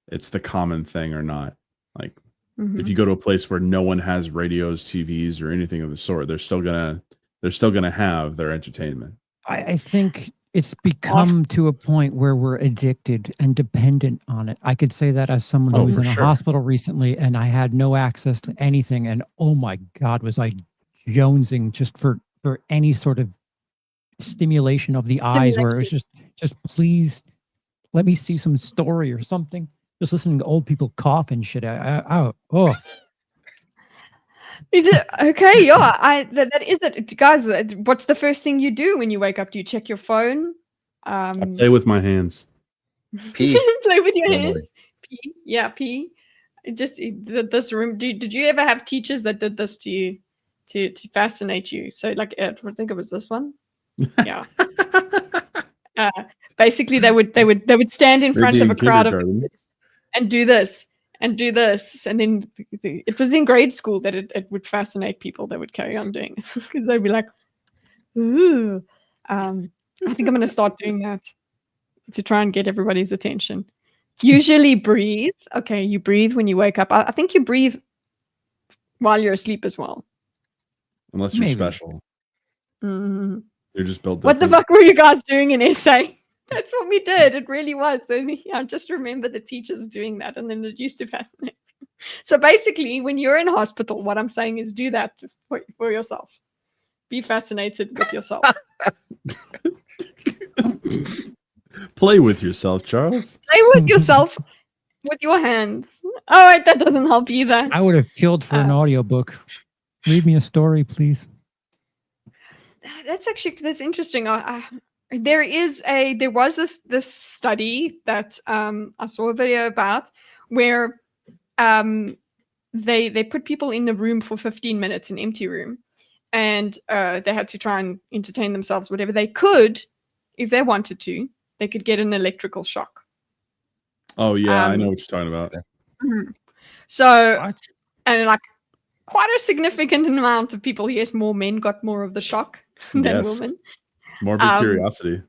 it's the common thing or not. Like, if you go to a place where no one has radios, TVs, or anything of the sort, they're still gonna have their entertainment. I think it's become to a point where we're addicted and dependent on it. I could say that as someone who was in a hospital recently and I had no access to anything. And oh my God, was I jonesing just for any sort of stimulation of the eyes where it was just please let me see some story or something. Just listening to old people cough and shit. Oh. Is it okay? Yeah, that is it, guys. What's the first thing you do when you wake up? Do you check your phone? I play with my hands. Pee. Play with your hands. Pee. Yeah, pee. Just this room. Did you ever have teachers that did this to you to fascinate you? So, like, I think it was this one. Yeah. Basically, they would stand in front of a crowd of kids and do this. And do this, and then it was in grade school that it would fascinate people that would carry on doing it because they'd be like, "Ooh, I think I'm going to start doing that to try and get everybody's attention." Usually, breathe. Okay, you breathe when you wake up. I think you breathe while you're asleep as well, unless you're special. You're just built different. What the fuck were you guys doing in SA? That's what we did. It really was. I just remember the teachers doing that, and then it used to fascinate me. So basically, when you're in hospital, what I'm saying is do that for yourself. Be fascinated with yourself. Play with yourself, Charles. Play with yourself with your hands. All right, that doesn't help either. I would have killed for an audiobook. Read me a story, please. That's interesting. There was this study that I saw a video about where they put people in a room for 15 minutes, an empty room, and they had to try and entertain themselves whatever they could. If they wanted to, they could get an electrical shock. Oh yeah, I know what you're talking about. So, and like quite a significant amount of people, yes, more men got more of the shock than women. Morbid curiosity.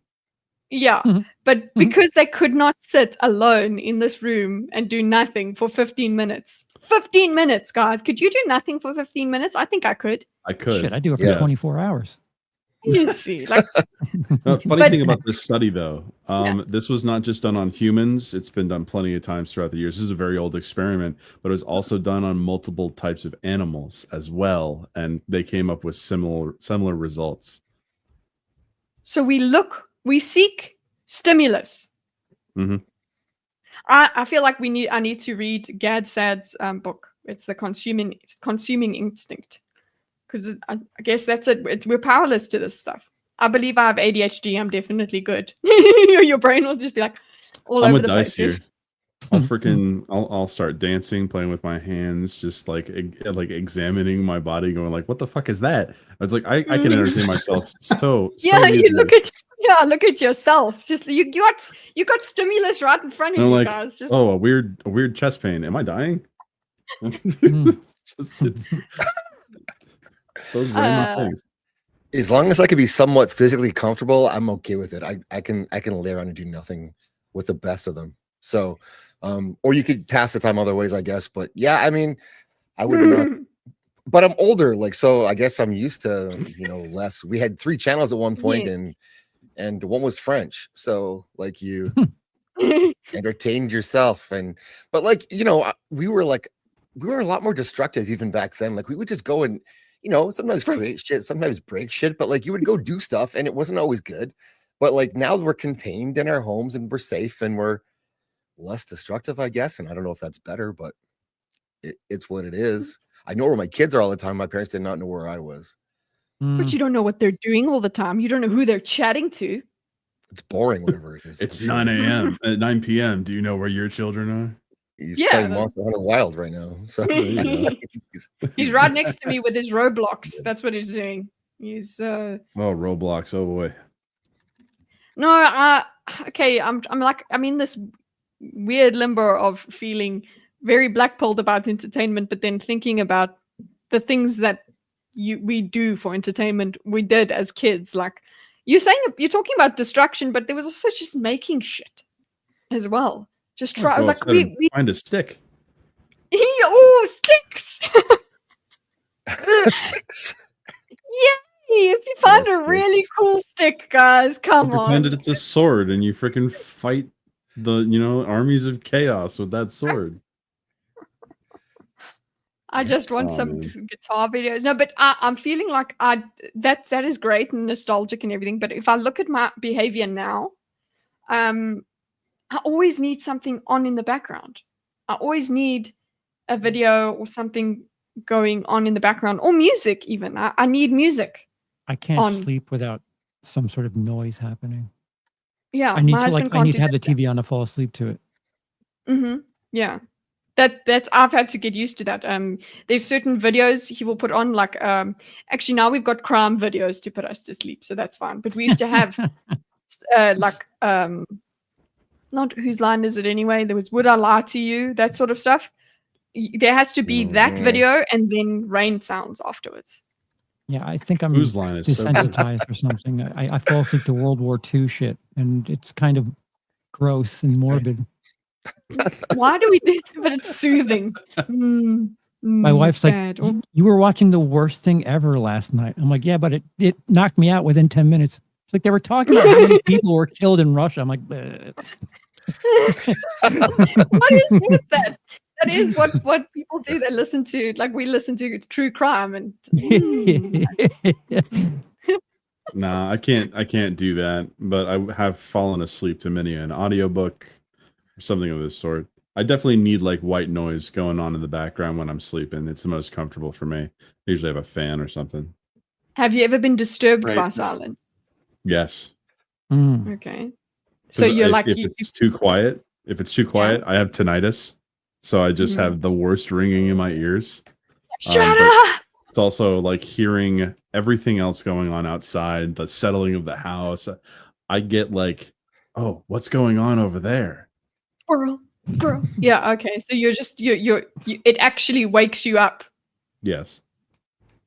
Yeah, but because they could not sit alone in this room and do nothing for 15 minutes. 15 minutes, guys. Could you do nothing for 15 minutes? I think I could. I could. Shit, I do it for 24 hours. You see, like. Funny thing about this study, though, this was not just done on humans. It's been done plenty of times throughout the years. This is a very old experiment, but it was also done on multiple types of animals as well, and they came up with similar results. So we seek stimulus. I feel like I need to read Gad Sad's book. It's the consuming instinct, because I guess that's it. We're powerless to this stuff. I believe I have ADHD. I'm definitely good. Your brain will just be like all over the place. Here. I'll start dancing, playing with my hands, just like examining my body, going like, "What the fuck is that?" I was like, I can entertain myself so you look at yourself. Just you got stimulus right in front of you, like, guys. Just a weird chest pain. Am I dying? It's those random things. As long as I can be somewhat physically comfortable, I'm okay with it. I can lay around and do nothing with the best of them. So, or you could pass the time other ways, I guess. But yeah, I mean, I would not. But I'm older, like, so I guess I'm used to, less. We had 3 channels at one point, Yes. and one was French. So like you entertained yourself, but like, we were a lot more destructive even back then. Like we would just go and, sometimes create shit, sometimes break shit, but like you would go do stuff and it wasn't always good. But like now we're contained in our homes and we're safe and we're less destructive, I guess. And I don't know if that's better, but it's what it is. I know where my kids are all the time. My parents did not know where I was. But you don't know what they're doing all the time. You don't know who they're chatting to. It's boring, whatever it is. It's 9 a.m. At 9 p.m. Do you know where your children are? He's playing Monster Hunter Wild right now. So he's right next to me with his Roblox. That's what he's doing. He's Roblox. Oh boy. No, okay. I'm in this weird limbo of feeling very black-pilled about entertainment, but then thinking about the things that we do for entertainment, we did as kids. Like you're talking about distraction, but there was also just making shit as well. Just try we find a stick. Sticks. Sticks. Yay! If you find a really cool stick, guys, come on. Pretend it's a sword and you freaking fight the armies of chaos with that sword. I just want some guitar videos. No, but I'm feeling like that is great and nostalgic and everything. But if I look at my behavior now, I always need something on in the background. I always need a video or something going on in the background, or music even. I need music. I can't sleep without some sort of noise happening. Yeah, I need to have the TV on to fall asleep to it. Mm-hmm. Yeah. That's I've had to get used to that. There's certain videos he will put on, like actually now we've got crime videos to put us to sleep, so that's fine. But we used to have not Whose Line Is It Anyway? There was Would I Lie to You? That sort of stuff. There has to be that video and then rain sounds afterwards. Yeah, I think I'm desensitized or something. I fall asleep to World War II shit, and it's kind of gross and morbid. Why do we do that? But it's soothing. My wife's like, you were watching the worst thing ever last night. I'm like, yeah, but it knocked me out within 10 minutes. It's like they were talking about how many people were killed in Russia. I'm like, what is with that? That is what people do. They listen to, like we listen to true crime and. Nah, I can't do that. But I have fallen asleep to many an audiobook or something of this sort. I definitely need like white noise going on in the background when I'm sleeping. It's the most comfortable for me. I usually have a fan or something. Have you ever been disturbed by silence? Yes. Okay. So you're like, if it's too quiet, I have tinnitus. So I just have the worst ringing in my ears. Shut up! It's also like hearing everything else going on outside, the settling of the house. I get like, oh, what's going on over there? Squirrel. Yeah, okay. So you're just it actually wakes you up. Yes.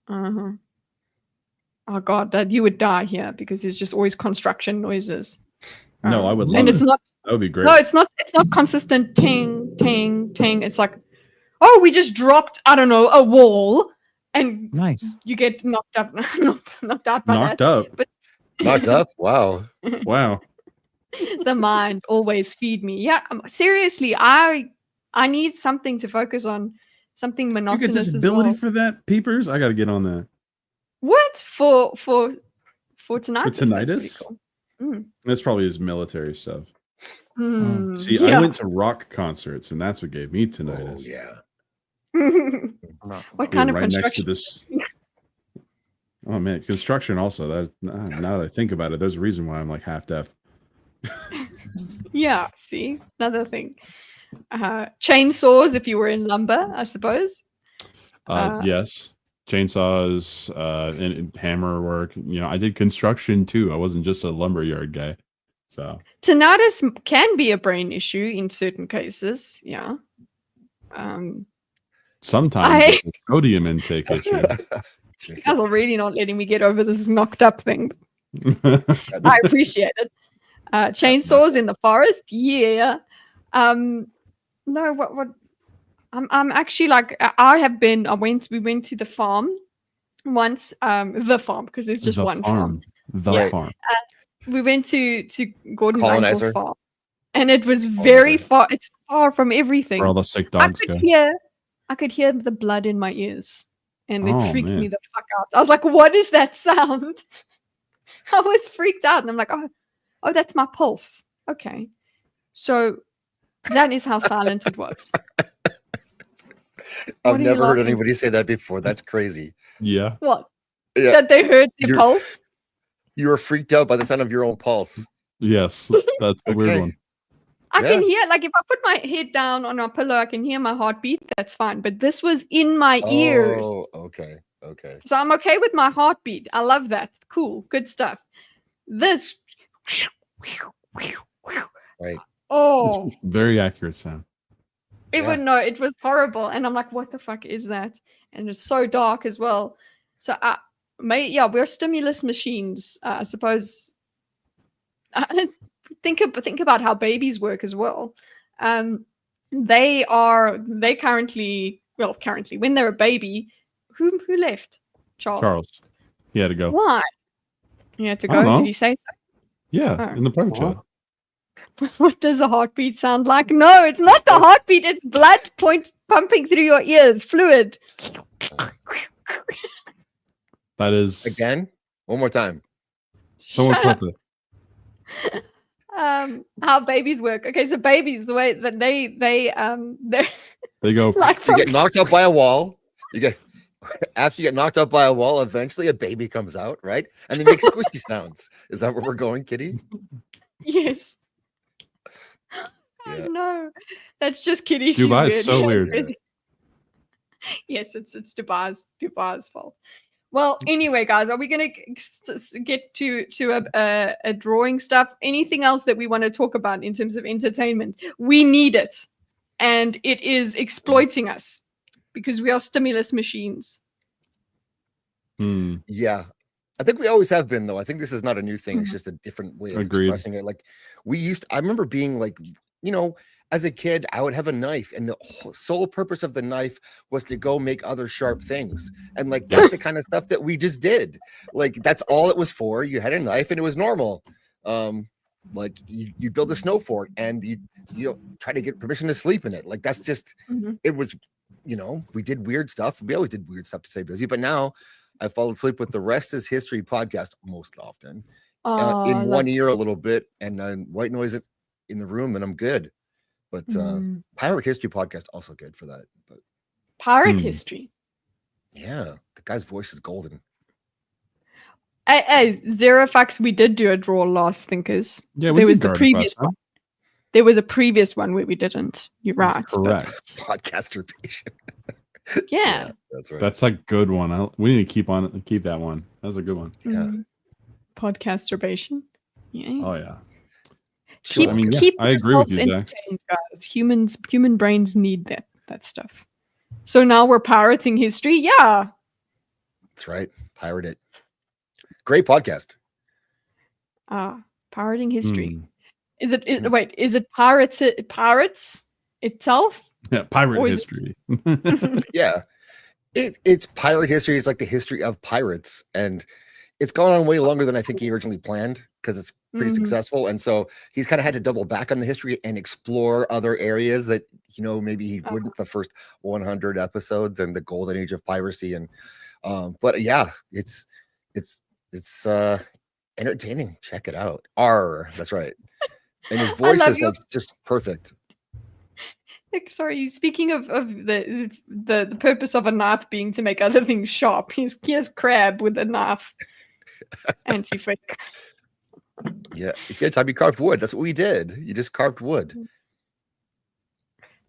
Uh-huh. Oh god, that you would die here because there's just always construction noises. No, I would love and it's not that would be great. No, it's not consistent ting, ting, ting. It's like, oh, we just dropped, I don't know, a wall and nice. You get knocked up knocked out by knocked that. Up. But knocked up? Wow. Wow. The mind always feed me. Yeah, seriously, I need something to focus on, something monotonous. You get disability for that, peepers? I got to get on that. What for tinnitus? For tinnitus? That's, That's probably his military stuff. See, I went to rock concerts, and that's what gave me tinnitus. Oh, yeah. What kind of right next to construction? this. Oh man, construction also. That now that I think about it, there's a reason why I'm like half deaf. Yeah, see, another thing. Chainsaws, if you were in lumber, I suppose. Yes, chainsaws, and hammer work. You know, I did construction too. I wasn't just a lumberyard guy. So Tinnitus can be a brain issue in certain cases. Yeah. sometimes it's a sodium intake issue. You guys are really not letting me get over this knocked up thing. I appreciate it. Chainsaws in the forest, yeah. No, what? I'm actually like we went to the farm once. The farm because there's just one farm. The farm. We went to Gordon Colonizer. Uncle's farm, and it was very far. It's far from everything. Where all the sick dogs go. I could hear the blood in my ears, and it Oh, freaked man. me the fuck out. I was like, "What is that sound?" I was freaked out, and I'm like, "Oh, that's my pulse." Okay, so that is how silent it was. I've never heard anybody say that before. That's crazy. Yeah. What? Yeah. That they heard the pulse? You were freaked out by the sound of your own pulse. Yes, that's a weird one. I can hear, like, if I put my head down on a pillow, I can hear my heartbeat. That's fine. But this was in my ears. Oh, okay. Okay. So I'm okay with my heartbeat. I love that. Cool. Good stuff. This. Right. Oh. Very accurate sound. It was horrible. And I'm like, what the fuck is that? And it's so dark as well. So, we're stimulus machines, I suppose. Think about how babies work as well. They currently when they're a baby, who left? Charles. He had to go. Why? He had to I don't go. know. Did he say so? Yeah, in the private chat. What does a heartbeat sound like? No, it's not the heartbeat. It's blood pumping through your ears, fluid. That is Again? One more time. someone Shut clip up. it. How babies work. Okay, so babies, the way that they They go. like You get knocked out by a wall. After you get knocked out by a wall, eventually a baby comes out, right? And they make squishy sounds. Is that where we're going, Kitty? Yes. Guys, no. That's just Kitty. She's Dubai weird. is so weird. Yes, it's Dubai's fault. Well, anyway, guys, are we going to get to a drawing stuff? Anything else that we want to talk about in terms of entertainment? We need it, and it is exploiting us because we are stimulus machines. Yeah. I think we always have been, though. I think this is not a new thing. It's just a different way of expressing it. Like I remember being like, as a kid, I would have a knife, and the sole purpose of the knife was to go make other sharp things. And like, that's the kind of stuff that we just did. Like, that's all it was for. You had a knife and it was normal. Like you build a snow fort and you try to get permission to sleep in it. Like, that's just, it was, we did weird stuff. We always did weird stuff to stay busy, but now I fall asleep with the Rest is History podcast most often in one ear a little bit, and then white noise in the room, and I'm good. But Pirate History podcast also good for that. But Pirate History. Yeah, the guy's voice is golden. Zero facts. We did do a draw last thinkers. Yeah, there was the previous one. There was a previous one where we didn't. You're right. Correct. Podcaster patient. Yeah, that's right. That's a good one. We need to keep that one. That's a good one. Yeah. Podcasturbation. Yeah. Oh yeah. Keep I agree with you, Zaxx. entertained, guys. Human brains need that stuff. So now we're pirating history. Yeah. That's right. Pirate it. Great podcast. Pirating history. Is it pirates itself? Yeah, pirate history. Yeah. It's pirate history. It's like the history of pirates, and it's gone on way longer than I think he originally planned, because it's pretty successful. And so he's kind of had to double back on the history and explore other areas that, maybe he wouldn't the first 100 episodes and the golden age of piracy. And, but yeah, it's entertaining. Check it out. That's right. And his voice love is your- like just perfect. Sorry, speaking of the purpose of a knife being to make other things sharp, here's Crab with a knife. Anti-fake. Yeah. If you had time, you carved wood. That's what we did. You just carved wood.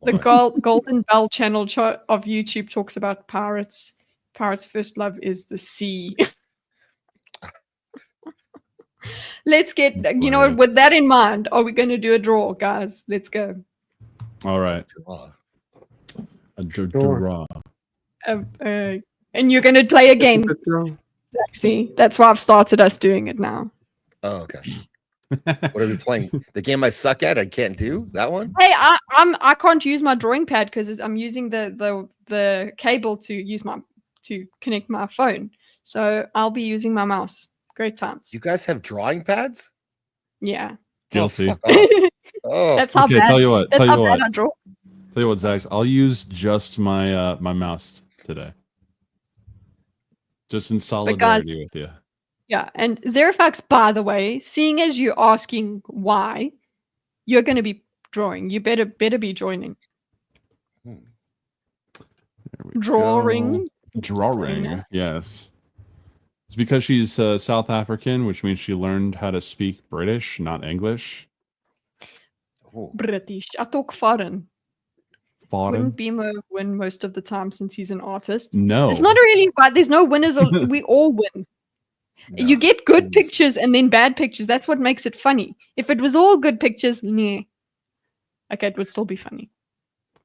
The Why? Golden Bell channel of YouTube talks about pirates. Pirates' first love is the sea. Let's get, That's you know, hilarious. with that in mind, are we going to do a draw, guys? Let's go. All right. Draw. A Sure. draw. And you're going to play a game, Good throw. Zaxxy. That's why I've started us doing it now. Oh, okay. What are we playing? The game I suck at, I can't do that one. Hey, I can't use my drawing pad because I'm using the cable to connect my phone. So I'll be using my mouse. Great times. You guys have drawing pads? Yeah. Guilty. Oh, fuck off. Oh, That's how Okay, bad. tell you what. That's Tell how you bad what. I draw. Tell you what, Zaxx. I'll use just my my mouse today. Just in solidarity with you. Yeah, and Zerifax, by the way, seeing as you're asking why, you're going to be drawing. You better be joining. There we Drawing. go. Drawing. Yeah. Yes. It's because she's South African, which means she learned how to speak British, not English. oh. British. I talk foreign. Foreign. Wouldn't Beamer win most of the time since he's an artist? No. It's not really, but there's no winners. We all win. No. You get good Jeez. pictures and then bad pictures. That's what makes it funny. If it was all good pictures, nah. Okay, it would still be funny.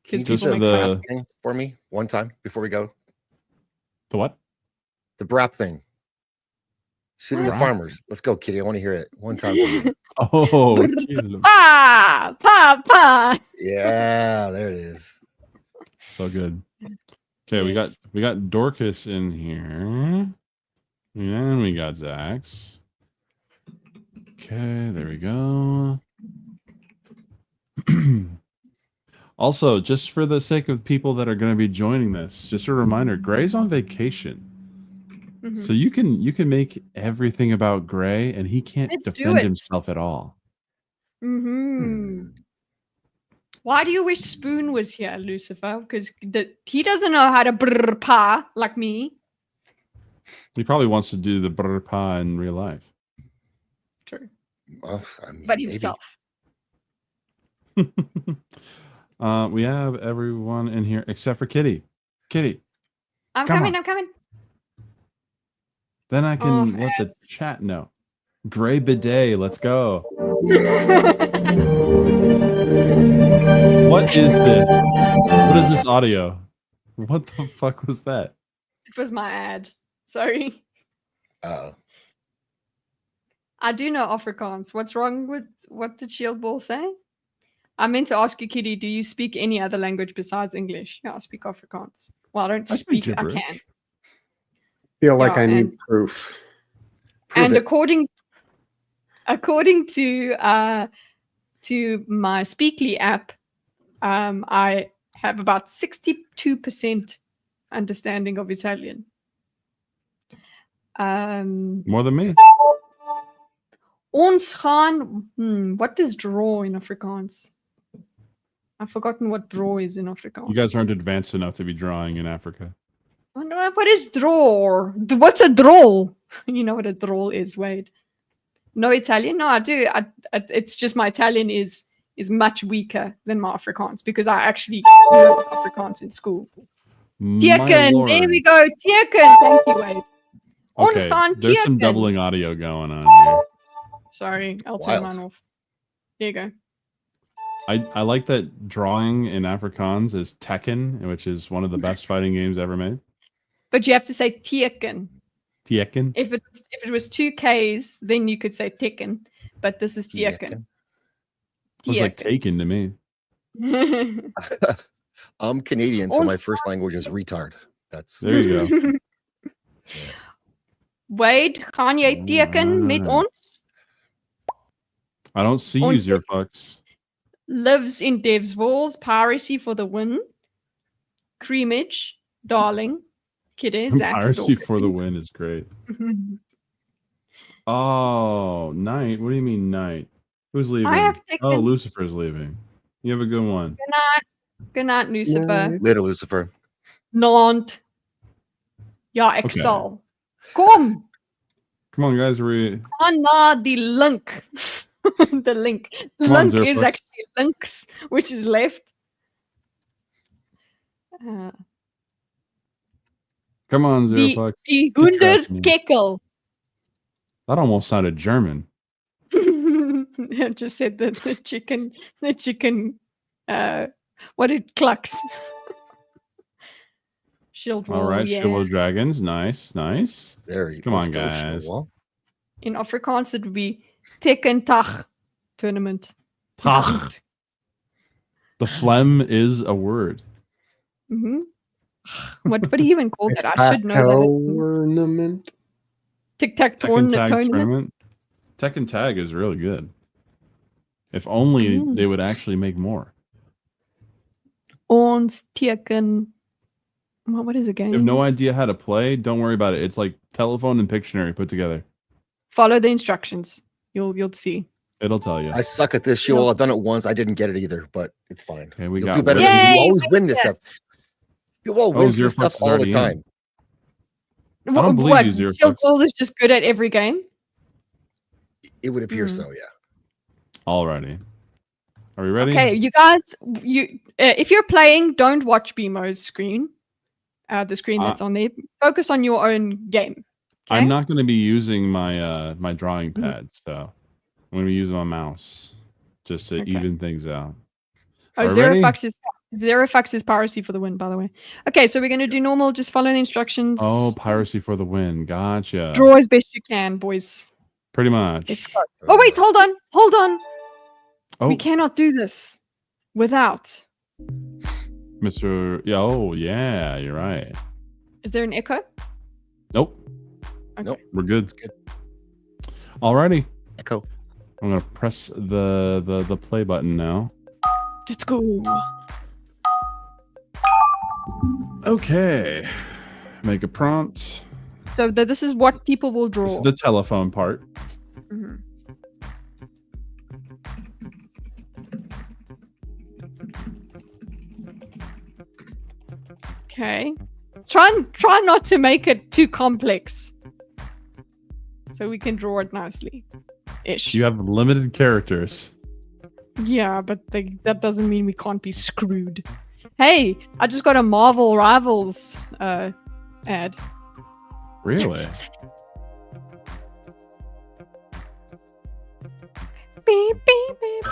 Can you Because do Just people make the- fun. brap thing for me one time before we go? The what? The brap thing. Shooting the Brap? farmers. Let's go, Kitty. I want to hear it one time for me. Oh, cute. Pa! Pa! Pa! Yeah, there it is. So good. Okay, Yes. we got Dorkus in here. And we got Zaxx. Okay, there we go. Also, just for the sake of people that are going to be joining this, just a reminder, Gray's on vacation. Mhm. So you can make everything about Gray and he can't Let's do defend it. himself at all. Mm-hmm. Why do you wish Spoon was here, Lucifer? Because he doesn't know how to brr pa like me. He probably wants to do the brr pa in real life. True. Well, I mean, But maybe. himself. We have everyone in here except for Kitty. Kitty, I'm Come coming. on. I'm coming. then I can let the ads. chat know. Gray bidet, let's go. What is this? What is this audio? What the fuck was that? It was my ad. Sorry. I do know Afrikaans. What's wrong with what did Shield Ball say? I meant to ask you, Kitty, do you speak any other language besides English? Yeah, I speak Afrikaans. Well, I don't I speak speak. I gibberish. can. Feel like Yeah, I need and- proof. Prove And it. according to my Speakly app, I have about 62% understanding of Italian. More than me. Ons gaan. What does draw in Afrikaans? I've forgotten what draw is in Afrikaans. You guys aren't advanced enough to be drawing in Africa. What is draw? What's a draw? You know what a draw is, Wade? No Italian? No, I do. It's just my Italian is much weaker than my Afrikaans because I actually learned Afrikaans in school. My Teken, lord. there we go. Teken, thank you, Wade. Okay, Ons gaan there's some teken. doubling audio going on here. Sorry, I'll turn Wild. mine off. There you go. I like that drawing in Afrikaans is Tekken, which is one of the best fighting games ever made. But you have to say teken. Tekken. If it was 2 Ks, then you could say teken. But this is teken. It was like Taken to me. I'm Canadian, so Ons- my first language is retard. That's There you go. Wade, gaan jy teken met Alright. ons? I don't see you, Ons- your fucks. Lives in Dev's Walls, piracy for the win. Creamage, darling. Kidde, Zaxx. Piracy for the win is great. Oh, night. What do you mean night? Who's leaving? I have Oh, taken. Lucifer's leaving. You have a good one. Good night. Good night, Lucifer. Later, Lucifer. Nant. Ja, ek sal. Kom. Come on, guys. Gaan na die link. The link. The Come on, link is Zerflux. actually links, which is left. Come on, Die, Zerflux. die Good tracking. Hunderkekkel. That almost sounded German. I just said that the chicken, what it clucks. Shield wall, All right, yeah. Shiloh Dragons. Nice, nice. Very. Come let's on, go, guys. Shilwell. In Afrikaans, it would be thinkin tournament. Tach. The phlegm is a word. Mm-hmm. What do you even call that? I should know that. Tournament. Tic-tac Tekken Tag tournament. tournament. Tekken Tag is really good. If only they would actually make more. Ons teken. What is it again? You have no idea how to play? Don't worry about it. It's like telephone and Pictionary put together. Follow the instructions. You'll see. It'll tell you. I suck at this, Shilwell. I've done it once. I didn't get it either, but it's fine. Okay, we You'll got do better one. than me. Yay, You always we win this did stuff. You all wins Zero this stuff Flux is all the already in. time. I don't believe What? you, Zero Shield Flux. Wall is just good at every game. It would appear so, yeah. Alrighty. Are we ready? Okay, you guys. If you're playing, don't watch BMO's screen. The screen that's on there. Focus on your own game. Okay? I'm not going to be using my my drawing pad, so I'm going to be using my mouse just to even things out. Oh, Are we Zero ready? Flux is piracy for the win, by the way. Okay, so we're going to do normal. Just follow the instructions. Oh, piracy for the win. Gotcha. Draw as best you can, boys. Pretty much. Let's go. Oh wait, hold on. Oh, We cannot do this without. Mr. Yeah, oh, yeah, you're right. Is there an echo? Nope. Okay. Nope. We're good. It's good. Alrighty. Echo. I'm going to press the play button now. Let's go. Okay. Make a prompt. So this is what people will draw. This is the telephone part. Mhm. Okay. Try not to make it too complex. So we can draw it nicely. Ish. You have limited characters. Yeah, but that doesn't mean we can't be screwed. Hey, I just got a Marvel Rivals ad. Really? Beep, beep, beep, beep, beep.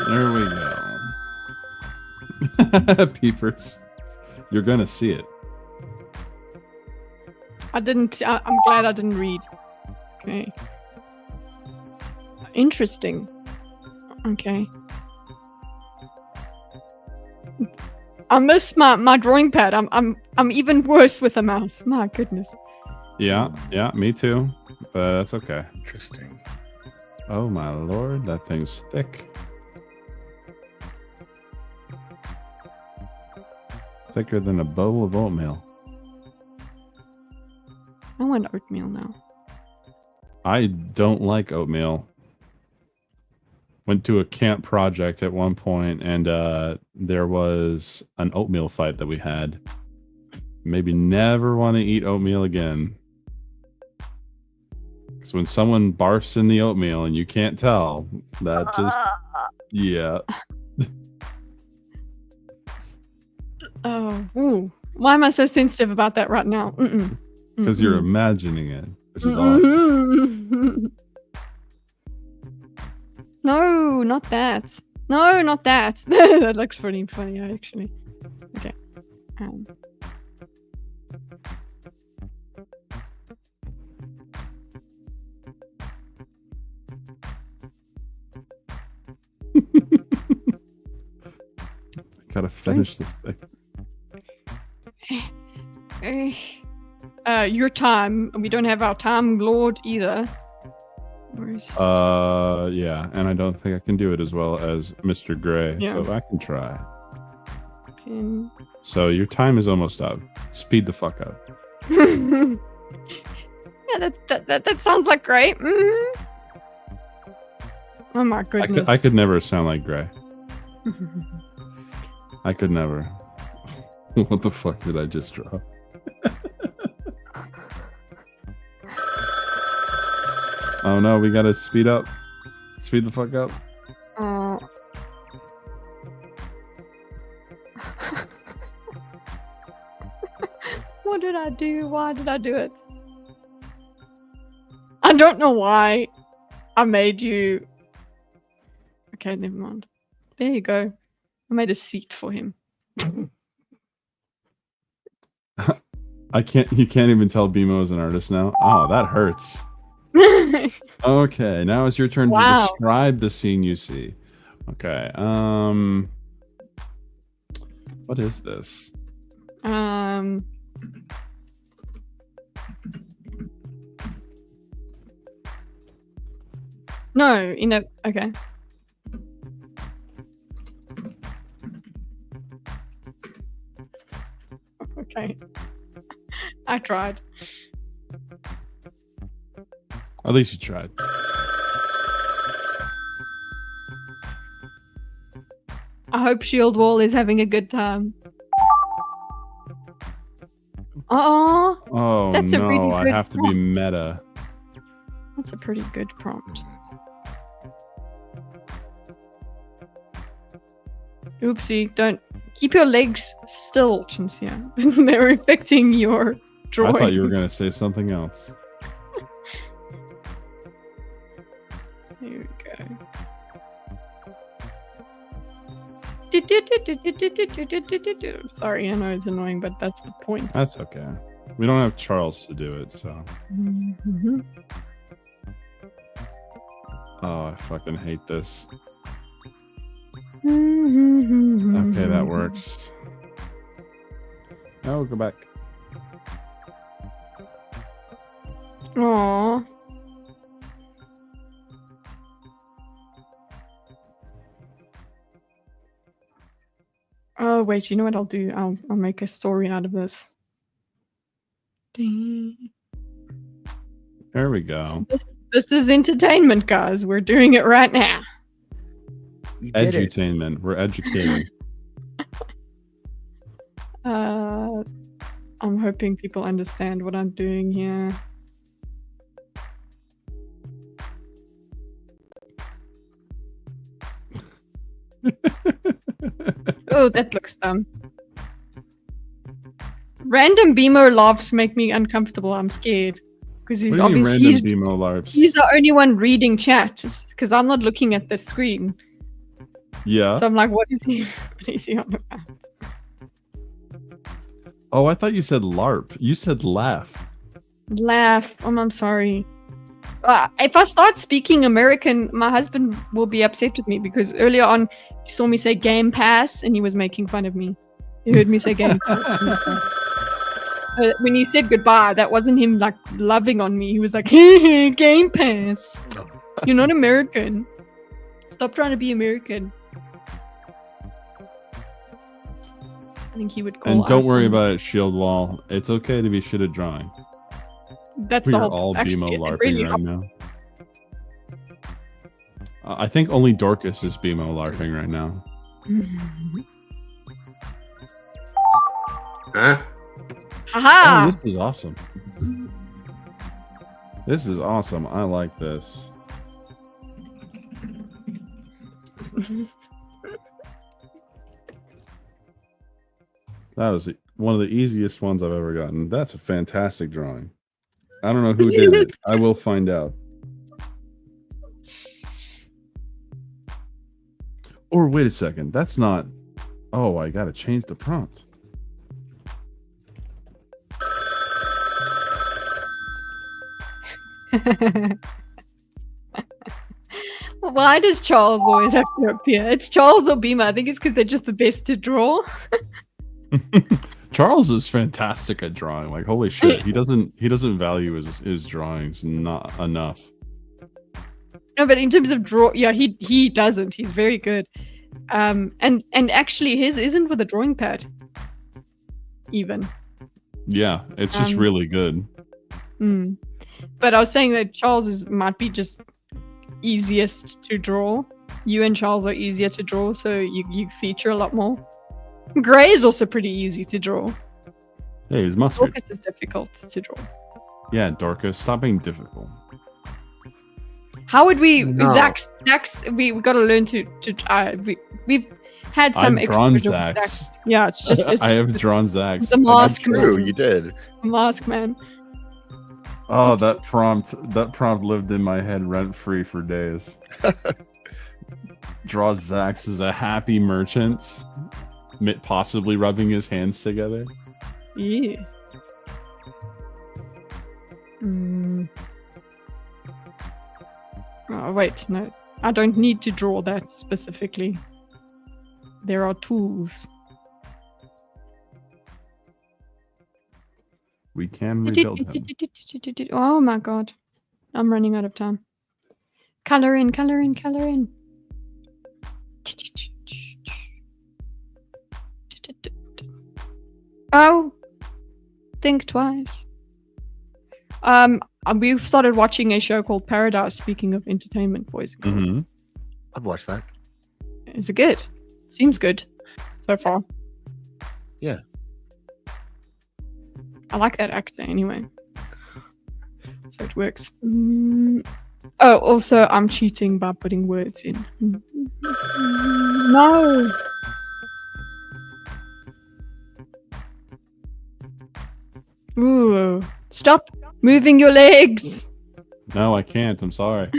There we go. Peepers. You're going to see it. I'm glad I didn't read. Okay. Interesting. Okay. I miss my drawing pad. I'm even worse with a mouse. My goodness. Yeah, me too. But that's okay. Interesting. Oh my lord, that thing's thick. Thicker than a bowl of oatmeal. I want oatmeal now. I don't like oatmeal. Went to a camp project at one point, and there was an oatmeal fight that we had. Maybe never want to eat oatmeal again. Because when someone barfs in the oatmeal and you can't tell, that just, yeah. Oh, ooh. Why am I so sensitive about that right now? Because you're imagining it, which is awesome. No, not that. No, not that. That looks pretty funny, actually. Okay. Gotta finish this thing. Your time. We don't have our time lord either. Yeah, and I don't think I can do it as well as Mr. Gray, Yeah. but I can try. Pin. So your time is almost up. Speed the fuck up. Yeah, that sounds like great. Oh my goodness. I could never sound like Gray. I could never. What the fuck did I just draw? Oh no, we gotta speed up. Speed the fuck up. What did I do? Why did I do it? I don't know why I made you. Okay, never mind. There you go. I made a seat for him. You can't even tell BMO is an artist now. Oh, that hurts. Okay, now it's your turn to describe the scene you see. Okay, what is this? No, okay. Okay. I tried. At least you tried. I hope Shield Wall is having a good time. Oh that's no, a really good I have to be prompt. meta. That's a pretty good prompt. Oopsie, don't keep your legs still, Chinsia. They're affecting your drawing. I thought you were gonna say something else. Here we go. Sorry, I know it's annoying, but that's the point. That's okay. We don't have Charles to do it, so. Mm-hmm. Oh, I fucking hate this. Mm-hmm. Okay, that works. Now we'll go back. Aww. Oh wait, you know what I'll do? I'll make a story out of this. Ding. There we go. This is entertainment, guys. We're doing it right now. You did it. Edutainment. We're educating. I'm hoping people understand what I'm doing here. Oh, that looks dumb. Random BMO laughs make me uncomfortable. I'm scared because he's What do you mean obviously random BMO LARPs? he's the only one reading chat because I'm not looking at the screen. Yeah. So I'm like, what is he? What is he on about? Oh, I thought you said LARP. You said laugh. Laugh. I'm sorry. If I start speaking American, my husband will be upset with me because earlier on he saw me say Game Pass and he was making fun of me. He heard me say Game Pass. So when you said goodbye, that wasn't him like loving on me. He was like, hey, Game Pass. You're not American. Stop trying to be American. I think he would call And don't us worry on- about it, Shield Wall. It's okay to be shit at drawing. That's We the are whole all actually, BMO LARPing really right now. I think only Dorkus is BMO LARPing right now. Huh? Haha! Oh, this is awesome. This is awesome. I like this. That was one of the easiest ones I've ever gotten. That's a fantastic drawing. I don't know who did it. I will find out. Or wait a second. That's not... Oh, I gotta change the prompt. Why does Charles always have to appear? It's Charles or Beamer. I think it's because they're just the best to draw. Charles is fantastic at drawing. Like, holy shit. He doesn't value his drawings not enough. No, but in terms of draw, yeah, he doesn't. He's very good. And actually his isn't with a drawing pad. Even. Yeah, it's just really good. But I was saying that Charles might be just easiest to draw. You and Charles are easier to draw, so you feature a lot more. Gray is also pretty easy to draw. Hey, he's mustard. Dorkus is difficult to draw. Yeah, Dorkus, stop being difficult. How would we, No. Zaxx, we got to learn to we've had some I've drawn exposure with Zaxx. Yeah, it's just I have drawn Zaxx. the mask True, man. you did. The mask man. Oh, that prompt lived in my head rent free for days. Draw Zaxx as a happy merchant, possibly rubbing his hands together. Yeah. Oh, wait, no. I don't need to draw that specifically. There are tools. We can rebuild him. Oh my god. I'm running out of time. Color in, color in, color in. Oh. Think twice. We've started watching a show called Paradise, speaking of entertainment, boys and girls. Mm-hmm. I'd watch that. Is it good? Seems good so far. Yeah. I like that actor anyway. So it works. Oh, also, I'm cheating by putting words in. No! Ooh. Stop moving your legs! No, I can't. I'm sorry.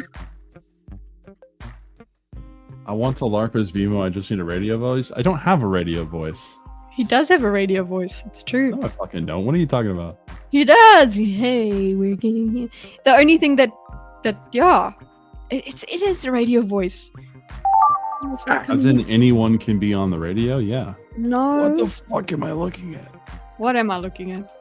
I want to LARP as Vimo. I just need a radio voice. I don't have a radio voice. He does have a radio voice. It's true. No, I fucking don't. What are you talking about? He does. Hey, we're getting here. The only thing that yeah, it is a radio voice. That's what it As comes in anyone can be on the radio? Yeah. No. What the fuck am I looking at? What am I looking at?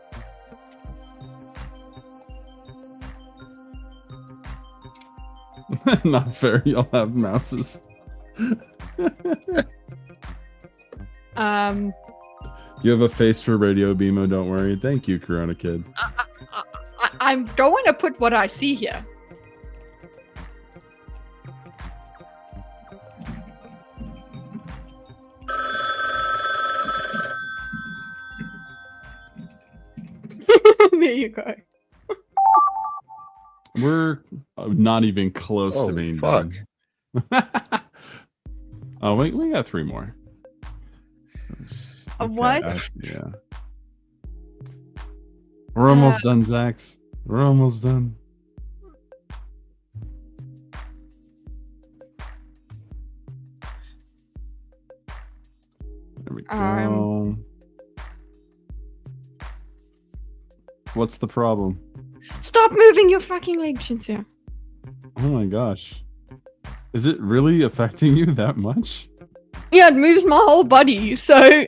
Not fair. Y'all have mouses. You have a face for Radio Bimo, don't worry. Thank you, Corona Kid. I don't want to put what I see here. There you go. We're not even close to Holy being fuck. done. Oh, we got 3 more. What? Yeah. We're almost done, Zaxx. We're almost done. There we go. What's the problem? Stop moving your fucking legs, Shinsia. Oh my gosh. Is it really affecting you that much? Yeah, it moves my whole body, so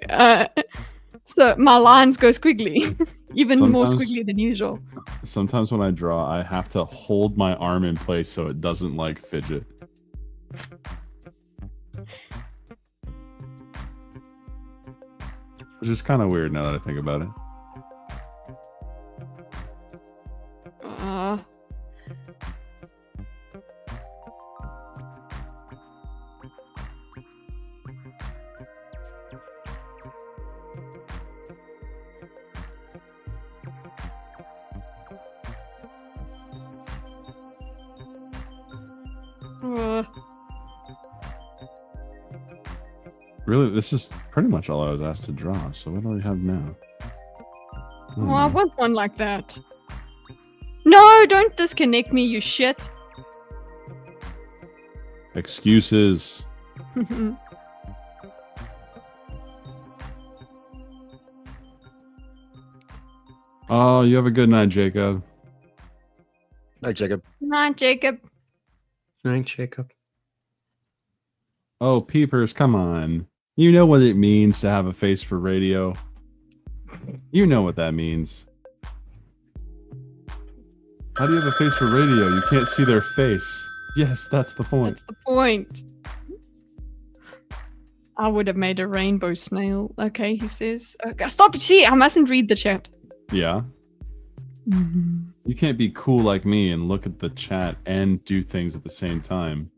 my lines go squiggly. Even more Sometimes- squiggly than usual. Sometimes when I draw, I have to hold my arm in place so it doesn't like fidget. Which is kind of weird now that I think about it. Really, this is pretty much all I was asked to draw, so what do we have now? Oh, I want one like that. No, don't disconnect me, you shit. Excuses. Oh, you have a good night, Jacob. Night, Jacob. Not Jacob. Night, Jacob. Oh, Peepers, come on. You know what it means to have a face for radio. You know what that means. How do you have a face for radio? You can't see their face. Yes, that's the point. That's the point. I would have made a rainbow snail. Okay, he says. Okay, stop. See, I mustn't read the chat. Yeah. You can't be cool like me and look at the chat and do things at the same time.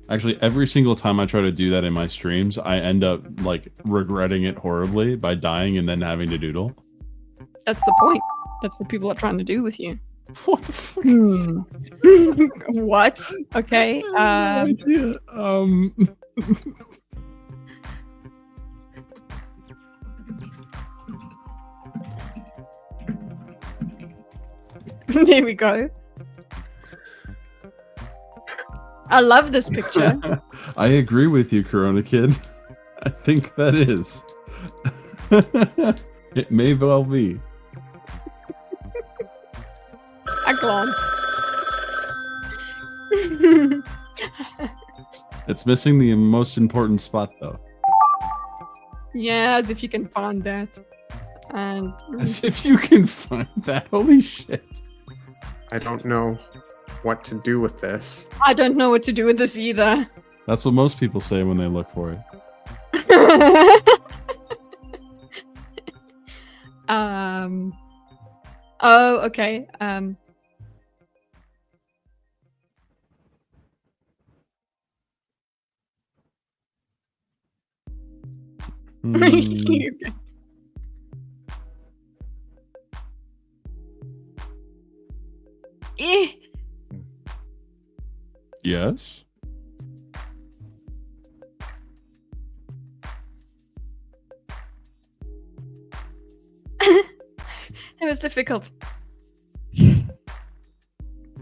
Actually, every single time I try to do that in my streams, I end up like regretting it horribly by dying and then having to doodle. That's the point. That's what people are trying to do with you. What the fuck is What? Okay. There we go. I love this picture. I agree with you, Corona Kid. I think that is. It may well be. Aglon. It's missing the most important spot, though. Yeah, as if you can find that. And As if you can find that. Holy shit. I don't know what to do with this. I don't know what to do with this either. That's what most people say when they look for it. Oh, okay. Eh. Yes. It was difficult.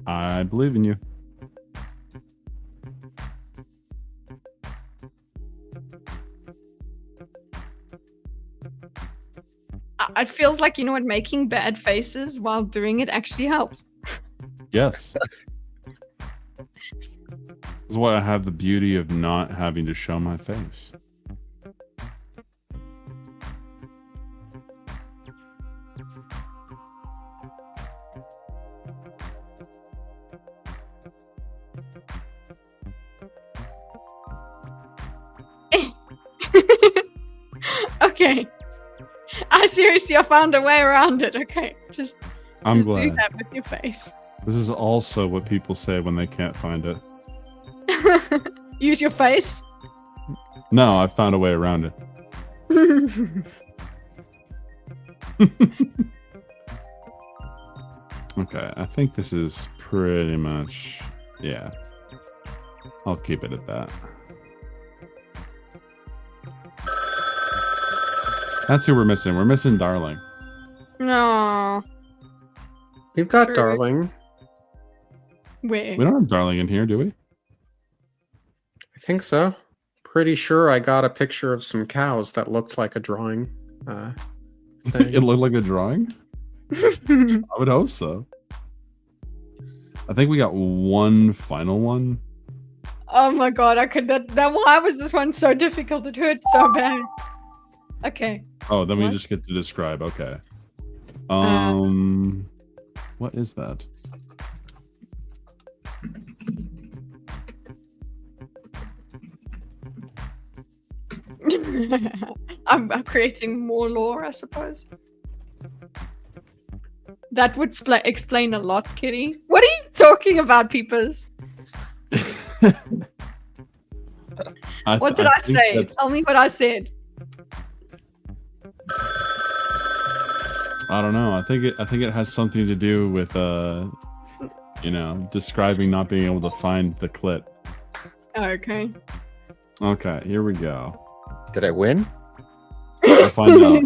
I believe in you. It feels like, you know what, making bad faces while doing it actually helps. Yes. This is why I have the beauty of not having to show my face. Okay. I seriously, I found a way around it. Okay. Just I'm do glad. that with your face. This is also what people say when they can't find it. Use your face. No, I found a way around it. Okay, I think this is pretty much... Yeah. I'll keep it at that. That's who we're missing. We're missing Darling. No. We've got True. Darling. Where? We don't have Darling in here, do we? I think so. Pretty sure I got a picture of some cows that looked like a drawing. It looked like a drawing? I would hope so. I think we got one final one. Oh my god, I could that why was this one so difficult? It hurt so bad. Okay. Oh, then we What? just get to describe. Okay. What is that? I'm creating more lore, I suppose. That would explain a lot, Kitty. What are you talking about, peepers? What did I think say? that's- Tell me what I said. I don't know. I think it has something to do with you know, describing not being able to find the clit. Okay. Okay, here we go. Did I win? We'll find out.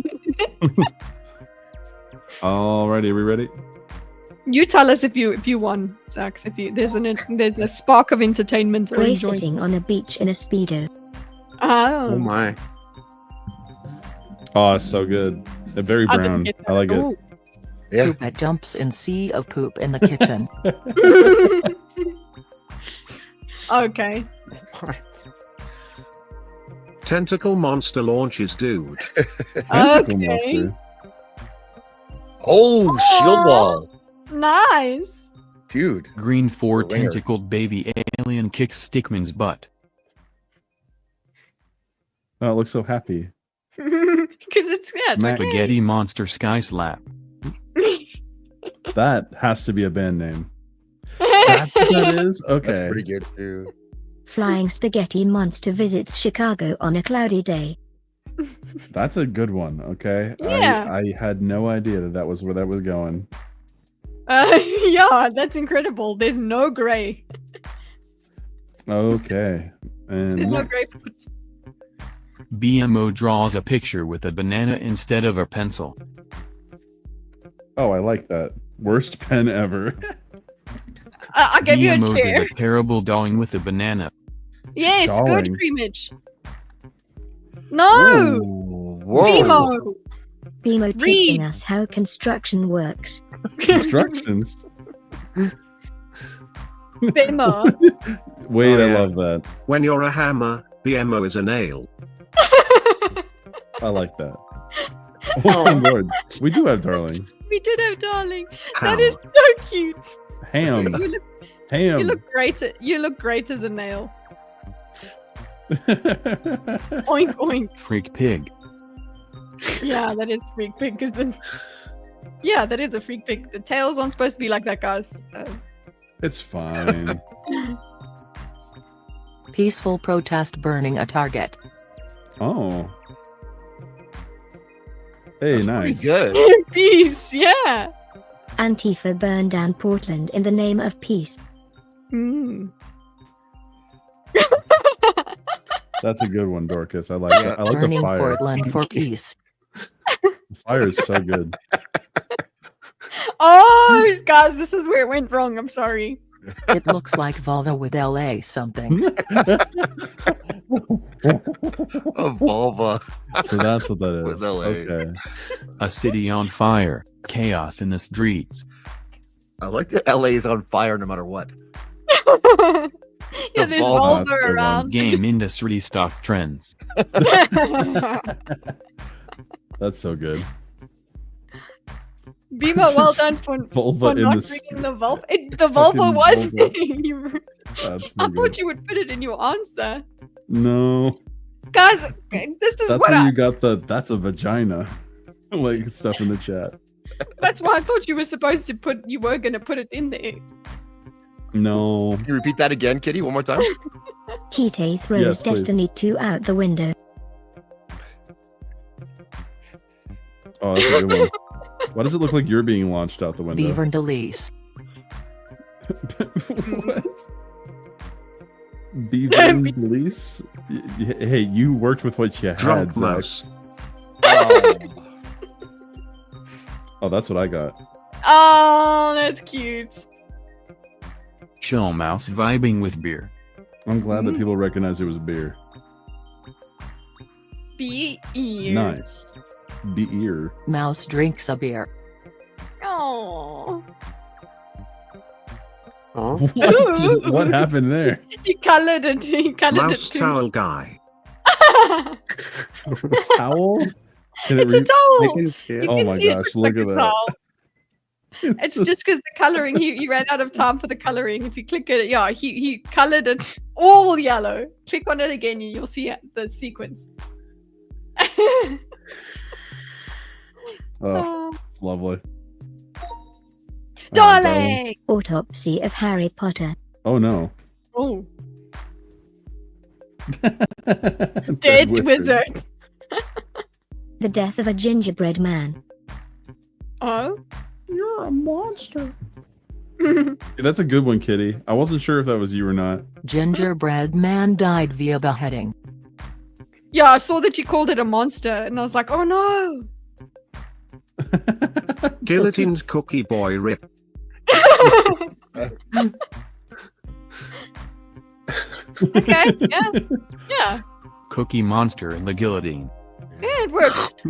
Alrighty, are we ready? You tell us if you won, Zaxx. There's a spark of entertainment or Gray enjoyment. sitting on a beach in a speedo. Oh, Oh my. Oh, it's so good. They're very I didn't brown. get that. I like it. Ooh. Yeah. Poopa dumps in sea of poop in the kitchen. Okay. What? Tentacle monster launches dude. Tentacle Okay. monster. Oh, shield wall. Nice. Dude. Green 4 The ringer. tentacled baby alien kicks Stickman's butt. Oh, it looks so happy. Because it's Smack. okay. Spaghetti monster sky slap. That has to be a band name. That's what that is? Okay. That's pretty good too. Flying Spaghetti Monster visits Chicago on a cloudy day. That's a good one. Okay. Yeah. I had no idea that was where that was going. Yeah, that's incredible. There's no gray. Okay. And There's no gray. BMO draws a picture with a banana instead of a pencil. oh, I like that. Worst pen ever. I gave you a BMO chair. does a terrible drawing with a banana. Yes, Darling. good creamage. No! Whoa. Bimo! Bimo teaching Read. us how construction works. Instructions. Bimo. Wait, Oh, I yeah. love that. When you're a hammer, the MO is a nail. I like that. Oh my lord. We do have darling. We did have darling. Ham. That is so cute. Ham. You look, Ham. you look great. You look great as a nail. Oink oink. Freak pig. Yeah, that is freak pig. Because then, yeah, that is a freak pig. The tails aren't supposed to be like that, guys. It's fine. Peaceful protest burning a target. Oh. Hey, That's pretty nice. good. Peace. Yeah. Antifa burned down Portland in the name of peace. Mm. That's a good one, Dorcas. I like Yeah. that. I like the Burning fire. Portland for peace. The fire is so good. Oh, guys, this is where it went wrong. I'm sorry. It looks like vulva with LA something. A vulva. So that's what that With is. LA. Okay. A city on fire. Chaos in the streets. I like that LA is on fire no matter what. Yeah, The there's vulva. vulva That's a good one. around. Game industry stock trends. That's so good. Bima, well done for, Vulva for in not the bringing the vulva. The vulva fucking was. vulva. You- That's so I good. thought you would put it in your answer, No. guys. This is That's what where I. you got the that's a vagina like stuff in the chat. That's why I thought you were supposed to put. You were gonna put it in there. No. Can you repeat that again, Kitty, one more time? Kite throws Yes, please. Destiny 2 out the window. Oh, that's a good one. Why does it look like you're being launched out the window? Beaver and Elise. What? Beaver and police? Hey, you worked with what you had, Drunk Zaxx. mouse. Oh. Oh, that's what I got. Oh, that's cute. Chill mouse vibing with beer. I'm glad that Mm. people recognize it was beer. Be ear. Nice. Beer. Mouse drinks a beer. Oh. Oh, What happened there? He colored it. He colored Mouse it too. towel guy. Towel? Can It's a I towel. can see it. You Oh can my see it gosh, looks look like at a that. towel. It's just because the coloring. He ran out of time for the coloring. If you click it, yeah, he colored it all yellow. Click on it again, and you'll see the sequence. Oh, it's lovely. Darling. Autopsy of Harry Potter. Oh no. Oh, Dead dead wizard. The death of a gingerbread man. Oh. You're a monster. That's a good one, Kitty. I wasn't sure if that was you or not. Gingerbread man died via beheading. Yeah, I saw that you called it a monster, and I was like, oh no. Guillotine's cookie boy rip. Okay, yeah, yeah, Cookie monster and the guillotine. yeah, it worked.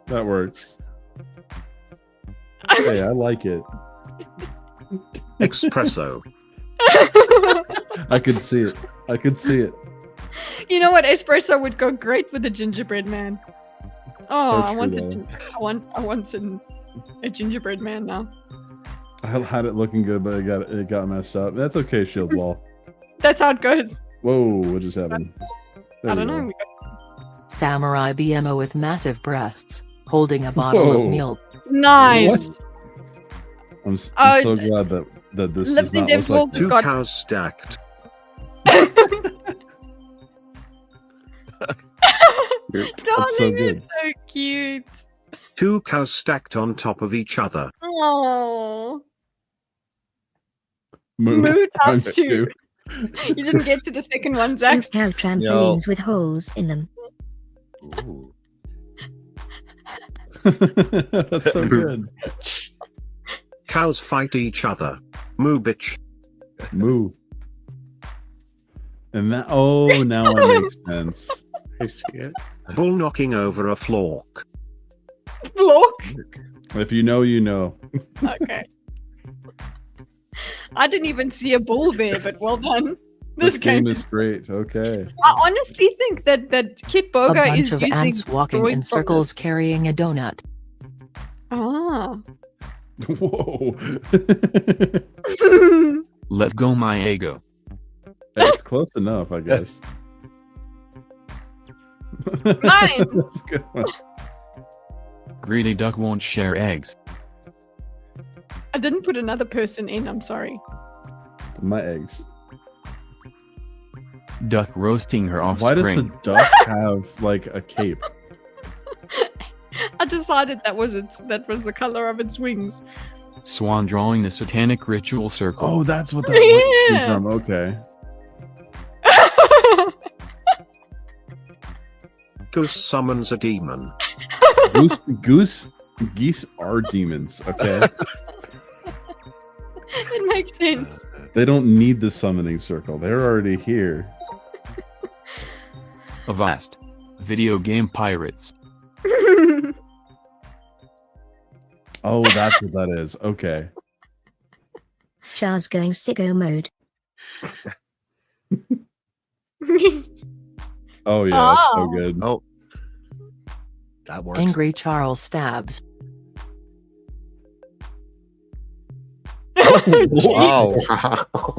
That works. Hey, I like it. Espresso. I could see it. I could see it. You know what? Espresso would go great with a gingerbread man. Oh, So I want true, I want a gingerbread man now. I had it looking good, but it got messed up. That's okay, Shield Wall. That's how it goes. Whoa, what just happened? There I we don't go. know. Samurai BMO with massive breasts, holding a bottle Whoa. of milk. Nice. I'm Oh, so glad that this does Lives in not Dev's look Walls like has Two got cows stacked. Darling, so good. it's so cute. Two cows stacked on top of each other. Oh, Moo Moo times times 2. You didn't get to the second one, Two Zaxx. cow trampolines with holes in them. Ooh. That's so good. Cows fight each other. Moo bitch. Moo. And that now it makes sense. I see it. Bull knocking over a flock. Block. If you know, you know. Okay. I didn't even see a bull there, but well done. This game is great. Okay. I honestly think that Kit A Boga bunch is of using ants walking droid in from circles this- carrying a donut. Ah. Whoa. Let go my ego. It's close enough, I guess. Nice. That's a good one. Greedy duck won't share eggs. I didn't put another person in. I'm sorry. My eggs. Duck roasting her Why does offspring. the duck have like a cape? I decided that was the color of its wings. Swan drawing the satanic ritual circle. Oh, that's what that came Yeah. from. Okay. Goose summons a demon. Geese are demons. Okay. It makes sense. They don't need the summoning circle. They're already here. Avast. Video game pirates. Oh, that's what that is. Okay. Char's going sicko mode. Oh yeah, that's so Oh. good. Oh, that works. Angry Charles stabs. Wow. Wow.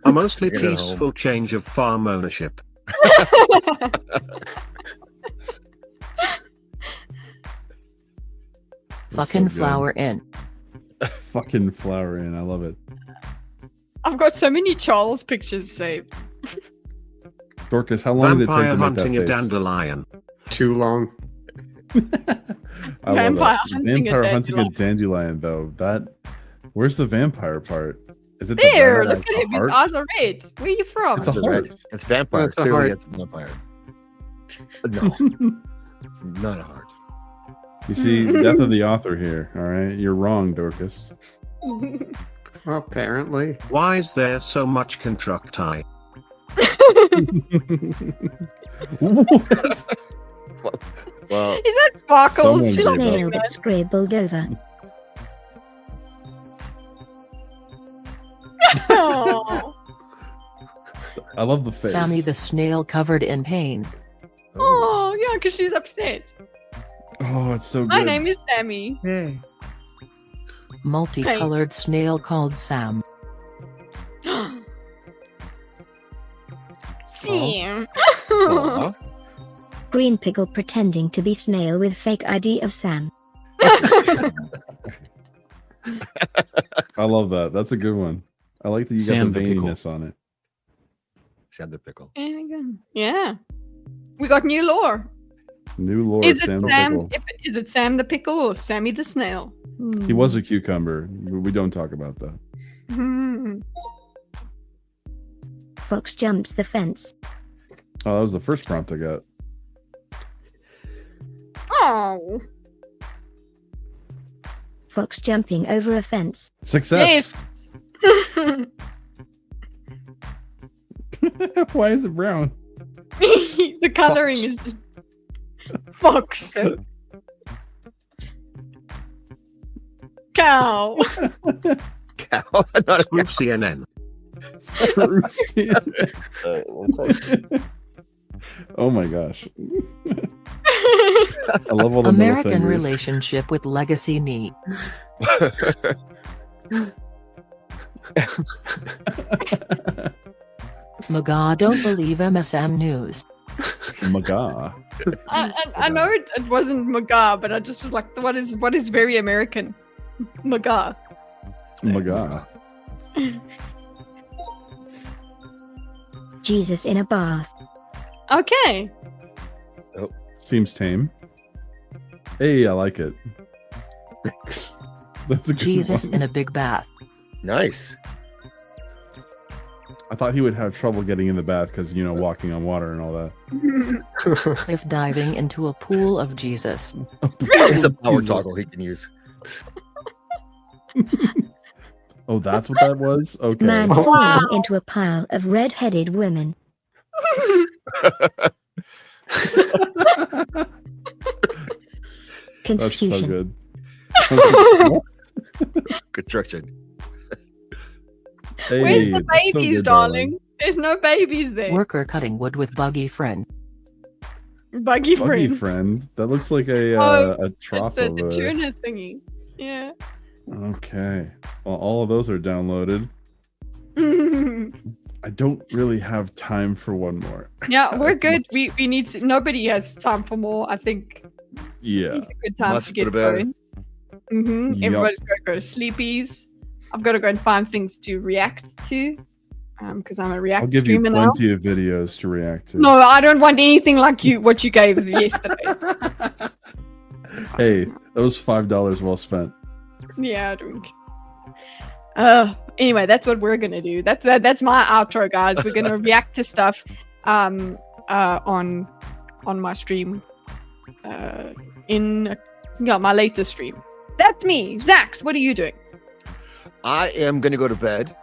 A mostly Get it home. peaceful change of farm ownership. That's Fucking so good. flower in. Fucking flower in. I love it. I've got so many Charles pictures saved. Dorcas, how long did it take Vampire to make hunting that a face? dandelion. Too long. I Vampire love that. hunting a Vampire hunting a dandelion. dandelion, though. Where's the vampire part? Is it There, the look at him. His heart? eyes are red. Where are you from? It's a It's a heart. red. It's vampire. That's a Clearly, heart. it's vampire. No, not a heart. You see, death of the author here. All right, you're wrong, Dorcas. Apparently. Why is there so much constructi? What? Well, Is that Sparkles? Someone She's gave doing Snail that. that scribbled over. Oh. I love the face. Sammy the snail covered in pain. Oh, yeah, because she's upset. Oh, it's so good. My name is Sammy. Multicolored snail called Sam. Sam. aw. Green pickle pretending to be snail with fake ID of Sam. I love that. That's a good one. I like that you Sam got the the pickle. veininess on it. Sam the pickle. There we go. Yeah. We got new lore. New lore, Is it Sam the Sam? pickle. Is it Sam the pickle or Sammy the snail? He was a cucumber. We don't talk about that. Hmm. Fox jumps the fence. Oh, that was the first prompt I got. Oh. Fox jumping over a fence. Success. Yes. Why is it brown? The coloring is just fox. Cow. Cow. Not a Group CNN. Spruce. cow. Oh my gosh. I love all the middle American fingers. relationship with legacy knee. Maga don't believe MSM news. Maga. I know it wasn't Maga, but I just was like, what is very American? Maga. Oh my god. Jesus in a bath. Okay. Seems tame. Hey, I like it. Thanks. That's a good Jesus one. in a big bath. Nice. I thought he would have trouble getting in the bath because, you know, walking on water and all that. Cliff diving into a pool of Jesus. It's a power Jesus. toggle he can use. Oh, that's what that was? Okay. Man Wow. falling into a pile of red-headed women. That's so Confusion. good. What? Construction. Hey, Where's the that's so babies, good, darling? There's no babies there. Worker cutting wood with buggy friend. Buggy Buggy friend. friend. That looks like a It's trough the of a... tuna thingy. Yeah. Okay. Well, all of those are downloaded. I don't really have time for one more. Yeah, we're good. We need to, nobody has time for more. I think Yeah. it's a good time Must to go get to bed. going. Yup. Everybody's got to go to sleepies. I've got to go and find things to react to because I'm a I'll react give you streamer now. plenty of videos to react to. No, I don't want anything like what you gave yesterday. Hey, that was $5 well spent. Yeah, I don't. Anyway, that's what we're gonna do. That's my outro, guys. We're gonna react to stuff on my stream in my latest stream. That's me, Zaxx. What are you doing? I am gonna go to bed,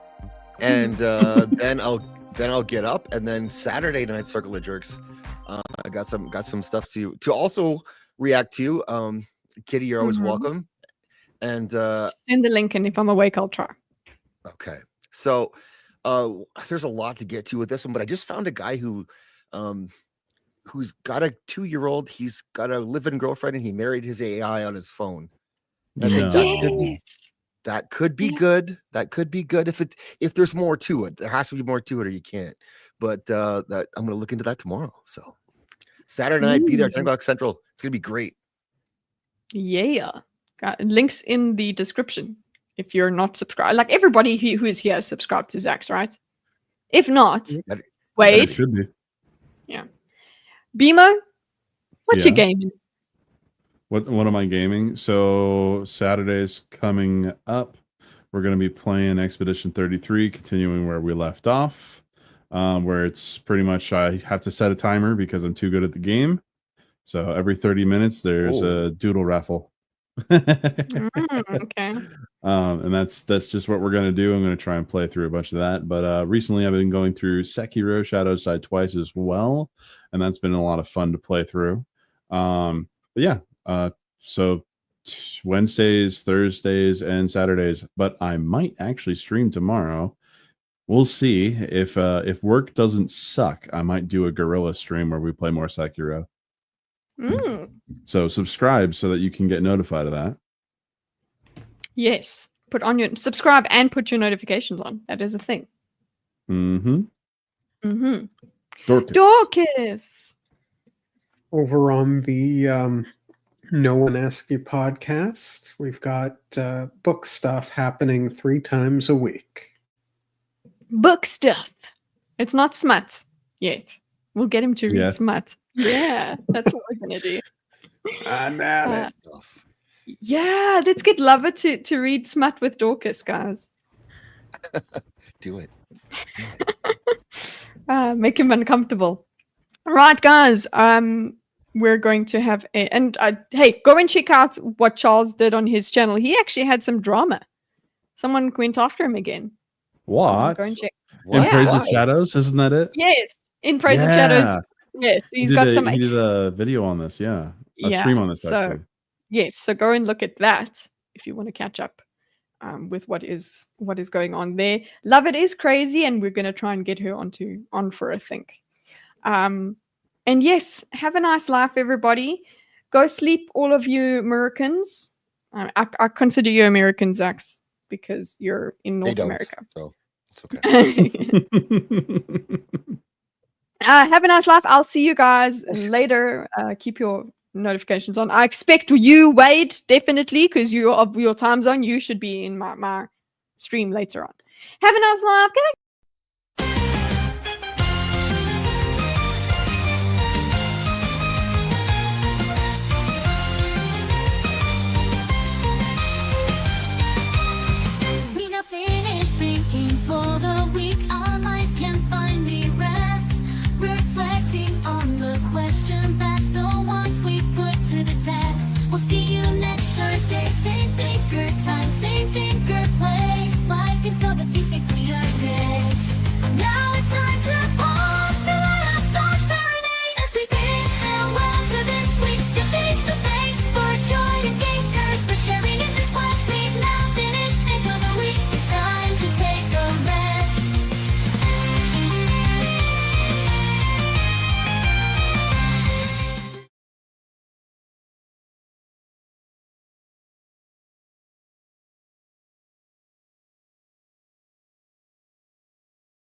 and then I'll get up, and then Saturday night Circle of Jerks. I got some stuff to also react to. Kitty, you're always welcome. And Send the link, and if I'm awake, I'll try. okay, so there's a lot to get to with this one, but I just found a guy who's got a 2-year-old. He's got a live-in girlfriend, and he married his AI on his phone. I think that could be good. That could be good if there's more to it. There has to be more to it, or you can't. But that I'm gonna look into that tomorrow. So Saturday night, be there 10 o'clock Central. It's gonna be great. Yeah. Got links in the description if you're not subscribed. Like everybody who is here is subscribed to Zaxx, right? If not, It wait. should be. Bimo, what's your Yeah. gaming? What am I gaming? So Saturday's coming up. We're going to be playing Expedition 33, continuing where we left off, where it's pretty much I have to set a timer because I'm too good at the game. So every 30 minutes, there's a doodle raffle. Okay. And that's just what we're going to do. I'm going to try and play through a bunch of that. But recently I've been going through Sekiro Shadows Die Twice as well. And that's been a lot of fun to play through. But yeah, so Wednesdays, Thursdays, and Saturdays. But I might actually stream tomorrow. We'll see. If work doesn't suck, I might do a guerrilla stream where we play more Sekiro. So subscribe so that you can get notified of that. Yes. Put on your subscribe and put your notifications on. That is a thing. Dorkus. Dorkus. Over on the No One Asked You podcast, we've got book stuff happening 3 times a week. Book stuff. It's not smut yet. We'll get him to read Yes. smut. Yeah, that's what we're gonna do. Yeah, let's get Lover to read smut with Dorkus, guys. Do it. Make him uncomfortable. All right, guys. We're going to have hey, go and check out what Charles did on his channel. He actually had some drama. Someone went after him again. What? Go and check. In Yeah. Praise of Shadows, isn't that it? Yes, in Praise of Yeah. Shadows. Yes, He he's did got a- some. He did a video on this, yeah. A stream on this, so actually. yes, so go and look at that if you want to catch up with what is going on there. Love It is crazy, and we're going to try and get her on for a think. And yes, have a nice life, everybody. Go sleep, all of you Americans. I consider you Americans, Zaxx, because you're in North America. So it's okay. Have a nice life. I'll see you guys later. Keep your notifications on. I expect you, Wade, definitely, because you're of your time zone. You should be in my stream later on. Have a nice life. Good night. We now finished thinking for the week. Our minds can finally rest, reflecting on the questions asked, the ones we put to the test. We'll see you next Thursday, same thinker time, same thinker place. Life until the thinker.